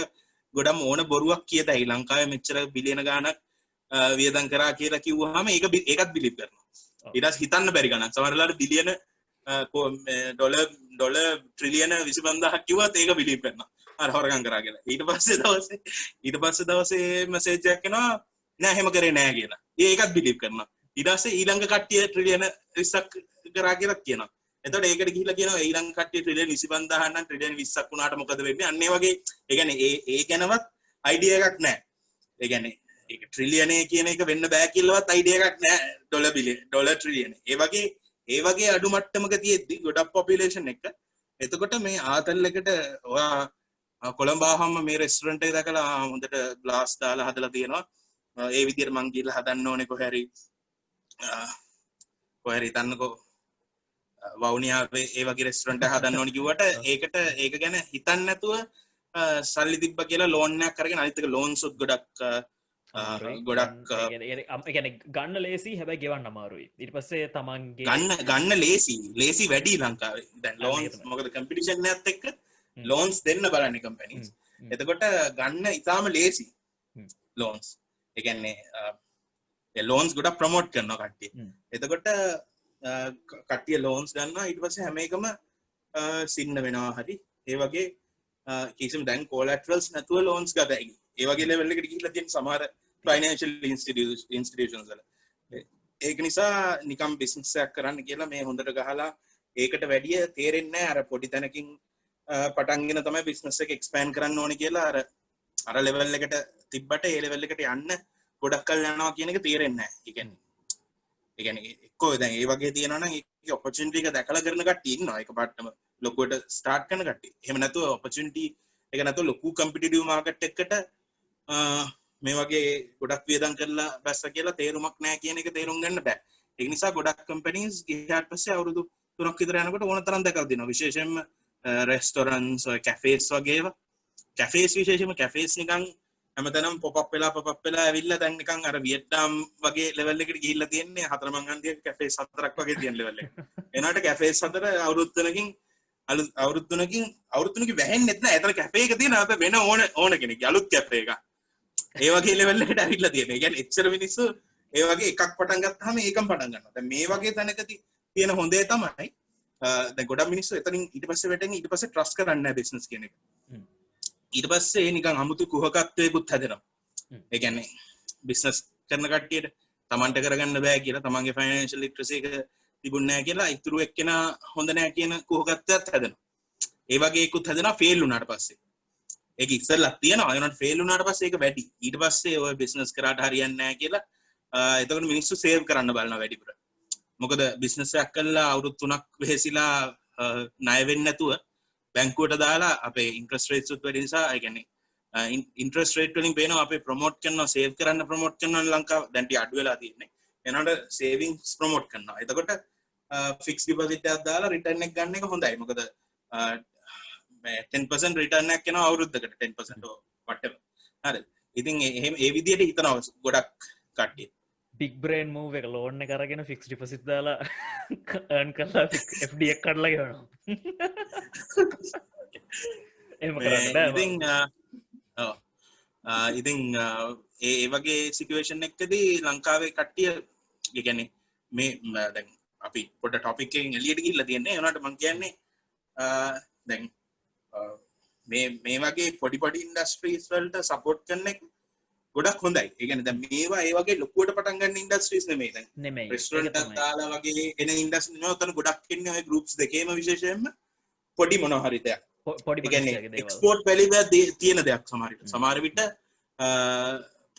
Speaker 2: ගොඩක් ඕන බොරුවක් කියතයි. ලංකාවේ මෙච්චර බිලියන ගාණක් වියදම් කරා කියලා කිව්වහම ඒකත් බිලිව් කරනවා. ඊට පස්සේ හිතන්න බැරි ගණන්. සමහරවල්ලාට බිලියන ඩොලර් ට්‍රිලියන 25000ක් කිව්වත් ඒක බිලිව් කරනවා. අර හොරගම් කරා කියලා. ඊට පස්සේ දවසේ මෙසේජ් එකක් එනවා නෑ එහෙම කරේ නෑ කියලා. ඒකත් බිලිව් කරනවා. ඊට පස්සේ ඊළඟ කට්ටිය ට්‍රිලියන 20ක් කරා කියලා කියනවා. එතකොට ඒකට ගිහිල්ලා කියනවා ඊළඟ කට්ටිය ට්‍රිලියන 25000 නම් ට්‍රිලියන 20ක් වුණාට මොකද වෙන්නේ? අන්න ඒ වගේ ඒ කියන්නේ ඒ ගැනවත් අයිඩියා එකක් නැහැ. ඒ කියන්නේ ඒක ට්‍රිලියනේ කියන එක වෙන්න බෑ කියලාවත් අයිඩියා එකක් නැහැ. ඩොලර් ට්‍රිලියන. ඒ වගේ අඩු මට්ටමක තියෙද්දි ගොඩක් පොපියුලේෂන් එක. එතකොට මේ ආතල් එකට ඔයා කොළඹ ආවම මේ රෙස්ටොරන්ට් එක දැකලා හොඳට ග්ලාස් දාලා හදලා තියෙනවා. ඒ විදිහට මං ගිහලා හදන්න ඕනේ කොහේ හරි තන්නකෝ වවුනියාවේ ඒ වගේ රෙස්ටොරන්ට් එකක් හදන්න ඕනි කිව්වට ඒක ගැන හිතන්නේ නැතුව සල්ලි තිබ්බ කියලා ලෝන් එකක් අරගෙන අනිත් එක ලෝන්ස් උත් ගොඩක්
Speaker 1: ගන්න ලේසි හැබැයි ගෙවන්න අමාරුයි. ඊට පස්සේ තමන්ගේ
Speaker 2: ගන්න ලේසි වැඩි ලංකාවේ. දැන් ලෝන්ස් මොකද කම්පිටිෂන් එකත් එක්ක ලෝන්ස් දෙන්න බලන්නේ කම්පැනිස්. එතකොට ගන්න ඉතාලම ලේසි ලෝන්ස්. ඒ කියන්නේ ලෝන්ස් ගොඩක් ප්‍රමෝට් කරනවා කට්ටිය. එතකොට කට්ටිය ලෝන්ස් ගන්නවා ඊට පස්සේ හැම එකම සින්න වෙනවා හරි. ඒ වගේ කිසිම දැන් කොලැටරල්ස් නැතුව ලෝන්ස් ගත හැකි. ඒ වගේ ලෙවල් එකකට ගිහිල්ලා තියෙන සමහර ෆයිනෑන්ෂල් ඉන්ස්ටිටියුෂන්ස් වල. ඒක නිසා නිකම් බිස්නස් එකක් කරන්න කියලා මේ හොඳට ගහලා ඒකට වැඩිය තේරෙන්නේ නැහැ. අර පොඩි තැනකින් පටන්ගෙන තමයි බිස්නස් එක එක්ස්පෑන්ඩ් කරන්න ඕනේ කියලා අර ලෙවල් එකට තිබ්බට ඒ ලෙවල් එකට යන්න ගොඩක් කල් යනවා කියන එක තේරෙන්නේ නැහැ. ඒ කියන්නේ එක්කෝ දැන් ඒ වගේ තියෙනවා නම් ඒක ඔපචුනිටි එක දැකලා කරන කට්ටිය ඉන්නවා. ඒක පාටම ලොකුවට ස්ටාර්ට් කරන කට්ටිය. එහෙම නැතුව ඔපචුනිටි එක නැතුව ලොකු කම්පිටිටිව් මාකට් එකකට මේ වගේ ගොඩක් වියදම් කරලා බැස්ස කියලා තේරුමක් නැහැ කියන එක තේරුම් ගන්න බෑ. ඒ නිසා ගොඩක් කම්පැනිස් ගියාට පස්සේ අවුරුදු 3ක් විතර යනකොට ඕන තරම් දැකලා තියෙනවා විශේෂයෙන්ම රෙස්ටොරන්ට්ස් ඔය කැෆේස් වගේ ඒවා කැෆේස් විශේෂයෙන්ම කැෆේස් නිකන් හැමතැනම පොප් අප් වෙලා ඇවිල්ලා දැන් නිකන් අර වියට්නාම් වගේ ලෙවල් එකකට ගිහිල්ලා තියෙන්නේ හතරමං හන්දියක කැෆේස් 4ක් වගේ තියෙන ලෙවල් එක. එනකොට කැෆේස් 4 අවුරුදු 3කින් අවුරුදු 3කින් වැහෙන්නේ නැහැ. එතන කැෆේ එක තියෙනවා අපේ වෙන ඕන කෙනෙක් අලුත් කැෆේ එකක්. ඒ වගේ ලෙවල් එකට ඇවිල්ලා තියෙනවා. ඒ කියන්නේ එච්චර මිනිස්සු ඒ වගේ එකක් පටන් ගත්තාම ඒකම පටන් ගන්නවා. දැන් මේ වගේ තැනකදී තියෙන හොඳේ තමයි දැන් ගොඩක් මිනිස්සු එතනින් ඊට පස්සේ වැටෙන්නේ ඊට පස්සේ ට්‍රස්ට් කරන්නේ නැහැ බිස්නස් කියන එක. ඊට පස්සේ නිකන් අමුතු කුහකත්වයකුත් හැදෙනවා. ඒ කියන්නේ බිස්නස් කරන කට්ටියට තමන්ට කරගන්න බෑ කියලා තමන්ගේ ෆයිනෑන්ෂල් ලිටරසි එක තිබුණ නැහැ කියලා ඉතුරු එක්කෙනා හොඳ නැහැ කියන කුහකත්වයක් හැදෙනවා. ඒ වගේ එකකුත් හැදෙනවා ෆේල් වුණාට පස්සේ. ඒක ඉස්සෙල්ලා තියෙනවා. ඒ වුණාට ෆේල් වුණාට පස්සේ ඒක වැඩි. ඊට පස්සේ ඔය බිස්නස් කරාට හරියන්නේ නැහැ කියලා එතකොට මිනිස්සු සේව් කරන්න බලනවා වැඩිපුර. මොකද බිස්නස් එකක් කළා අවුරුදු 3ක් වෙහෙසිලා ණය වෙන්නේ නැතුව බැංකුවට දාලා අපේ ඉන්ට්‍රස්ට් රේට්ස් උත් වැඩි නිසා ඒ කියන්නේ ඉන්ට්‍රස්ට් රේට් වලින් පේනවා අපේ ප්‍රොමෝට් කරනවා සේව් කරන්න ප්‍රොමෝට් කරනවා ලංකාව දැන් ටික අඩු වෙලා තියෙන්නේ. එනකොට සේවිංස් ප්‍රොමෝට් කරනවා. එතකොට ෆික්ස් ඩිපොසිට් එකක් දාලා රිටර්න් එක ගන්න එක හොඳයි. මොකද 10% රිටර්න් එකක් එනවා අවුරුද්දකට 10% whatever. හරි. ඉතින් එහෙම ඒ විදිහට හිතනවා ගොඩක් කට්ටිය.
Speaker 1: බිග් බ්‍රේන් මූව් එක ලෝන් එක අරගෙන ෆික්ස් ඩිපොසිට් දාලා earn කරලා FD එක කඩලා ගෙවනවා. එහෙම කරන්න බෑ.
Speaker 2: ඉතින් ඒ වගේ සිටුේෂන් එකකදී ලංකාවේ කට්ටිය ඒ කියන්නේ මේ දැන් අපි පොඩ ටොපික් එකකින් එළියට ගිහිල්ලා තියන්නේ ඒ වුණාට මම කියන්නේ දැන් මේ වගේ පොඩි ඉන්ඩස්ට්‍රීස් වලට සපෝට් කරන එක ගොඩක් හොඳයි. ඒ කියන්නේ දැන් මේවා ඒ වගේ ලොකුවට පටන් ගන්න ඉන්ඩස්ට්‍රීස් නෙමෙයි දැන්. රෙස්ටොරන්ට් එකක් දාලා වගේ එන ඉන්ඩස්ට්‍රි නෙමෙයි. උතන ගොඩක් ඉන්නේ ඔය ගෲප්ස් දෙකේම විශේෂයෙන්ම පොඩි මොනවා හරි දෙයක්.
Speaker 1: පොඩි
Speaker 2: එක්ස්පෝර්ට් වැලියු තියෙන දෙයක් සමහර විට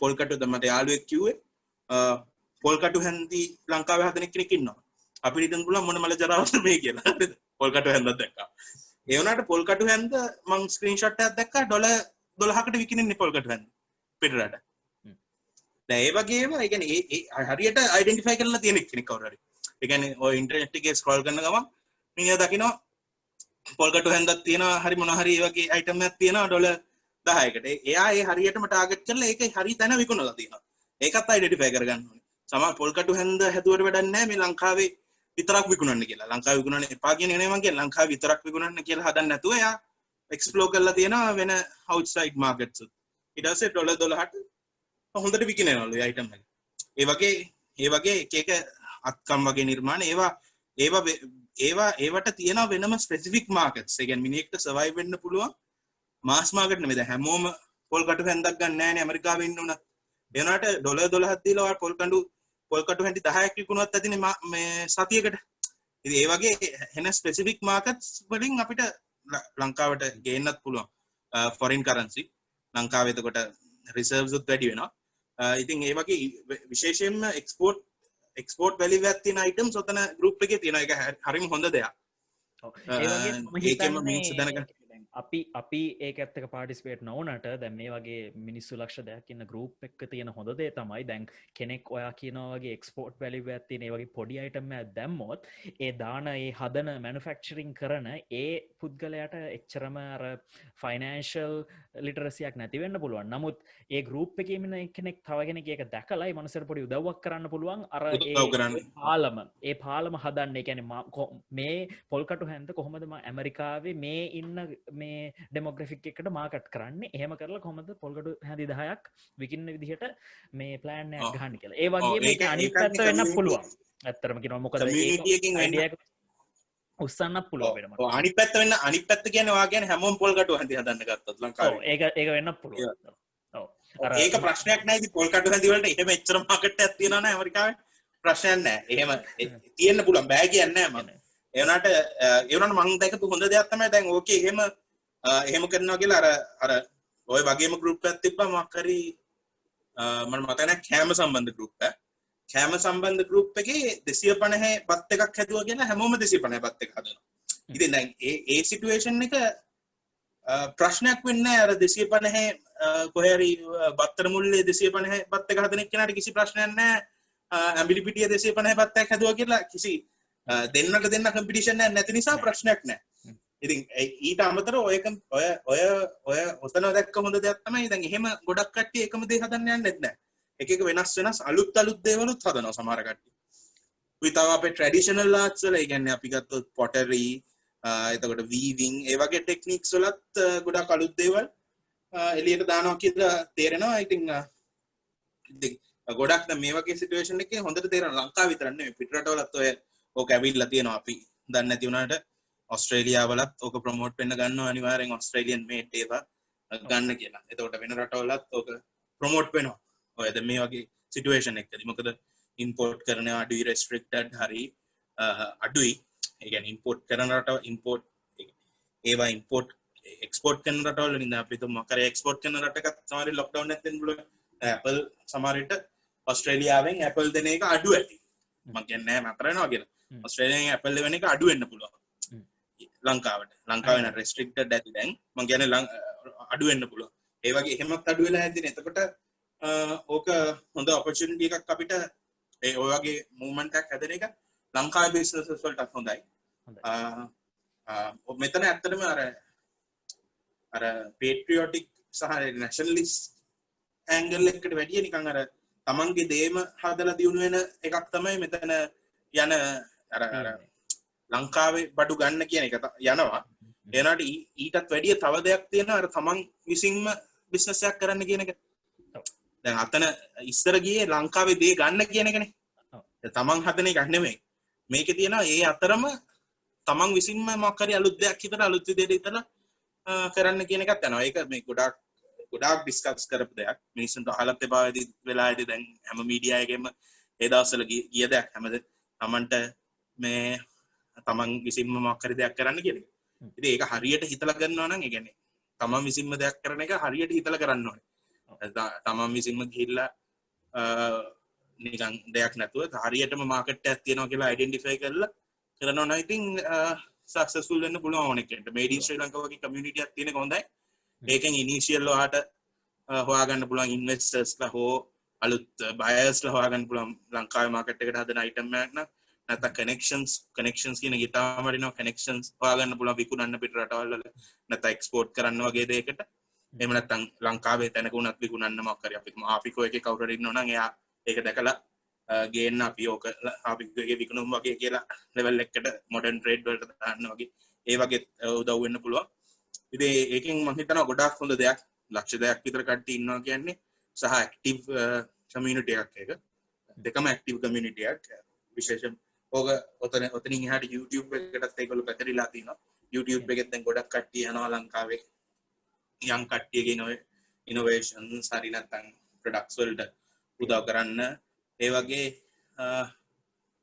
Speaker 2: පොල් කටු දැන් මට යාළුවෙක් කිව්වේ පොල් කටු හැන්දි ලංකාවේ හදන කෙනෙක් ඉන්නවා. අපිට හිතන්න පුළුවන් මොන මල ජරාවක්ද මේ කියලා. හරිද? පොල් කටු හැන්දක් දැක්කා. ඒ වුණාට පොල් කටු හැන්ද මං ස්ක්‍රීන්ෂොට් එකක් දැක්කා $12කට විකිනින්නේ පොල් කටු හැන්ද. පිටරට. දැන් ඒ වගේම ඒ කියන්නේ ඒ හරියට අයිඩෙන්ටිෆයි කරලා තියෙන කෙනෙක් කවුරු හරි. ඒ කියන්නේ ඔය ඉන්ටර්නෙට් එකේ ස්ක්‍රෝල් කරන ගමන් මිනිහා දකිනවා පොල්කටු හැන්දක් තියෙනවා හරි මොනවා හරි ඒ වගේ අයිටම් එකක් තියෙනවා $10කට. එයා ඒ හරියටම ටාගට් කරලා ඒක හරි තැන විකුණලා තියෙනවා. ඒකත් අයිඩෙන්ටිෆයි කරගන්න ඕනේ. සමහර පොල්කටු හැන්ද හැදුවට වැඩක් නැහැ මේ ලංකාවේ විතරක් විකුණන්න කියලා. ලංකාවේ විකුණන්න එපා කියන එක නෙවෙයි මම කියන්නේ. ලංකාවේ විතරක් විකුණන්න කියලා හදන්න නැතුව එයා එක්ස්ප්ලෝර් කරලා තියෙනවා වෙන අවුට්සයිඩ් මාකට්ස්. ඊට පස්සේ $12ට හොඳට විකිනනවලු ඒ අයිටම් එක. ඒ වගේ එක අත්කම් වගේ නිර්මාණ ඒවට තියෙනවා වෙනම ස්පෙસિෆික් මාකට්ස්. ඒ කියන්නේ මිනිහෙක්ට සර්වයිව් වෙන්න පුළුවන් මාස් මාකට් නෙමෙයි. දැන් හැමෝම පොල් කටු හැන්දක් ගන්න නැහැනේ ඇමරිකාවේ ඉන්න උනත්. ඒ වුණාට $12ක් දීලා ඔයාලා පොල් කටු හැන්දි 10ක් විකුණුවත් ඇතිනේ මේ සතියකට. ඉතින් ඒ වගේ වෙන ස්පෙસિෆික් මාකට්ස් වලින් අපිට ලංකාවට ගේන්නත් පුළුවන් ෆොරින් කරන්සි. ලංකාවේ එතකොට රිසර්ව්ස් උත් වැඩි වෙනවා. ඉතින් ඒ වගේ විශේෂයෙන්ම එක්ස්පෝර්ට් වැලියු එකක් තියෙන අයිටම්ස් ඔතන ගෲප් එකේ තියෙනවා. ඒක හරිම හොඳ දෙයක්. ඒකම මිනිස්සු දැනගන්න.
Speaker 1: අපි ඒක ඇත්තක පාටිස්පේට් නොවනට දැන් මේ වගේ මිනිස්සු ලක්ෂ දෙයක් ඉන්න ගෲප් එකක තියෙන හොඳ දේ තමයි දැන් කෙනෙක් ඔයා කියනවා වගේ එක්ස්පෝර්ට් වැලියු එකක් තියෙන ඒ වගේ පොඩි අයිටම් එකක් දැම්මොත් ඒ දාන ඒ හදන මැනුෆැක්චරින් කරන ඒ පුද්ගලයාට එච්චරම අර ෆයිනෑන්ෂල් ලිටරසියක් නැති වෙන්න පුළුවන්. නමුත් ඒ ගෲප් එකේ ඉන්න කෙනෙක් තව කෙනෙක් ඒක දැකලා ඒ මනුස්සයාට පොඩි උදව්වක් කරන්න පුළුවන්. අර ඒ පාලම හදන්න. ඒ කියන්නේ මේ පොල්කටු හැන්ද කොහොමද ඇමරිකාවේ මේ ඉන්න මේ ඩෙමොග්‍රෆික් එකට මාකට් කරන්නේ එහෙම කරලා කොහොමද පොල්කටු හැඳි 10ක් විකින්න විදිහට මේ ප්ලෑන් එකක් ගන්න කියලා. ඒ වගේ මේක අනිත් පැත්ත වෙන්න පුළුවන්. ඇත්තටම කියනවා මොකද ඒක උස්සන්න පුළුවන් වෙනම.
Speaker 2: ඔව් අනිත් පැත්ත කියන්නේ ඔයා කියන්නේ හැමෝම පොල්කටු හැඳි හදන්න ගත්තොත් ලංකාවේ.
Speaker 1: ඔව් ඒක වෙන්න පුළුවන්. ඔව්.
Speaker 2: ඒක ප්‍රශ්නයක් නෑ. ඉතින් පොල්කටු හැඳි වලට එහෙම එච්චර මාකට් එකක් තියනවා නෑ ඇමරිකාවේ. ප්‍රශ්නයක් නෑ. එහෙම තියෙන්න පුළුවන් බෑ කියන්නේ නෑ මම. ඒ වුණාට මම දැකපු හොඳ දෙයක් තමයි දැන් ඕකේ එහෙම කරනවා කියලා අර ඔය වගේම ගෲප් එකක් තිබ්බා මොකක් හරි මම මතක නැහැ කෑම සම්බන්ධ ගෲප් එක. කෑම සම්බන්ධ ගෲප් එකේ 250 බත් එකක් හැදුවා කියලා හැමෝම 250 බත් එක හදනවා. ඉතින් දැන් ඒ සිටුේෂන් එක ප්‍රශ්නයක් වෙන්නේ නැහැ. අර 250 කොහේ හරි බත්තර මුල්ලේ 250 බත් එක හදන එක්කෙනාට කිසි ප්‍රශ්නයක් නැහැ. ඇඹිලි පිටිය 250 බත් එකක් හැදුවා කියලා කිසි දෙන්නට දෙන්න කම්පිටිෂන් එකක් නැති නිසා ප්‍රශ්නයක් නැහැ. ඉතින් ඊට අමතරව ඔය ඔතන දැක්ක හොඳ දෙයක් තමයි දැන් එහෙම ගොඩක් කට්ටිය එකම දේ හදන්න යන්නේ නැහැ. එක එක වෙනස් අලුත් දේවලුත් හදනවා සමහර කට්ටිය. උයි තව අපේ ට්‍රැඩිෂනල් ආර්ට්ස් වල ඒ කියන්නේ අපි ගත්තොත් පොටරි එතකොට වීවිං ඒ වගේ ටෙක්නික්ස් වලත් ගොඩක් අලුත් දේවල් එළියට දානවා කියලා තේරෙනවා. ඉතින් ගොඩක් දැන් මේ වගේ සිටුේෂන් එකේ හොඳට තේරෙනවා ලංකාව විතරක් නෙමෙයි පිටරටවලත් ඔය ඕක ඇවිල්ලා තියෙනවා. අපි දන්නේ නැති වුණාට ඔස්ට්‍රේලියාවලත් ඕක ප්‍රොමෝට් වෙන්න ගන්නවා අනිවාර්යෙන් ඔස්ට්‍රේලියන් මේඩ් ඒවා ගන්න කියලා. එතකොට වෙන රටවලත් ඕක ප්‍රොමෝට් වෙනවා. ඔය දැන් මේ වගේ සිටුේෂන් එකකදී මොකද ඉම්පෝර්ට් කරනවා අඩුයි රෙස්ට්‍රික්ටඩ් හරි අඩුයි. ඒ කියන්නේ ඉම්පෝර්ට් කරන රට ඉම්පෝර්ට් ඒවා ඉම්පෝර්ට් එක්ස්පෝර්ට් කරන රටවල වලින් අපි තුම කරේ එක්ස්පෝර්ට් කරන රටකත් සමහර ලොක්ඩවුන් නැත්නම් පුළුවන්. Apple සමහරට ඔස්ට්‍රේලියාවෙන් Apple දෙන එක අඩු ඇති. මම කියන්නේ නැහැ මතර වෙනවා කියලා. ඔස්ට්‍රේලියාවෙන් Apple දෙන එක අඩු වෙන්න පුළුවන්. ලංකාවට. ලංකාවේ නම් restricted ඇති දැන්. මම කියන්නේ අඩු වෙන්න පුළුවන්. ඒ වගේ එහෙමත් අඩු වෙලා ඇතිනේ. එතකොට ඕක හොඳ opportunity එකක් අපිට ඒ ඔය වගේ movement එකක් හැදෙන එක ලංකාවේ businesses වලටත් හොඳයි. මෙතන ඇත්තටම අර patriotic සහ nationalist angle එකකට වැඩිය නිකන් අර තමන්ගේ දේම හදලා දිනු වෙන එකක් තමයි මෙතන යන අර ලංකාවේ බඩු ගන්න කියන එක යනවා. එනවාට ඊටත් වැඩිය තව දෙයක් තියෙනවා අර තමන් විසින්ම බිස්නස් එකක් කරන්න කියන එක. දැන් අතන ඉස්සර ගියේ ලංකාවේ දේ ගන්න කියන එකනේ. තමන් හදන එකක් නෙමෙයි. මේකේ තියෙනවා ඒ අතරම තමන් විසින්ම මොකක් හරි අලුත් දෙයක් හිතලා අලුත් විදිහට හිතලා කරන්න කියන එකක් යනවා. ඒක මේ ගොඩාක් ඩිස්කස් කරපු දෙයක්. මිනිස්සුන්ට අහලත් එපා වෙලාවේදී දැන් හැම මීඩියා එකෙම ඒ දවස්වල ගිය දෙයක් හැමද තමන්ට මේ තමන් විසින්ම මොකක් හරි දෙයක් කරන්න කියන එක. ඉතින් ඒක හරියට හිතලා ගන්නවා නම් ඒ කියන්නේ තමන් විසින්ම දෙයක් කරන එක හරියට හිතලා කරන්න ඕනේ. තමන් විසින්ම ගිහිල්ලා නිකන් දෙයක් නැතුව හරියටම මාකට් එකක් තියෙනවා කියලා අයිඩෙන්ටිෆයි කරලා කරනවා නම් ඉතින් සක්සස්ෆුල් වෙන්න පුළුවන් ඕනෙ කෙනෙක්ට. මේඩ් ඉන් ශ්‍රී ලංකාව වගේ කමියුනිටි එකක් තියෙන එක හොඳයි. ඒකෙන් ඉනිෂියල් ඔයාට හොයාගන්න පුළුවන් ඉන්වෙස්ටර්ස්ලා හෝ අලුත් බයර්ස්ලා හොයාගන්න පුළුවන් ලංකාවේ මාකට් එකට හදන අයිටම් එකක් නම් නැත්නම් කනෙක්ෂන්ස් කියන ගිතාම වටිනවා කනෙක්ෂන්ස් හොයාගන්න පුළුවන් විකුණන්න පිට රටවල් වල නැත්නම් එක්ස්පෝර්ට් කරන්න වගේ දෙයකට. එහෙම නැත්නම් ලංකාවේ තැනක උනත් විකුණන්න මොකක් හරි අපි ආපිකෝ එකේ කවුරු හරි ඉන්නවා නම් එයා ඒක දැකලා ගේන්න අපි ඕක ආපිකෝ එකේ විකුණුම් වගේ කියලා ලෙවල් එකකට මොඩර්න් ට්‍රේඩ් වලට දාන්න වගේ ඒ වගේ උදව් වෙන්න පුළුවන්. ඉතින් ඒකෙන් මම හිතනවා ගොඩාක් හොඳ දෙයක්. ලක්ෂ දෙයක් විතර කට්ටිය ඉන්නවා කියන්නේ සහ ඇක්ටිව් කමියුනිටි එකක් ඒක. දෙකම ඇක්ටිව් කමියුනිටි එකක්. විශේෂයෙන් ඕක ඔතනින් එහාට YouTube එකකටත් ඒගොල්ලෝ පැතිරිලා තිනවා. YouTube එකෙන් දැන් ගොඩක් කට්ටිය යනවා ලංකාවේ යම් කට්ටියගේ ඉනෝවේෂන්ස් හරි නැත්නම් ප්‍රොඩක්ට්ස් වලට උදව් කරන්න. ඒ වගේ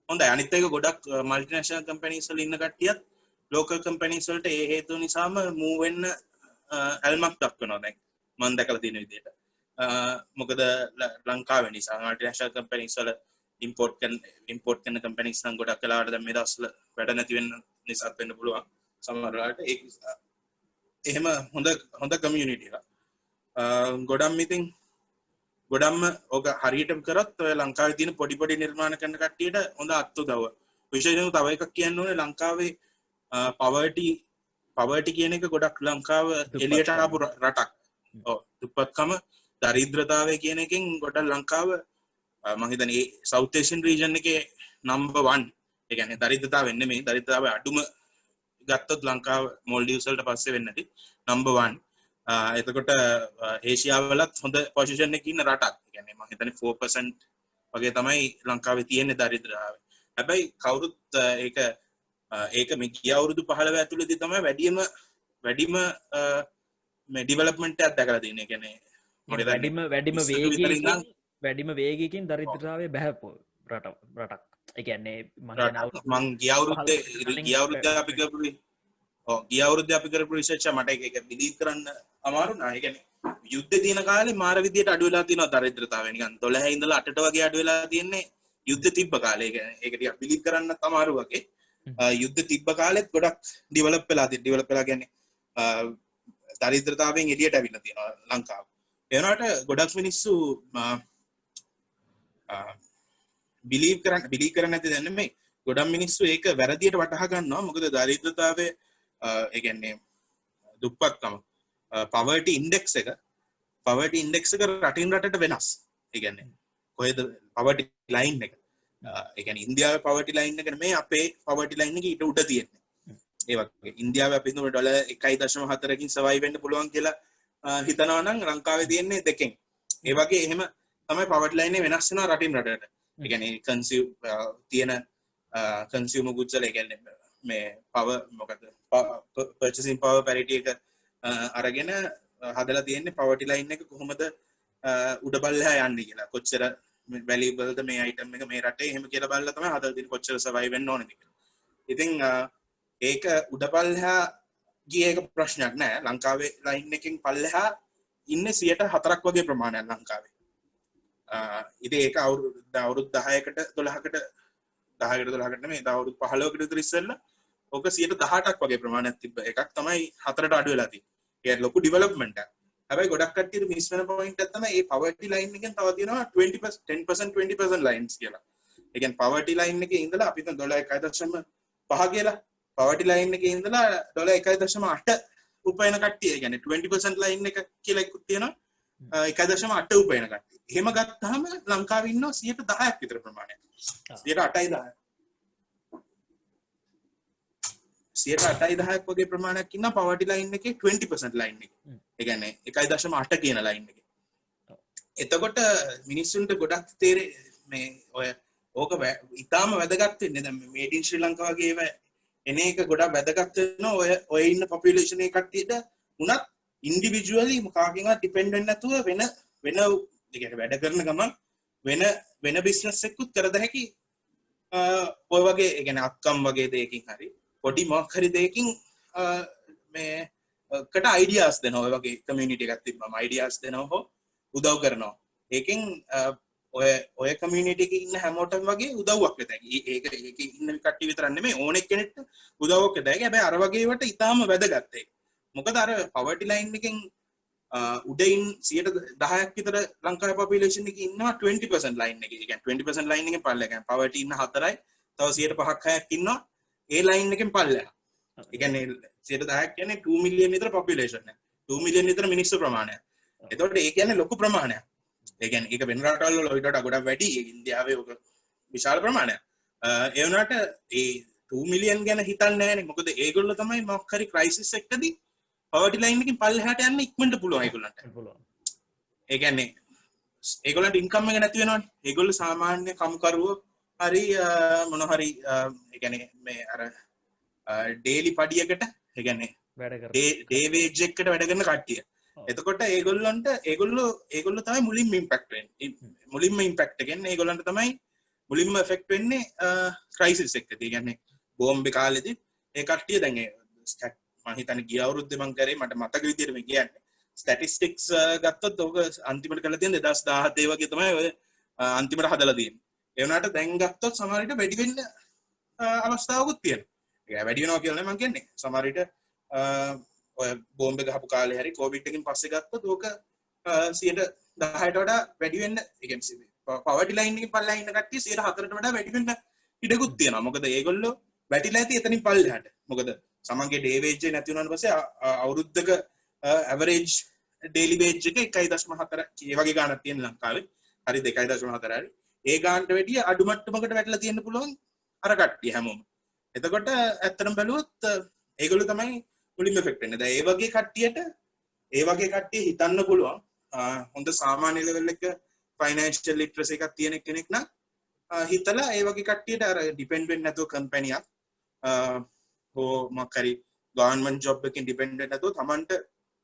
Speaker 2: හොඳයි. අනිත් එක ගොඩක් මල්ටිනේෂනල් කම්පැනිස් වල ඉන්න කට්ටියත් ලෝකල් කම්පැනිස් වලට ඒ හේතු නිසාම මූව් වෙන්න ඇල්මක් දක්වනවා දැන් මම දැකලා තියෙන විදිහට. මොකද ලංකාවේ නිසා මල්ටිනේෂනල් කම්පැනිස් වල ඉම්පෝර්ට් කරන කම්පැනිස් නම් ගොඩක් වෙලාවට දැන් මේ දවස්වල වැඩ නැති වෙන්න නිසාත් වෙන්න පුළුවන්. සමහර වෙලාවට ඒක එහෙම හොඳ කමියුනිටි එකක්. ගොඩක්ම ඕක හරියටම කරත් ඔය ලංකාවේ තියෙන පොඩි නිර්මාණ කරන කට්ටියට හොඳ අත්උදව්ව. විශේෂයෙන්ම තව එකක් කියන්න ඕනේ ලංකාවේ පවර්ටි කියන එක ගොඩක් ලංකාව එළියට ආපු රටක්. ඔව් දුප්පත්කම දරිද්‍රතාවය කියන එකෙන් ගොඩක් ලංකාව මම හිතන්නේ සවුත් ඒෂියන් රීජන් එකේ නම්බර් 1. ඒ කියන්නේ දරිද්‍රතාවය නෙමෙයි දරිද්‍රතාවය අඩුම ගත්තොත් ලංකාව මොල්ඩිව්ස් වලට පස්සේ වෙන්නේ නැති නම්බර් 1. එතකොට ඒෂියාවලත් හොඳ පොසිෂන් එකක ඉන්න රටක්. ඒ කියන්නේ මම හිතන්නේ 4% වගේ තමයි ලංකාවේ තියෙන දරිද්‍රතාවය. හැබැයි කවුරුත් ඒක මේ ගිය අවුරුදු 15 ඇතුළතදී තමයි වැඩිම මේ ඩෙවලොප්මන්ට් එකක් දැකලා තියෙන්නේ. ඒ කියන්නේ
Speaker 1: වැඩිම වේගයකින් දරිද්‍රතාවය බැහැපු රටක්. ඒ කියන්නේ
Speaker 2: මං ගිය අවුරුද්දේ අපි කරපු රිසර්ච් එක මට ඒක බිලීව් කරන්න අමාරු නෑ. ඒ කියන්නේ යුද්ධ තියෙන කාලේ මාර විදියට අඩු වෙලා තියෙනවා දරිද්‍රතාවය. නිකන් 12 ඉඳලා 8ට වගේ අඩු වෙලා තියෙන්නේ යුද්ධ තිබ්බ කාලේ. ඒ කියන්නේ ඒක ටිකක් බිලීව් කරන්නත් අමාරු වගේ. යුද්ධ තිබ්බ කාලෙත් ගොඩක් ඩෙවලොප් වෙලා කියන්නේ දරිද්‍රතාවයෙන් එළියට ඇවිල්ලා තියෙනවා ලංකාව. ඒ වුණාට ගොඩක් මිනිස්සු බිලීව් කරන්නේ නැති දැන් නෙමෙයි. ගොඩක් මිනිස්සු ඒක වැරදියට වටහා ගන්නවා. මොකද දරිද්‍රතාවය ඒ කියන්නේ දුප්පත්කම poverty index එක රටින් රටට වෙනස්. ඒ කියන්නේ කොහෙද poverty line එක. ඒ කියන්නේ ඉන්දියාවේ poverty line එක නෙමෙයි අපේ poverty line එක ඊට උඩ තියෙන්නේ. ඒ වගේ ඉන්දියාවේ අපි හිතමු ඩොලර් 1.4කින් සර්වයිව් වෙන්න පුළුවන් කියලා හිතනවා නම් ලංකාවේ තියෙන්නේ 2කින්. ඒ වගේ එහෙම තමයි poverty line එක වෙනස් වෙනවා රටින් රටට. ඒ කියන්නේ තියෙන consumer goods වල ඒ කියන්නේ මේ power මොකද purchasing power parity එක අරගෙන හදලා තියෙන්නේ poverty line එක කොහොමද උඩ බල්ලහා යන්නේ කියලා. කොච්චර valuable ද මේ item එක මේ රටේ එහෙම කියලා බලලා තමයි හදලා තියෙන්නේ කොච්චර survive වෙන්න ඕනද කියලා. ඉතින් ඒක උඩ පල්ලහා ගිය එක ප්‍රශ්නයක් නෑ. ලංකාවේ line එකකින් පල්ලහා ඉන්නේ 4% වගේ ප්‍රමාණයක් ලංකාවේ. ඉතින් ඒක අවුරුදු 10කට 12කට 10කට නෙමෙයි අවුරුදු 15කට විතර ඉස්සෙල්ලා ඕක 18%ක් වගේ ප්‍රමාණයක් තිබ්බ එකක් තමයි 4ට අඩු වෙලා තියෙන්නේ. ඒක ලොකු ඩෙවලොප්මන්ට් එකක්. හැබැයි ගොඩක් කට්ටියට මිස් වෙන පොයින්ට් එක තමයි මේ poverty line එකෙන් තව තියෙනවා 10% 20% lines කියලා. ඒ කියන්නේ poverty line එකේ ඉඳලා අපි හිතන $1.5 කියලා poverty line එකේ ඉඳලා $1.8 උපයන කට්ටිය. ඒ කියන්නේ 20% line එක කියලා එකක් තියෙනවා. 1.8 උපයන කට්ටිය. එහෙම ගත්තාම ලංකාවේ ඉන්නවා 10%ක් විතර ප්‍රමාණයක්. 8.10 10% වගේ ප්‍රමාණයක් ඉන්න poverty line එකේ 20% line එකේ. ඒ කියන්නේ 1.8 කියන line එකේ. එතකොට මිනිස්සුන්ට ගොඩක් මේ ඔය ඕක ඉතාලම වැදගත් වෙන්නේ දැන් මේඩ් ඉන් ශ්‍රී ලංකා වගේ ඒවා එන එක ගොඩක් වැදගත් වෙනවා ඔය ඉන්න population එක කට්ටියට උනත් ඉන්ඩිවිජුවලි මොකකින්වත් ඩිපෙන්ඩ් වෙන්නේ නැතුව වෙන ඒ කියන්නේ වැඩ කරන ගමන් වෙන බිස්නස් එකකුත් කරද හැකි ඔය වගේ ඒ කියන්නේ අක්කම් වගේ දෙයකින් හරි පොඩි මොකක් හරි දෙයකින් මේ කට අයිඩියාස් දෙනවා ඔය වගේ කමියුනිටි එකක් තිබ්බම අයිඩියාස් දෙනවා හෝ උදව් කරනවා ඒකෙන් ඔය කමියුනිටි එකේ ඉන්න හැමෝටම වගේ උදව්වක් වෙතයි ඒක ඉන්න කට්ටිය විතරක් නෙමෙයි ඕනෙක් කෙනෙක්ට උදව්වක් වෙතයි හැබැයි අර වගේ වට ඉතාලම වැදගත් ඒක මොකද අර poverty line එකෙන් උඩින් 10%ක් විතර ලංකාවේ population එකේ ඉන්නවා 20% line එකේ. ඒ කියන්නේ 20% line එකෙන් පල්ලෙහා. කියන්නේ poverty ඉන්න 4යි තව 5%ක් 6ක් ඉන්නවා ඒ line එකෙන් පල්ලෙහා. ඒ කියන්නේ 10%ක් කියන්නේ 2 million විතර population එක. 2 million විතර මිනිස්සු ප්‍රමාණයක්. එතකොට ඒ කියන්නේ ලොකු ප්‍රමාණයක්. ඒ කියන්නේ ඒක වෙන රටවල් වල ඊට වඩා ගොඩක් වැඩි. ඉන්දියාවේ ඔක විශාල ප්‍රමාණයක්. ඒ වුණාට ඒ 2 million ගැන හිතන්නේ නැහැ නේ. මොකද ඒගොල්ලෝ තමයි මොකක් හරි crisis එකකදී poverty line එකකින් පල්ලෙහාට යන්න ඉක්මනට පුළුවන් ඒගොල්ලන්ට. ඒ කියන්නේ ඒගොල්ලන්ට ඉන්කම් එක නැති වෙනවනේ. ඒගොල්ලෝ සාමාන්‍ය කම්කරුවෝ හරි මොන හරි ඒ කියන්නේ මේ අර ඩේලි පඩියකට ඒ කියන්නේ ඩේ වේජ් එකකට වැඩ කරන කට්ටිය. එතකොට ඒගොල්ලෝ තමයි මුලින්ම ඉම්පැක්ට් වෙන්නේ. මුලින්ම ඉම්පැක්ට් එක එන්නේ ඒගොල්ලන්ට තමයි මුලින්ම එෆෙක්ට් වෙන්නේ ක්‍රයිසිස් එකකදී. ඒ කියන්නේ බෝම්බේ කාලෙදී ඒ කට්ටිය දැන් මම හිතන්නේ ගිය අවුරුද්දේ මම කරේ මට මතක විදියට මේ කියන්නේ ස්ටැටිස්ටික්ස් ගත්තොත් ඔක අන්තිමට කරලා තියෙන 2017 වගේ තමයි ඔය අන්තිමට හදලා තියෙන්නේ. ඒ වුණාට දැන් ගත්තොත් සමහර විට වැඩි වෙන්න අවස්ථාවකුත් තියෙනවා. ඒක වැඩි වෙනවා කියලා නෙමෙයි මම කියන්නේ. සමහර විට ඔය බෝම්බ ගහපු කාලේ හරි කොවිඩ් එකකින් පස්සේ ගත්තොත් ඕක 10%ට වඩා වැඩි වෙන්න ඒ කියන්නේ poverty line එකකින් පල්ලෙහා ඉන්න කට්ටිය 4%ට වඩා වැඩි වෙන්න ඉඩකුත් තියෙනවා. මොකද ඒගොල්ලෝ වැටිලා ඇති එතනින් පල්ලෙහාට. මොකද සමන්ගේ ඩේ වේජ් එක නැති වුණාට පස්සේ අවුරුද්දක ඇවරේජ් ඩේලි වේජ් එක 1.4 ඒ වගේ ගාණක් තියෙන ලංකාවේ. හරි 2.4 හරි. ඒ ගාණට වැඩිය අඩු මට්ටමකට වැටලා තියෙන්න පුළුවන් අර කට්ටිය හැමෝම. එතකොට ඇත්තටම බැලුවොත් ඒගොල්ලෝ තමයි මුලින්ම එෆෙක්ට් වෙන්නේ. දැන් ඒ වගේ කට්ටිය හිතන්න පුළුවන් හොඳ සාමාන්‍ය ලෙවල් එක ෆයිනෑන්ෂියල් ලිටරසි එකක් තියෙන කෙනෙක් නම් හිතලා ඒ වගේ කට්ටියට අර ඩිපෙන්ඩ් වෙන්නේ නැතුව කම්පැනියක් හෝ මොකක් හරි ගවර්න්මන්ට් ජොබ් එකකින් ඩිපෙන්ඩ් වෙන්නේ නැතුව තමන්ට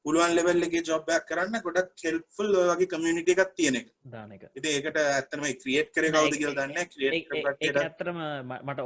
Speaker 2: පුළුවන් ලෙවල් එකේ ජොබ් එකක් කරන්න ගොඩක් හෙල්ප්ෆුල් ඔය වගේ කමියුනිටි එකක් තියෙන එක.
Speaker 1: දාන එක.
Speaker 2: ඉතින් ඒකට ඇත්තටම ක්‍රියේට් කරේ කවුද කියලා දන්නේ නැහැ. ක්‍රියේට්
Speaker 1: ඒක ඇත්තටම මට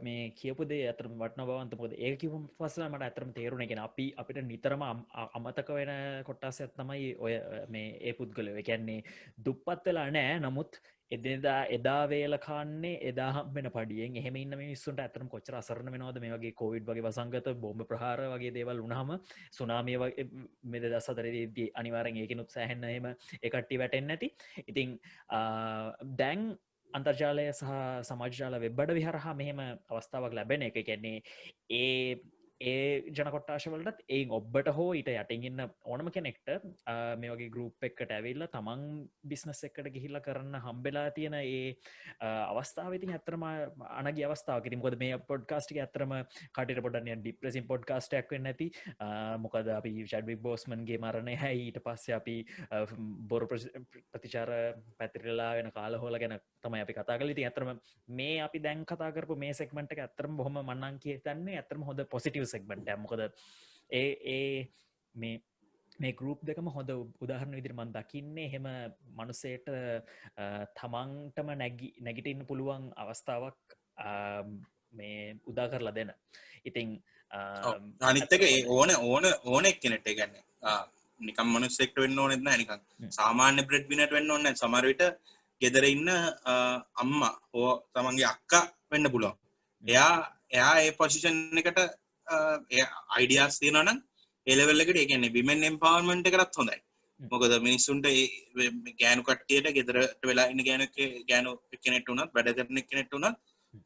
Speaker 1: මේ කියපු දේ ඇත්තටම වටිනවා බවන්ත මොකද ඒක කිව්වම පස්සේ මට ඇත්තටම තේරුණා. කියන්නේ අපිට නිතරම අමතක වෙන කොටසක් තමයි ඔය මේ ඒ පුද්ගලයෝ. ඒ කියන්නේ දුප්පත් වෙලා නැහැ. නමුත් එදා වේල කන්නේ එදා හම්බෙන පඩියෙන් එහෙම ඉන්න මිනිස්සුන්ට ඇත්තටම කොච්චර අසරණ වෙනවද මේ වගේ කොවිඩ් වගේ වසංගත බෝම්බ ප්‍රහාර වගේ දේවල් වුණාම සුනාමිය වගේ මේ 2004 අනිවාර්යෙන් ඒකිනුත් සෑහෙන්න එහෙම ඒ කට්ටිය වැටෙන්නේ නැති. ඉතින් දැන් අන්තර්ජාලය සහ සමාජාල වෙබ්බඩ විහරහා මෙහෙම අවස්ථාවක් ලැබෙන එක කියන්නේ ඒ ජනකොට්ටාශවලටත් ඒ ඔබ්බට හෝ ඊට යටිගන්න ඕනම කෙනෙක්ට මේ වගේ ගරුප් එක්කට ඇවිල්ල තමන් බිස්නස් එකට ගිහිල්ල කරන්න හම්බෙලා තියෙන ඒ අවස්ථාවති ඇතරම අනගේ අවස්ථාවකති මොකද මේ පොඩ්කාස්ටික ඇතරම කටට පොඩන්න ඩිප්‍රසින් පොඩ්කාස්ටක් වෙන්න ඇති මොකද අපි ෂඩ්වික් බෝස්මන්ගේ මරණය හැ ඊට පස්ස අපි බොරු ප්‍රතිචාර පැතිරලා වෙන කාලහෝල ගැන තමයි අපි කතා කලති ඇතරම මේ අපි දැන් කතාකරපු මේ සෙක්මට ඇතරම බොහොම මන්නන් කිය තන්නේ ඇතරම හොඳ පොසිටව සෙක්මට මොකද මේ ගරුප් දෙකම හොඳ උදාහරණ විදිර මන් දකින්නේ හෙම මනුසේට තමන්ටම නැගිටඉන්න පුළුවන් අවස්ථාවක් මේ උදා කරලා දෙන ඉතිං
Speaker 2: අනිත්තක ඕන එක් කෙනෙට ගන්න නිකම් මනුස්සෙක්ට වෙන්න ඕනෙත්න නිකන් සාමාන්‍ය බ්‍රෙඩ් විනට වෙන්න ඕන්න සමරවිට ගෙදර ඉන්න අම්මා හෝ තමන්ගේ අක්කා වෙන්න පුළුවන් එයා ඒ පොසිෂන් එකට අයිඩියස් තියෙනවනම් එලවෙල්ලකට ඒගැන්නේ විමෙන් එම්පවර්මන්ට් කරත් හොඳයි මොකද මිනිස්සුන්ට ගෑනු කට්ටියට ගෙදරට වෙලා ඉන්න ගෑනු කෙනෙට වුණත් වැඩ කරන කෙනෙට වුණත්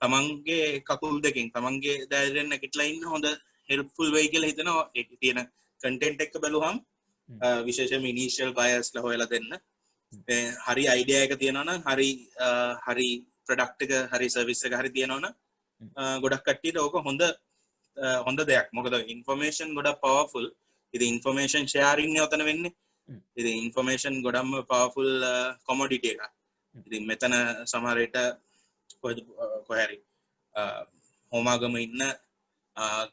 Speaker 2: තමන්ගේ කකුල් දෙකින් තමන්ගේ දෑරෙන් නැගිටලා ඉන්න හොඳ හෙල්ප්ෆුල් වෙයි කියලා හිතනවා ඒක තියෙන කන්ටෙන්ට් එක බලුවහම විශේෂයෙන්ම ඉනිෂියල් බයස්ලා හොයලා දෙන්න හරි අයිඩියා එක තියෙනවා නම් හරි ප්‍රොඩක්ට් එක හරි සර්විස් එක හරි තියෙනවා නම් ගොඩක් කට්ටියට ඕක හොඳ දෙයක් මොකද ඉන්ෆර්මේෂන් ගොඩක් පවර්ෆුල් ඉතින් ඉන්ෆර්මේෂන් ෂෙයාරින් නේ ඔතන වෙන්නේ ඉතින් ඉන්ෆර්මේෂන් ගොඩක්ම පවර්ෆුල් කොමොඩිටි එකක් ඉතින් මෙතන සමහර විට කොහරි හෝමාගම ඉන්න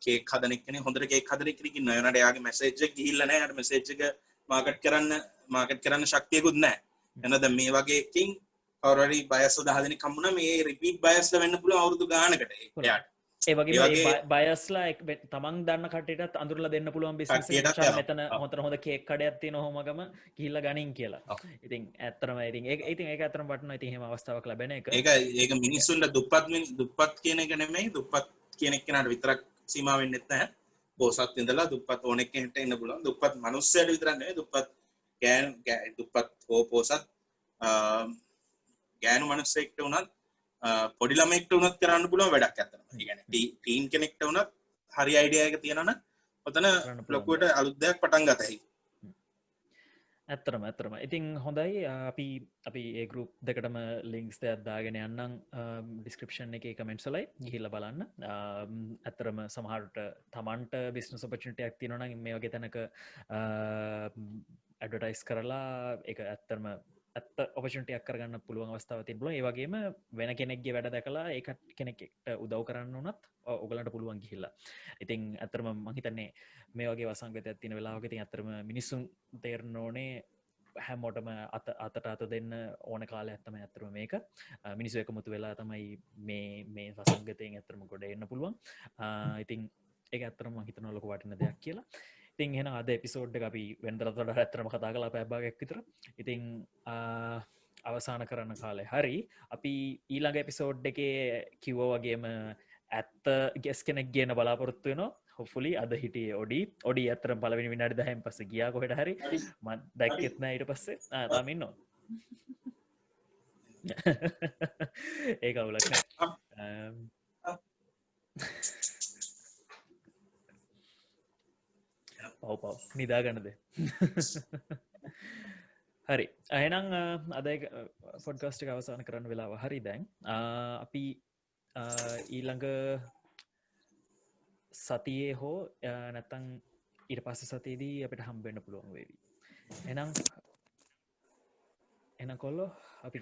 Speaker 2: කේක් හදන එක්කනේ හොඳට කේක් හදන කෙනෙක් ඉන්නවා ඒනට එයාගේ මැසේජ් එක ගිහිල්ලා නැහැ අර මැසේජ් එක මාකට් කරන්න ශක්තියකුත් නැහැ එහෙනම් දැන් මේ වගේ එකකින් කවුරු හරි බයස් 10 දෙනෙක් හම්බුනා මේ රිපීට් බයස්ලා වෙන්න පුළුවන් අවුරුදු ගානකට එයාට
Speaker 1: ඒ වගේ බයස්ලා තමන් දන්න කටටත් අඳුරලා දෙන්න පුළුවන් බිස්නස් මෙතන හොඳ කේක් කඩයක් තියෙන හොමගම ගිහිල්ලා ගනින් කියලා ඉතින් ඇත්තටම ඉතින් ඒක ඇත්තටම වටිනවා ඉතින් එහෙම අවස්ථාවක් ලැබෙන එක ඒක
Speaker 2: මිනිස්සුන්ට දුප්පත් කියන එක නෙමෙයි දුප්පත් කියන එක්කනට විතරක් සීමා වෙන්නෙත් නැහැ පොසත් ඉඳලා දුප්පත් ඕනෙක් කෙනෙක්ට ඉන්න පුළුවන් දුප්පත් මිනිස්සුන්ට විතරක් නෙමෙයි දුප්පත් දුප්පත් හෝ පොසත් ගෑනු මිනිස්සෙක්ට උනත් පොඩි ළමෙක්ට උනත් කරන්න පුළුවන් වැඩක් ඇත්තටම. ඒ කියන්නේ ටීන් කෙනෙක්ට උනත් හරි අයිඩියා එක තියෙනවා නම් ඔතන ලොකුවට අලුත් දෙයක් පටන් ගත හැකියි.
Speaker 1: ඇත්තරම ඉතින් හොඳයි අපි ඒ ගරුප් දෙකටම ලින්ක්ස් දෙයක් දාගෙන යන්නම් ඩිස්ක්‍රිප්ෂන් එකේ කමෙන්ට්ස් වලයි ගිහිල්ලා බලන්න. ඇත්තරම සමහරට තමන්ට බිස්නස් ඔපචුනිටියක් තියෙනවා නම් මේ වගේ තැනක ඇඩ්වර්ටයිස් කරලා ඒක ඇත්තරම ඇත්ත ඔපචුනිටියක් කරගන්න පුළුවන් අවස්ථාව තියෙන පුළුවන්. ඒ වගේම වෙන කෙනෙක්ගේ වැඩ දැකලා ඒක කෙනෙක්ට උදව් කරන්න උනත් ඔයගලන්ට පුළුවන් ගිහිල්ලා. ඉතින් ඇත්තටම මම හිතන්නේ මේ වගේ වසංගතයක් තියෙන වෙලාවක ඉතින් ඇත්තටම මිනිස්සුන් තේරෙන්න ඕනේ හැමෝටම අතට දෙන්න ඕන කාලයක් තමයි ඇත්තටම මේක. මිනිස්සු එකමුතු වෙලා තමයි මේ වසංගතයෙන් ඇත්තටම ගොඩ එන්න පුළුවන්. ඉතින් ඒක ඇත්තටම මම හිතනවා ලොකු වටින දෙයක් කියලා. ඉතින් එහෙනම් අද එපිසෝඩ් එක අපි වෙනදට වඩා ඇත්තටම කතා කළා පැය භාගයක් විතර. ඉතින් අවසාන කරන්න කාලේ හරි අපි ඊළඟ එපිසෝඩ් එකේ කිව්වා වගේම ඇත්ත ගෙස් කෙනෙක් ගේන බලාපොරොත්තු වෙනවා. hopefully අද හිටියේ ඔඩි ඇත්තටම පළවෙනි විනාඩි 10න් පස්සේ ගියා කොහෙට හරි මම දැක්කෙත් නෑ ඊට පස්සේ තාම ඉන්නවා. ඒක අවුලක් නෑ. පව් නිදාගන්නද හරි අයනම් අද පොඩ්කාස්ටික අවසාන කරන්න වෙලාව හරි දැන් අපි ඊළඟ සතියේ හෝ නැත්තං ඊට පස්ස සතියේදී අපිට හම්බෙන්න පුළුවන් වේවි එනම් කොල්ලෝ අපි